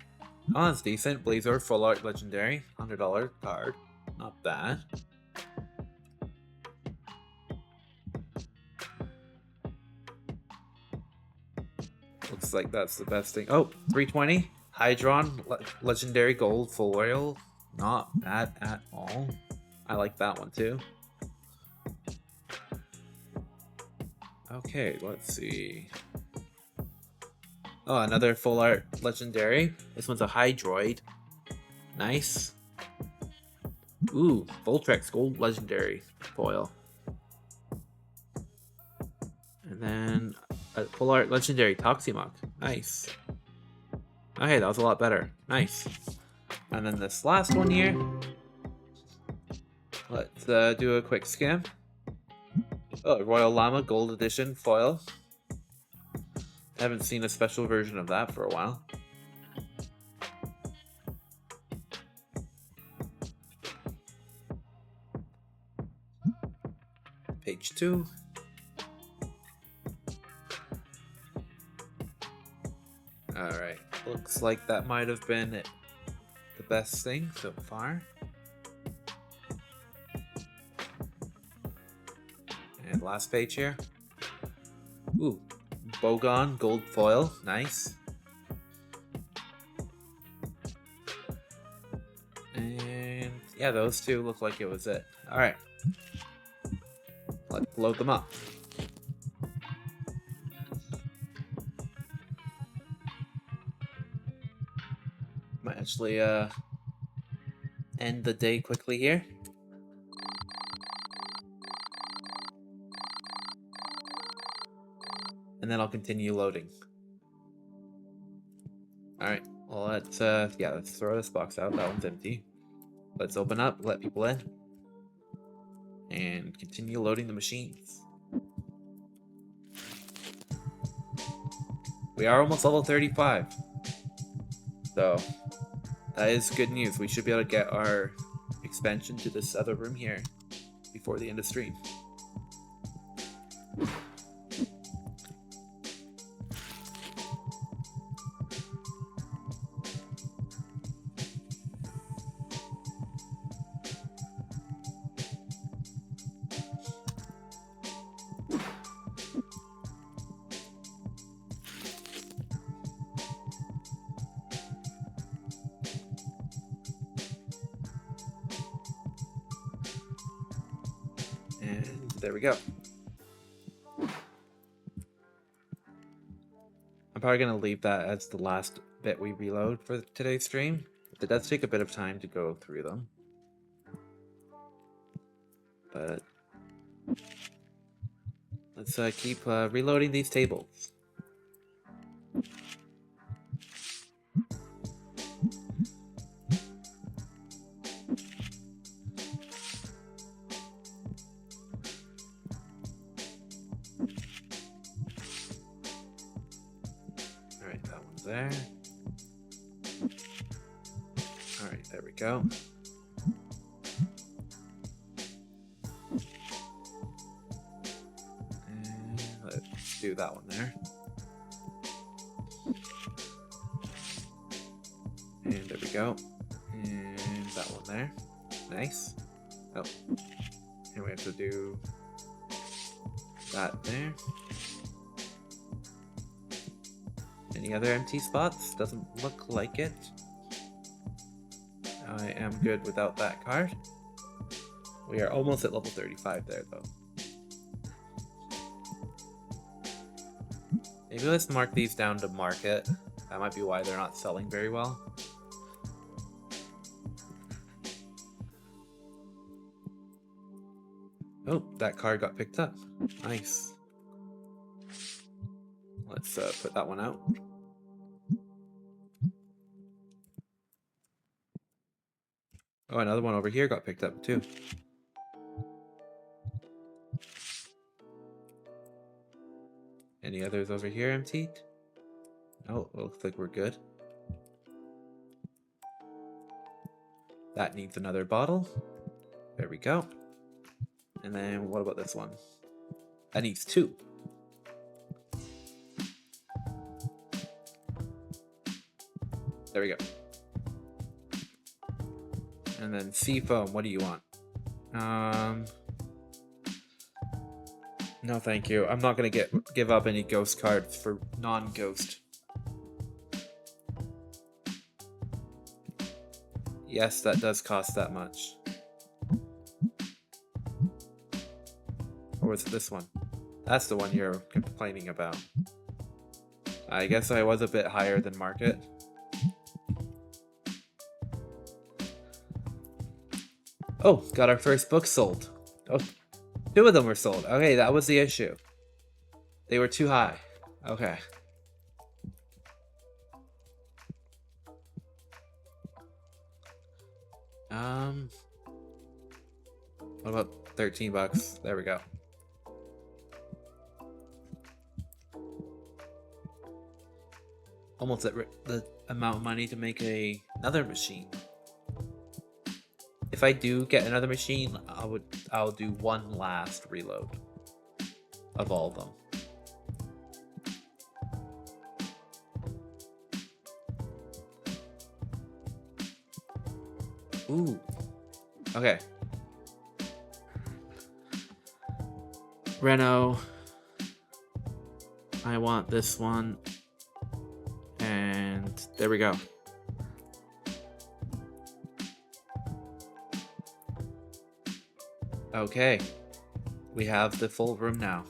Oh, that's decent. Blazor Full Art Legendary. $100 card. Not bad. Looks like that's the best thing. Oh, 320. Hydron Legendary Gold Foil. Not bad at all. I like that one too. Okay, let's see. Oh, another Full Art Legendary. This one's a Hydroid. Nice. Ooh, Voltrex Gold Legendary Foil. And then a Full Art Legendary Toximok. Nice. Okay, that was a lot better. Nice. And then this last one here. Let's do a quick skim. Oh, Royal Llama Gold Edition Foil. Haven't seen a special version of that for a while. Page 2. Alright, looks like that might have been the best thing so far. And last page here. Ooh, Bogon Gold Foil, nice. And yeah, those two look like it was it. Alright. Let's load them up. Might actually end the day quickly here. And then I'll continue loading. Alright, well let's throw this box out. That one's empty. Let's open up, let people in. and continue loading the machines. We are almost level 35. So that is good news. We should be able to get our expansion to this other room here before the end of stream. And there we go. I'm probably going to leave that as the last bit we reload for today's stream. It does take a bit of time to go through them. But let's keep reloading these tables. Alright, that one's there. Alright, there we go. And let's do that one there. And there we go. And that one there. Nice. Oh. And we have to do that there. Any other empty spots? Doesn't look like it. I am good without that card. We are almost at level 35 there, though. Maybe let's mark these down to market. That might be why they're not selling very well. Oh, that card got picked up. Nice. Let's put that one out. Oh, another one over here got picked up too. Any others over here emptied? Oh, looks like we're good. That needs another bottle. There we go. And then what about this one? That needs 2. There we go. And then Seafoam, what do you want? No thank you. I'm not gonna give up any ghost cards for non-ghost. Yes, that does cost that much. Or was it this one? That's the one you're complaining about. I guess I was a bit higher than market. Oh, got our first book sold. Oh, 2 of them were sold. Okay, that was the issue. They were too high. Okay. What about 13 bucks? There we go. Almost at the amount of money to make another machine. If I do get another machine, I'll do one last reload of all of them. Ooh. Okay. Reno. I want this one. And there we go. Okay. We have the full room now.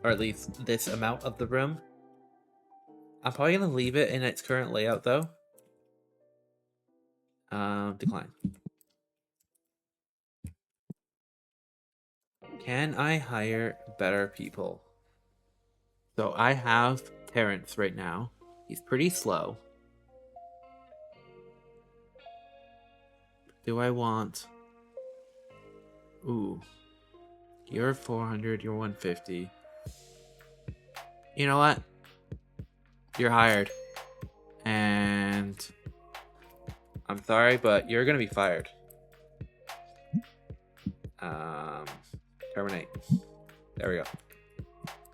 Or at least this amount of the room. I'm probably going to leave it in its current layout though. Decline. Can I hire better people? So I have Terrence right now. He's pretty slow. Do I want Ooh. You're 400, you're 150. You know what? You're hired. And I'm sorry, but you're gonna be fired. Terminate. There we go.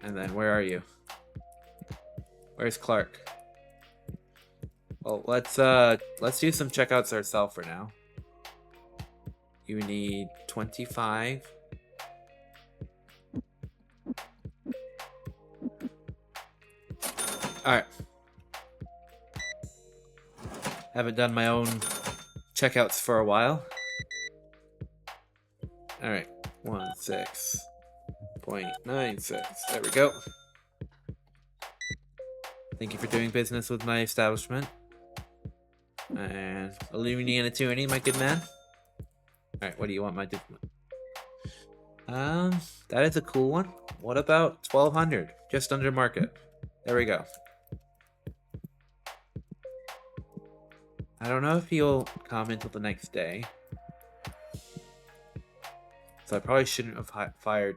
And then where are you? Where's Clark? Well, let's do some checkouts ourselves for now. You need 25. Alright. Haven't done my own checkouts for a while. Alright. 16.96. There we go. Thank you for doing business with my establishment. And a loony and a toonie, my good man. Alright, what do you want, my that is a cool one. What about 1200? Just under market. There we go. I don't know if he'll come until the next day. So I probably shouldn't have fired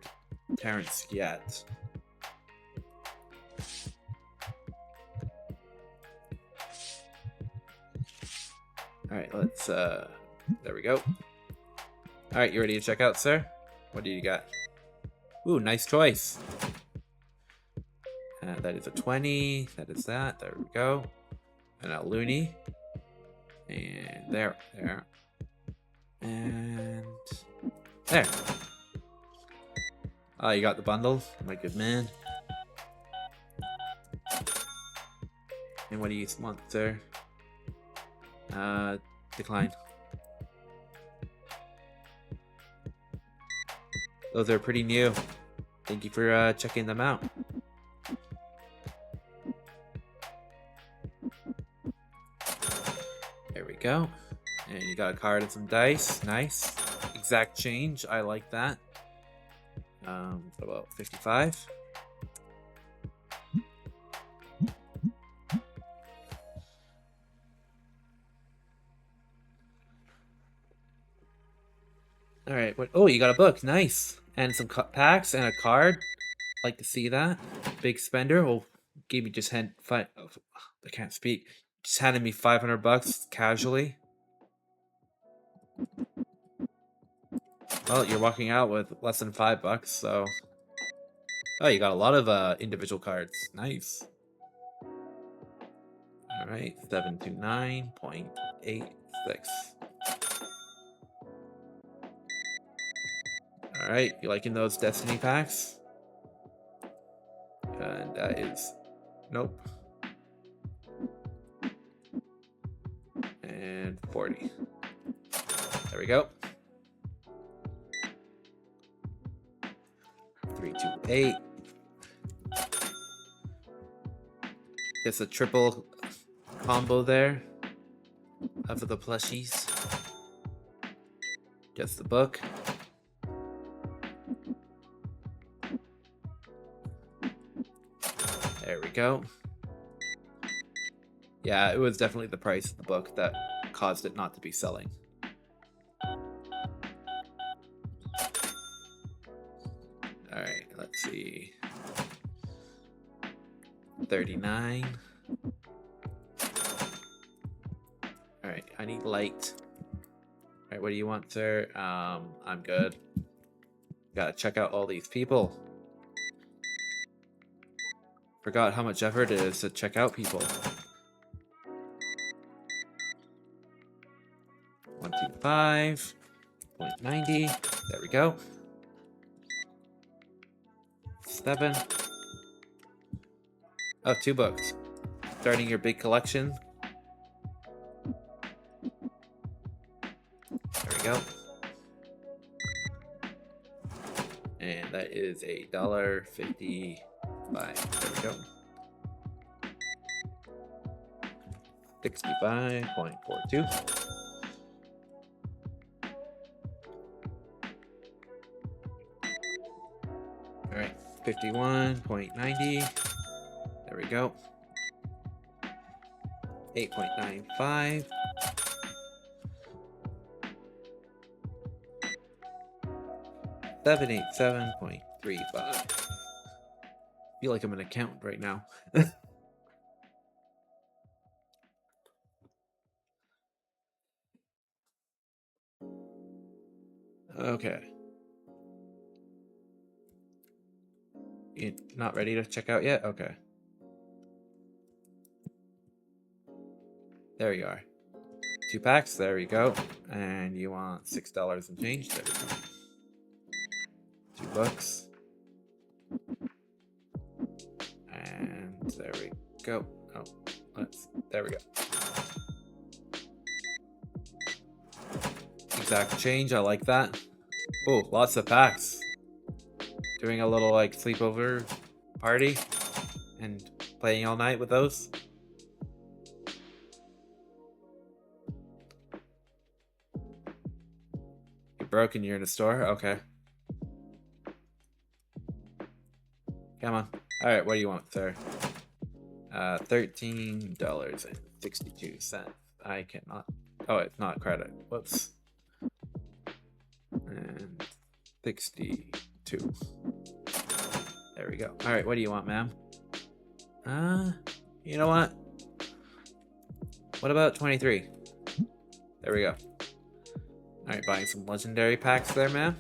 Terrence yet. Alright, let's, there we go. Alright, you ready to check out, sir? What do you got? Ooh, nice choice. That is a 20. That is that. There we go. And a loony. And there. And there. Oh, you got the bundle? My good man. And what do you want, sir? Decline. Those are pretty new. Thank you for checking them out. There we go. And you got a card and some dice. Nice. Exact change. I like that. What about 55? Alright, what? Oh, you got a book. Nice. And some packs and a card. Like to see that. Big spender. Oh, gave me just I can't speak. Just handed me 500 bucks casually. Well, you're walking out with less than $5, so. Oh, you got a lot of individual cards. Nice. Alright, 729.86. Alright, you liking those Destiny packs? And that is... Nope. And 40. There we go. 328. Just a triple combo there of the plushies. Just the book. There we go. Yeah, it was definitely the price of the book that caused it not to be selling. Alright, let's see. 39. Alright, I need light. Alright, what do you want, sir? I'm good. Gotta check out all these people. Forgot how much effort it is to check out people. 125.90. There we go. 7. Oh, 2 books. Starting your big collection. There we go. And that is $1.55. There we go. 65.42. Alright, 51.90. There we go. 8.95. 787.35. Feel like I'm an accountant right now. Okay. You're not ready to check out yet? Okay. There you are. 2 packs, there you go. And you want $6 and change? There we go. 2 bucks. And there we go. Oh, there we go. Exact change, I like that. Oh, lots of packs. Doing a little like sleepover party and playing all night with those. You're broken, you're in a store? Okay. Come on. Alright, what do you want, sir? $13.62. I cannot. Oh, it's not credit. Whoops. And 62. There we go. Alright, what do you want, ma'am? You know what? What about 23? There we go. Alright, buying some legendary packs there, ma'am.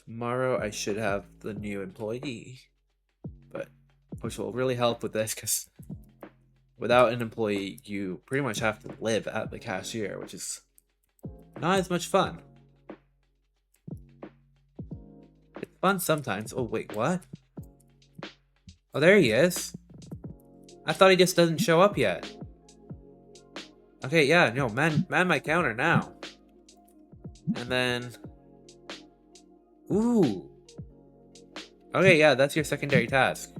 Tomorrow I should have the new employee, but which will really help with this because without an employee, you pretty much have to live at the cashier, which is not as much fun. It's fun sometimes. Oh, wait, what? Oh, there he is. I thought he just doesn't show up yet. Okay, yeah, no, man my counter now. And then... Ooh. Okay, yeah, that's your secondary task.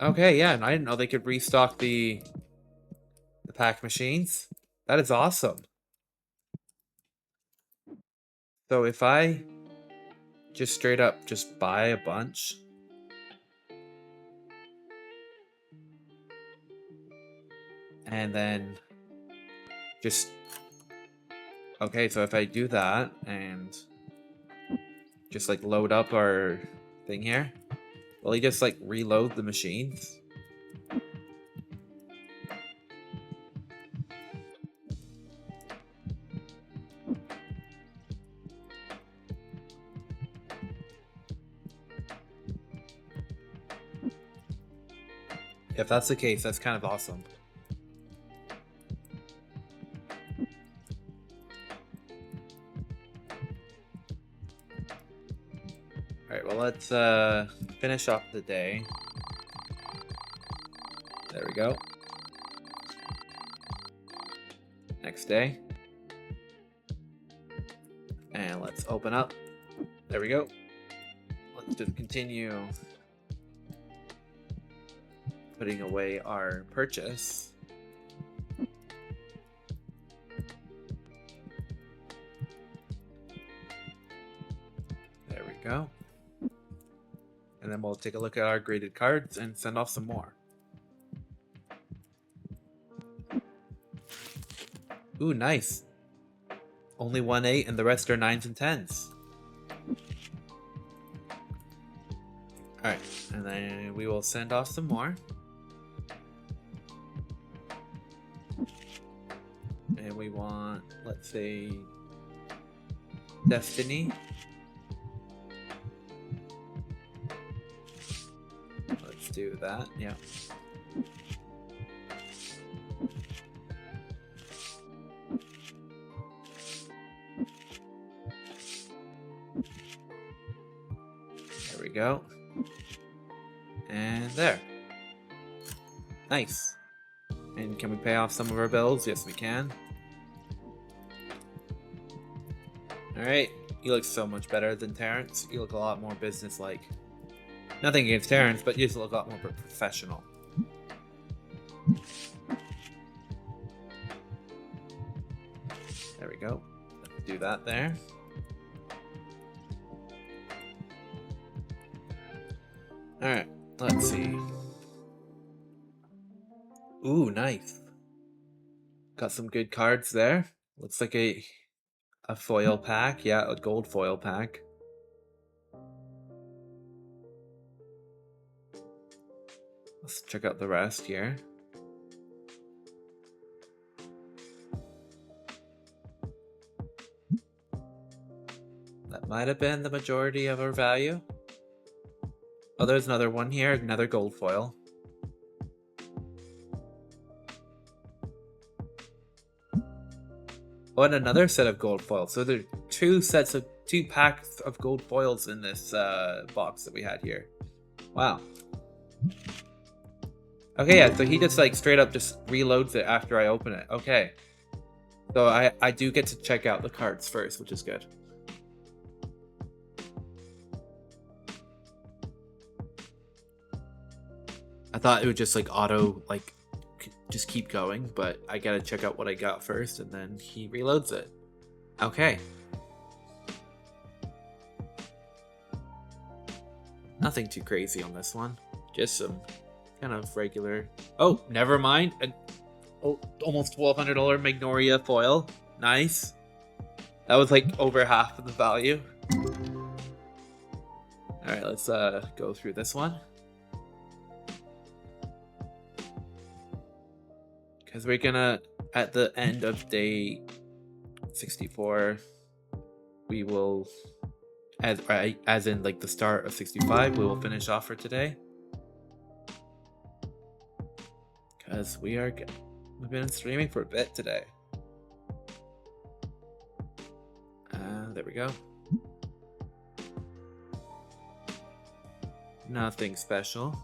Okay, yeah, and I didn't know they could restock the pack machines. That is awesome. So if I just straight up just buy a bunch, and then just... Okay, so if I do that and just like load up our thing here, will he just like reload the machines? If that's the case, that's kind of awesome. Alright, well let's finish off the day. There we go. Next day. And let's open up. There we go. Let's just continue putting away our purchase. There we go. And then we'll take a look at our graded cards and send off some more. Ooh, nice. Only 1 8 and the rest are 9s and 10s. Alright, and then we will send off some more. And we want, let's say, Destiny. Let's do that, yeah. There we go. And there. Nice. And can we pay off some of our bills? Yes, we can. Alright. You look so much better than Terrence. You look a lot more business-like. Nothing against Terrence, but you just look a lot more professional. There we go. Let's do that there. Alright, let's see. Ooh, nice. Got some good cards there. Looks like a foil pack. Yeah, a gold foil pack. Let's check out the rest here. That might have been the majority of our value. Oh, there's another one here, another gold foil. Oh, and another set of gold foils. So there are two packs of gold foils in this box that we had here. Wow. Okay, yeah, so he just like straight up just reloads it after I open it. Okay. So I do get to check out the cards first, which is good. I thought it would just like auto like just keep going, but I gotta check out what I got first and then he reloads it. Okay. Nothing too crazy on this one. Just some kind of regular... Oh, never mind. Almost $1,200 Magnolia foil. Nice. That was like over half of the value. Alright, let's go through this one. Because we're gonna, at the end of day 64, we will, as in like the start of 65, we will finish off for today. Because we've been streaming for a bit today. There we go. Nothing special.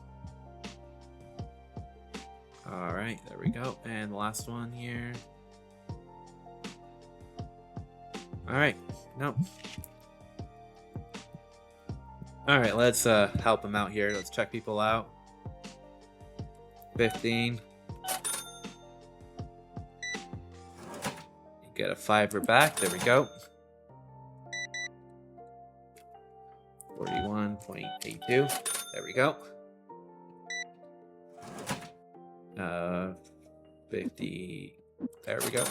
Alright, there we go. And the last one here. Alright, no. Alright, let's help him out here. Let's check people out. 15. Get a $5 back. There we go. 41.82. There we go. 50. There we go.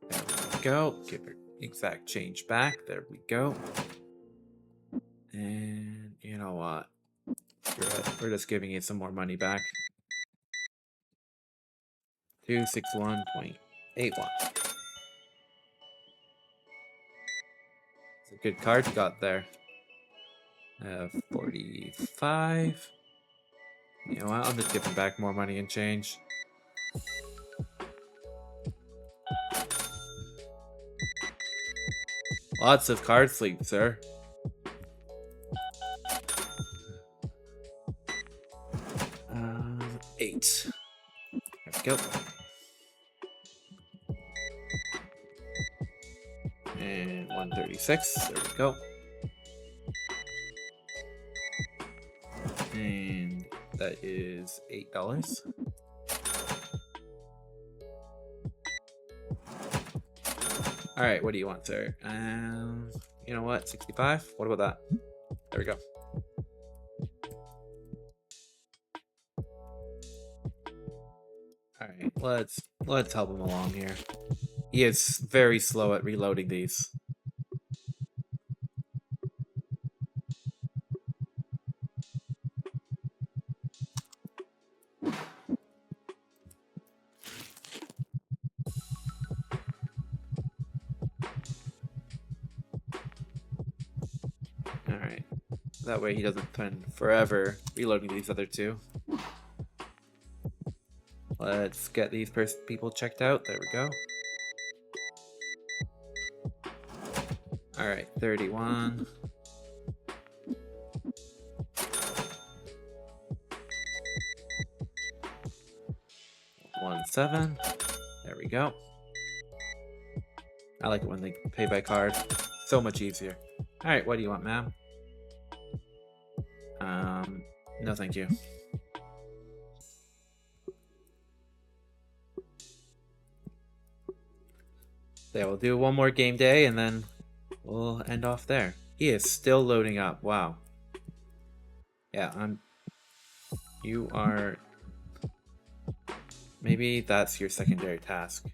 There we go. Give her exact change back. There we go. And you know what? We're just giving you some more money back. 261.81. It's a good card you got there. 45. You know what? I'm just giving back more money and change. Lots of card sleep, sir. $8. There we go. And 136. There we go. And that is $8. All right, what do you want, sir? You know what? 65. What about that? There we go. All right, let's help him along here. He is very slow at reloading these. Alright. That way he doesn't spend forever reloading these other two. Let's get these people checked out. There we go. Alright, 31. $1.7. There we go. I like it when they pay by card. So much easier. Alright, what do you want, ma'am? No thank you. Yeah, we'll do one more game day and then we'll end off there. He is still loading up. Wow. Yeah, you are... Maybe that's your secondary task.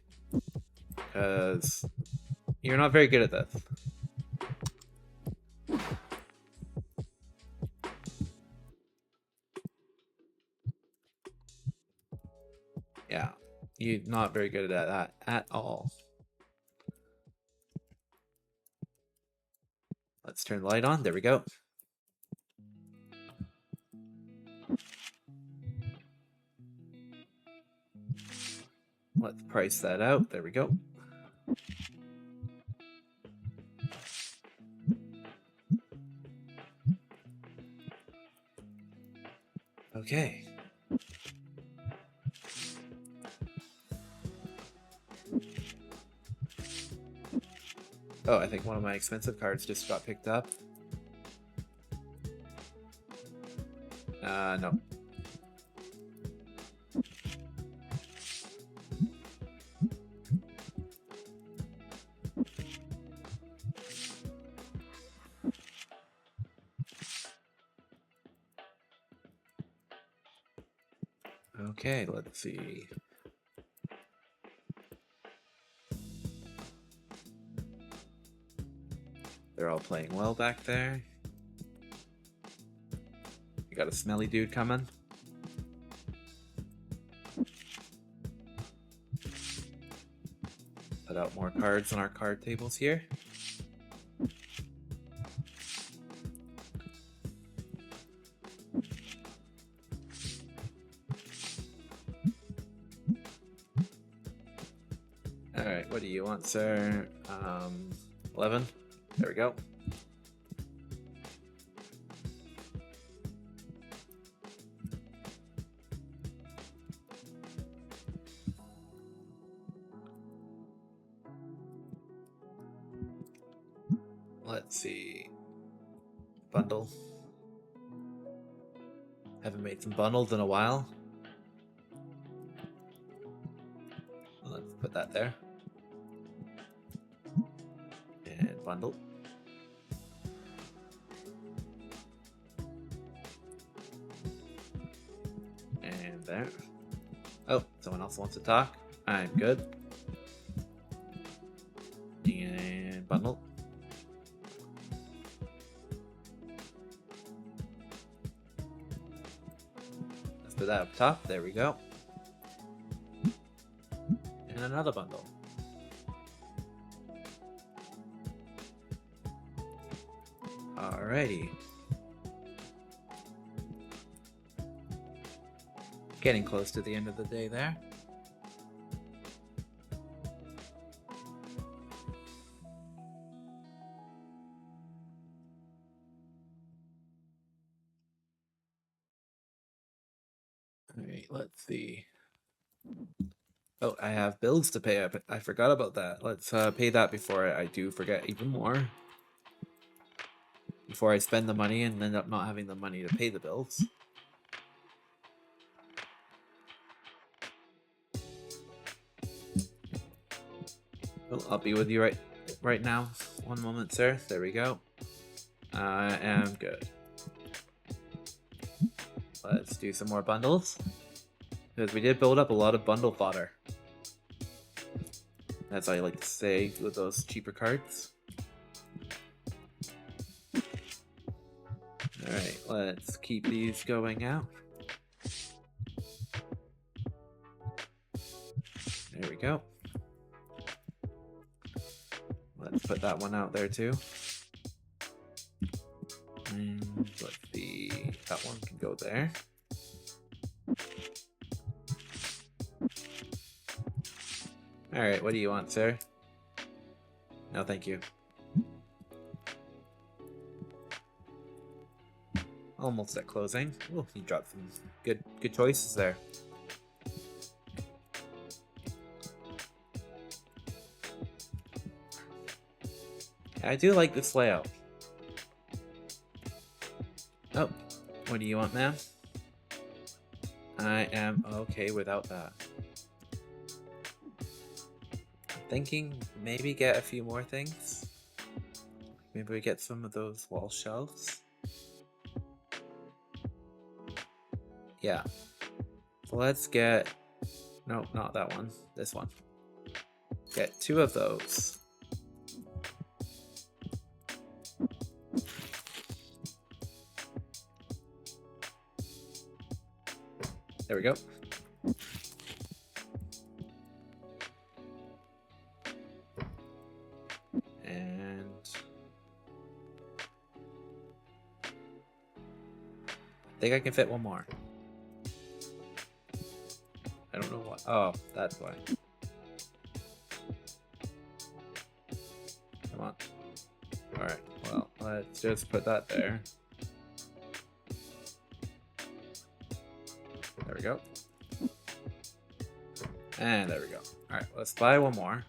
Because you're not very good at this. Yeah, you're not very good at that at all. Let's turn the light on. There we go. Let's price that out. There we go. Okay. Oh, I think one of my expensive cards just got picked up. No. Okay, let's see. They're all playing well back there. We got a smelly dude coming. Put out more cards on our card tables here. Alright, what do you want, sir? 11. There we go. Let's see. Bundle. Haven't made some bundles in a while. Let's put that there. And bundle. And there. Oh, someone else wants to talk. I'm good. And bundle. Let's put that up top. There we go. And another bundle. Alrighty. Getting close to the end of the day there. Alright, let's see. Oh, I have bills to pay. I forgot about that. Let's pay that before I do forget even more. Before I spend the money and end up not having the money to pay the bills. Well, I'll be with you right now. One moment, sir. There we go. I am good. Let's do some more bundles. Because we did build up a lot of bundle fodder. As I like to say with those cheaper cards. Alright, let's keep these going out. There we go. Let's put that one out there too. And let's see, that one can go there. Alright, what do you want, sir? No, thank you. Almost at closing. Oh, he dropped some good choices there. I do like this layout. Oh, what do you want, ma'am? I am okay without that. Thinking maybe get a few more things. maybe we get some of those wall shelves. Yeah. So let's get... No, not that one. This one. Get 2 of those. There we go. And I think I can fit one more. I don't know what. Oh, that's why. Come on. Alright, well, let's just put that there. There we go. And there we go. Alright, let's buy one more.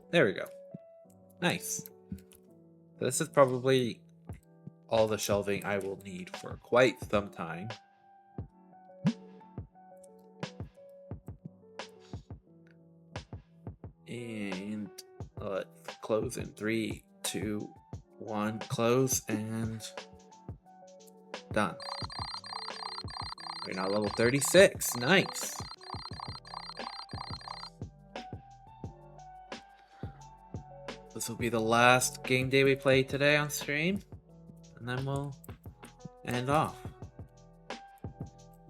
There we go. Nice. This is probably all the shelving I will need for quite some time. And let's close in 3, 2, 1. Close and done. We're now level 36. Nice. This will be the last game day we play today on stream, and then we'll end off.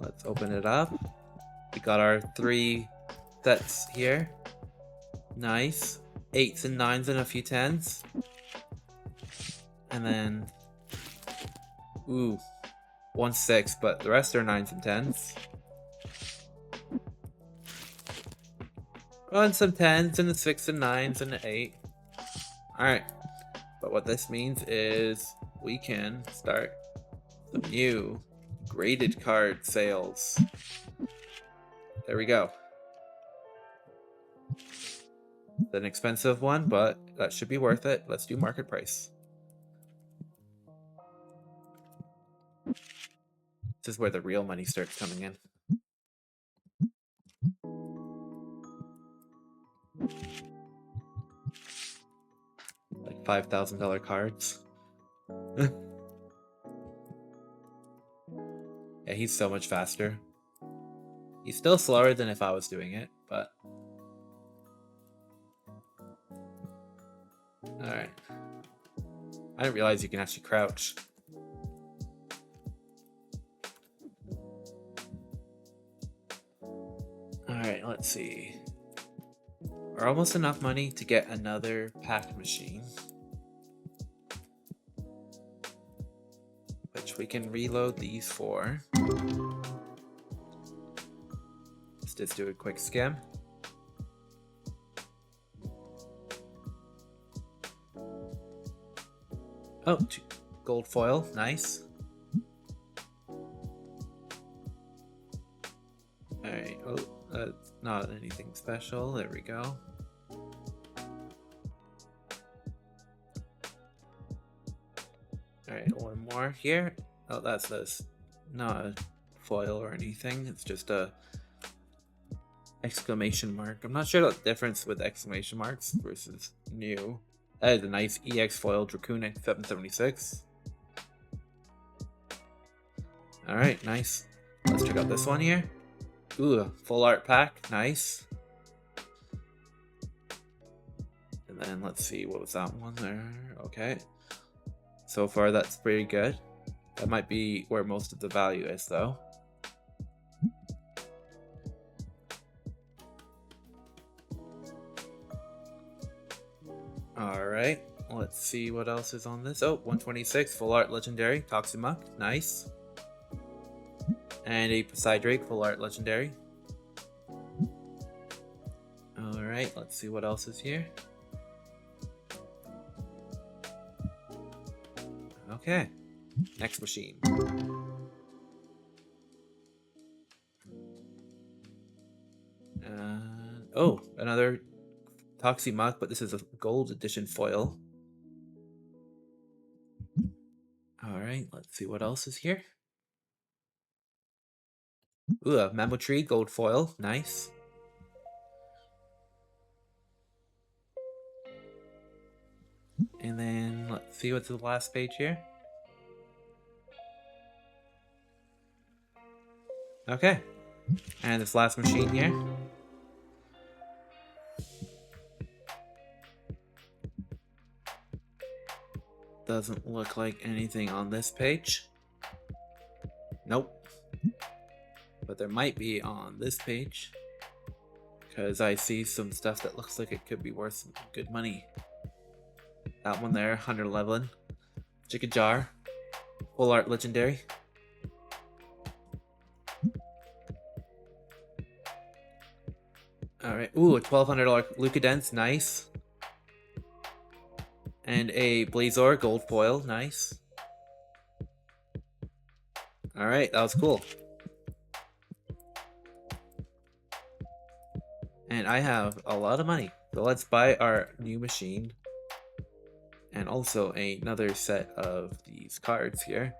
Let's open it up. We got our 3 sets here. Nice. 8s and 9s and a few 10s. And then, ooh, 1 6, but the rest are 9s and 10s. Oh, and some 10s and a 6 and 9s and an 8. Alright, but what this means is we can start some new graded card sales. There we go. It's an expensive one, but that should be worth it. Let's do market price. This is where the real money starts coming in. Like $5,000 cards. Yeah, he's so much faster. He's still slower than if I was doing it, but... Alright. I didn't realize you can actually crouch. Alright, let's see. We're almost enough money to get another pack machine, which we can reload these for. Let's just do a quick skim. Oh, gold foil, nice. Alright, oh, that's not anything special, there we go. Alright, one more here. Oh, that's this. Not a foil or anything, it's just a exclamation mark. I'm not sure the difference with exclamation marks versus new. That is a nice EX foil Draconic 776. Alright, nice. Let's check out this one here. Ooh, full art pack, nice. And then let's see, what was that one there? Okay. So far that's pretty good. That might be where most of the value is though. Alright, let's see what else is on this. Oh, 126, full art legendary, Toximuk, nice. And a Psydrake, full art legendary. Alright, let's see what else is here. Okay, next machine. Oh, another Toximuk, but this is a gold edition foil. Alright, let's see what else is here. Ooh, a memo tree, gold foil, nice. And then let's see what's the last page here. Okay. And this last machine here. Doesn't look like anything on this page. Nope. But there might be on this page. Because I see some stuff that looks like it could be worth some good money. That one there, 111. Chicken jar. Full art legendary. Alright. Ooh, a $1,200 Lucadence, nice. And a Blazor gold foil, nice. Alright, that was cool. And I have a lot of money. So let's buy our new machine. And also another set of these cards here.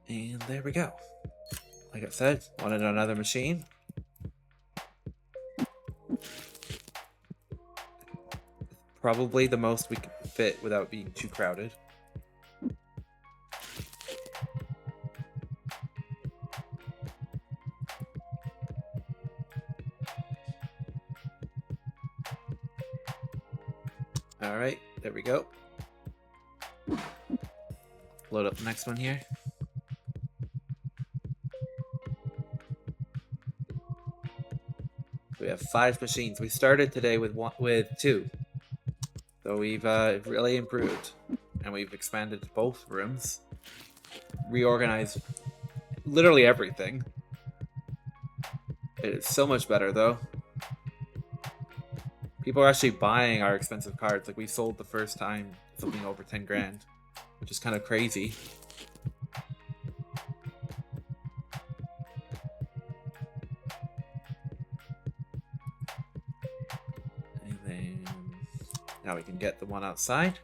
And there we go. Like I said, wanted another machine. Probably the most we could fit without being too crowded. Alright, there we go. Load up the next one here. We have 5 machines. We started today with 2. So we've really improved. And we've expanded both rooms. Reorganized literally everything. It is so much better though. People are actually buying our expensive cards. Like we sold the first time something over 10 grand, which is kind of crazy. And then now we can get the one outside.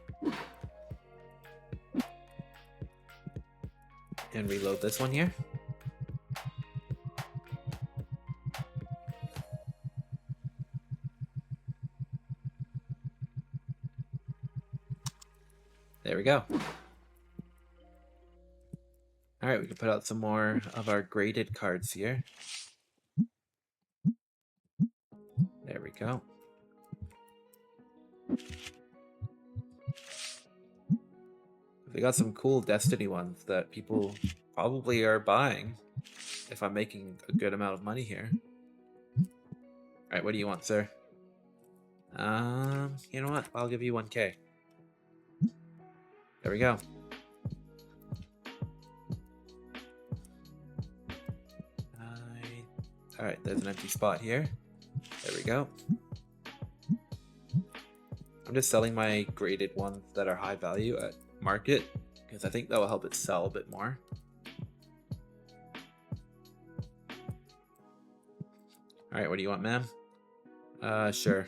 And reload this one here. There we go. Alright, we can put out some more of our graded cards here. There we go. We got some cool Destiny ones that people probably are buying if I'm making a good amount of money here. Alright, what do you want, sir? You know what? I'll give you 1K. There we go. Alright, there's an empty spot here. There we go. I'm just selling my graded ones that are high value at market because I think that will help it sell a bit more. Alright, what do you want, ma'am? Sure.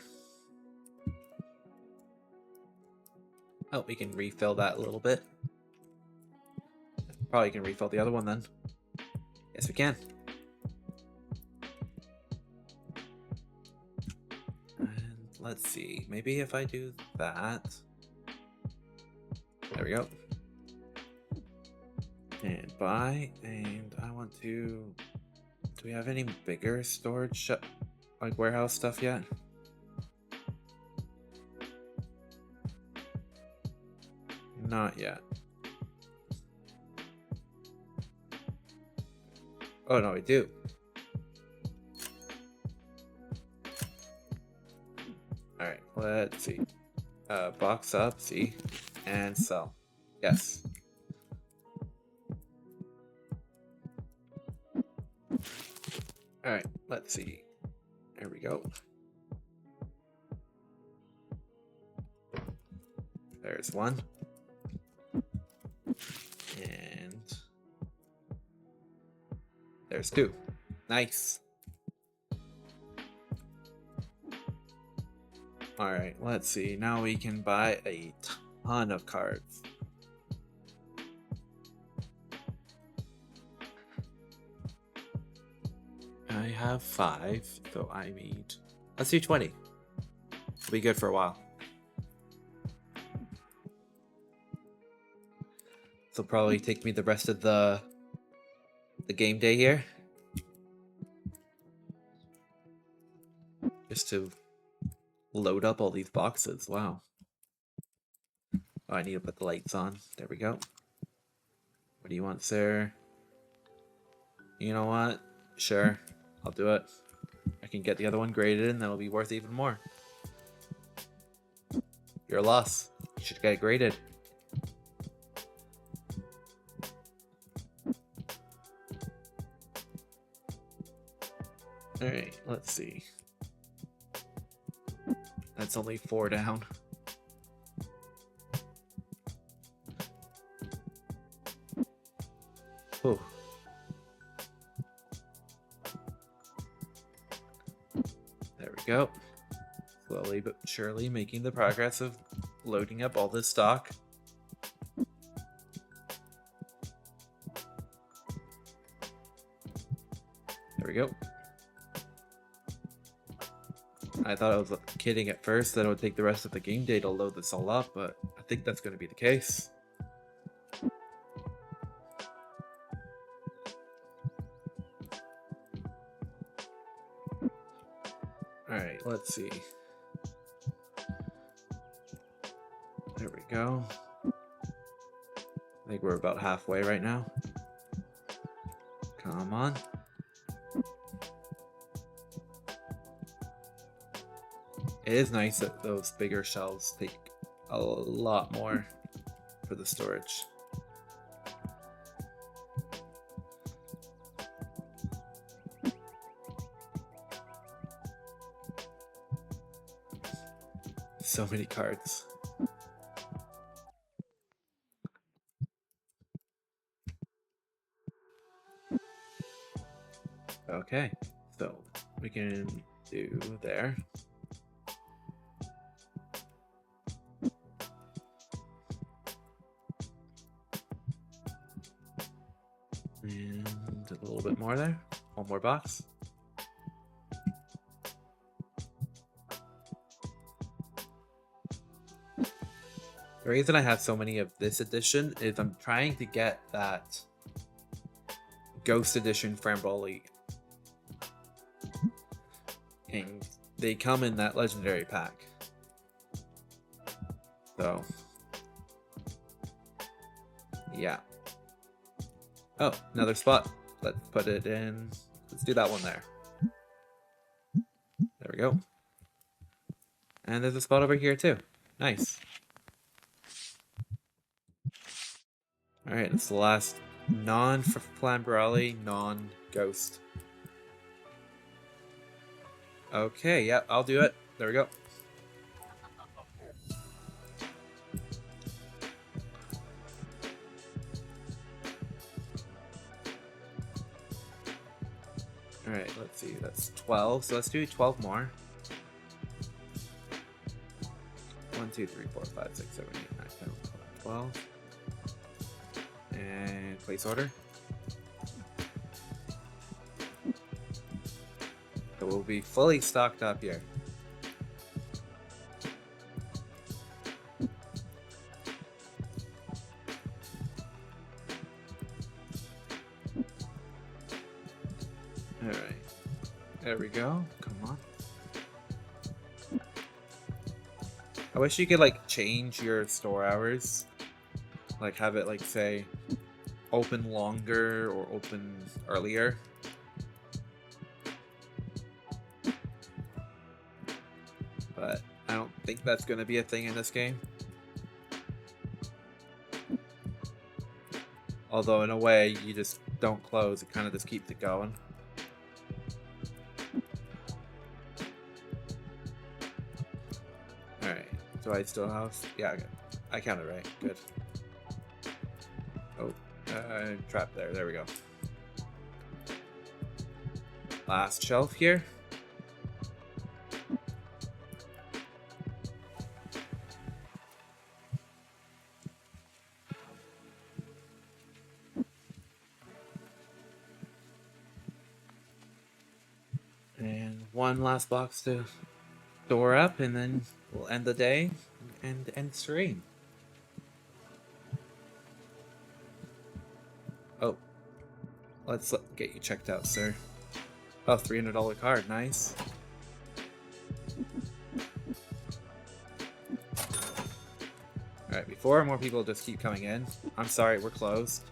Oh, we can refill that a little bit. Probably can refill the other one then. Yes, we can. And let's see. Maybe if I do that. There we go. And buy. And I want to... Do we have any bigger storage, like warehouse stuff yet? Not yet. Oh no, we do. Alright, let's see. Box up, see, and sell. Yes. Alright, let's see. There we go. There's one. And there's 2. Nice. Alright, let's see. Now we can buy a ton of cards. I have 5, so I need... Let's do 20. It'll be good for a while. This will probably take me the rest of the game day here. Just to load up all these boxes. Wow. Oh, I need to put the lights on. There we go. What do you want, sir? You know what? Sure. I'll do it. I can get the other one graded and that'll be worth even more. You're a loss. You should get it graded. Alright, let's see. That's only 4 down. Oh. There we go. Slowly but surely making the progress of loading up all this stock. There we go. I thought I was kidding at first that it would take the rest of the game day to load this all up, but I think that's going to be the case. Alright, let's see. There we go. I think we're about halfway right now. Come on. It is nice that those bigger shelves take a lot more for the storage. So many cards. Okay, so we can do there. And a little bit more there. One more box. The reason I have so many of this edition is I'm trying to get that Ghost Edition Framboli. And they come in that legendary pack. So, yeah. Oh, another spot. Let's put it in. Let's do that one there. There we go. And there's a spot over here too. Nice. Alright, that's the last non-Flambrelli, non-Ghost. Okay, yeah, I'll do it. There we go. Alright, let's see. That's 12. So let's do 12 more. 1, 2, 3, 4, 5, 6, 7, 8, 9, 10, 11, 12. And place order. So we'll be fully stocked up here. Alright. There we go. Come on. I wish you could like change your store hours. Like have it like say open longer or open earlier. But I don't think that's going to be a thing in this game. Although in a way you just don't close, it kind of just keeps it going. Alright, do I still have... Yeah, I counted right, good. Oh, trap there we go. Last shelf here. And one last box to store up, and then we'll end the day and end stream. Oh, let's get you checked out, sir. Oh, $300 card, nice. Alright, before more people just keep coming in, I'm sorry, we're closed.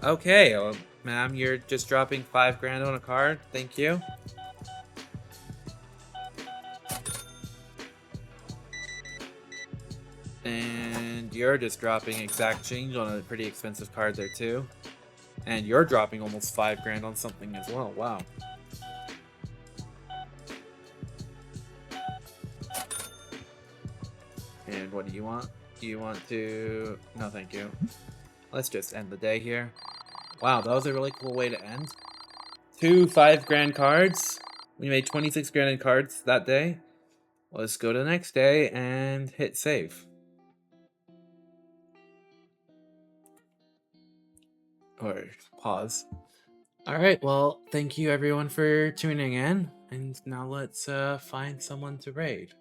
Okay, well, ma'am, you're just dropping $5 on a card. Thank you. And you're just dropping exact change on a pretty expensive card there too. And you're dropping almost $5 on something as well. Wow. And what do you want? Do you want to... No, thank you. Let's just end the day here. Wow, that was a really cool way to end. 2 $5 cards. We made $26 in cards that day. Let's go to the next day and hit save. Or pause. Alright, well, thank you everyone for tuning in. And now let's find someone to raid.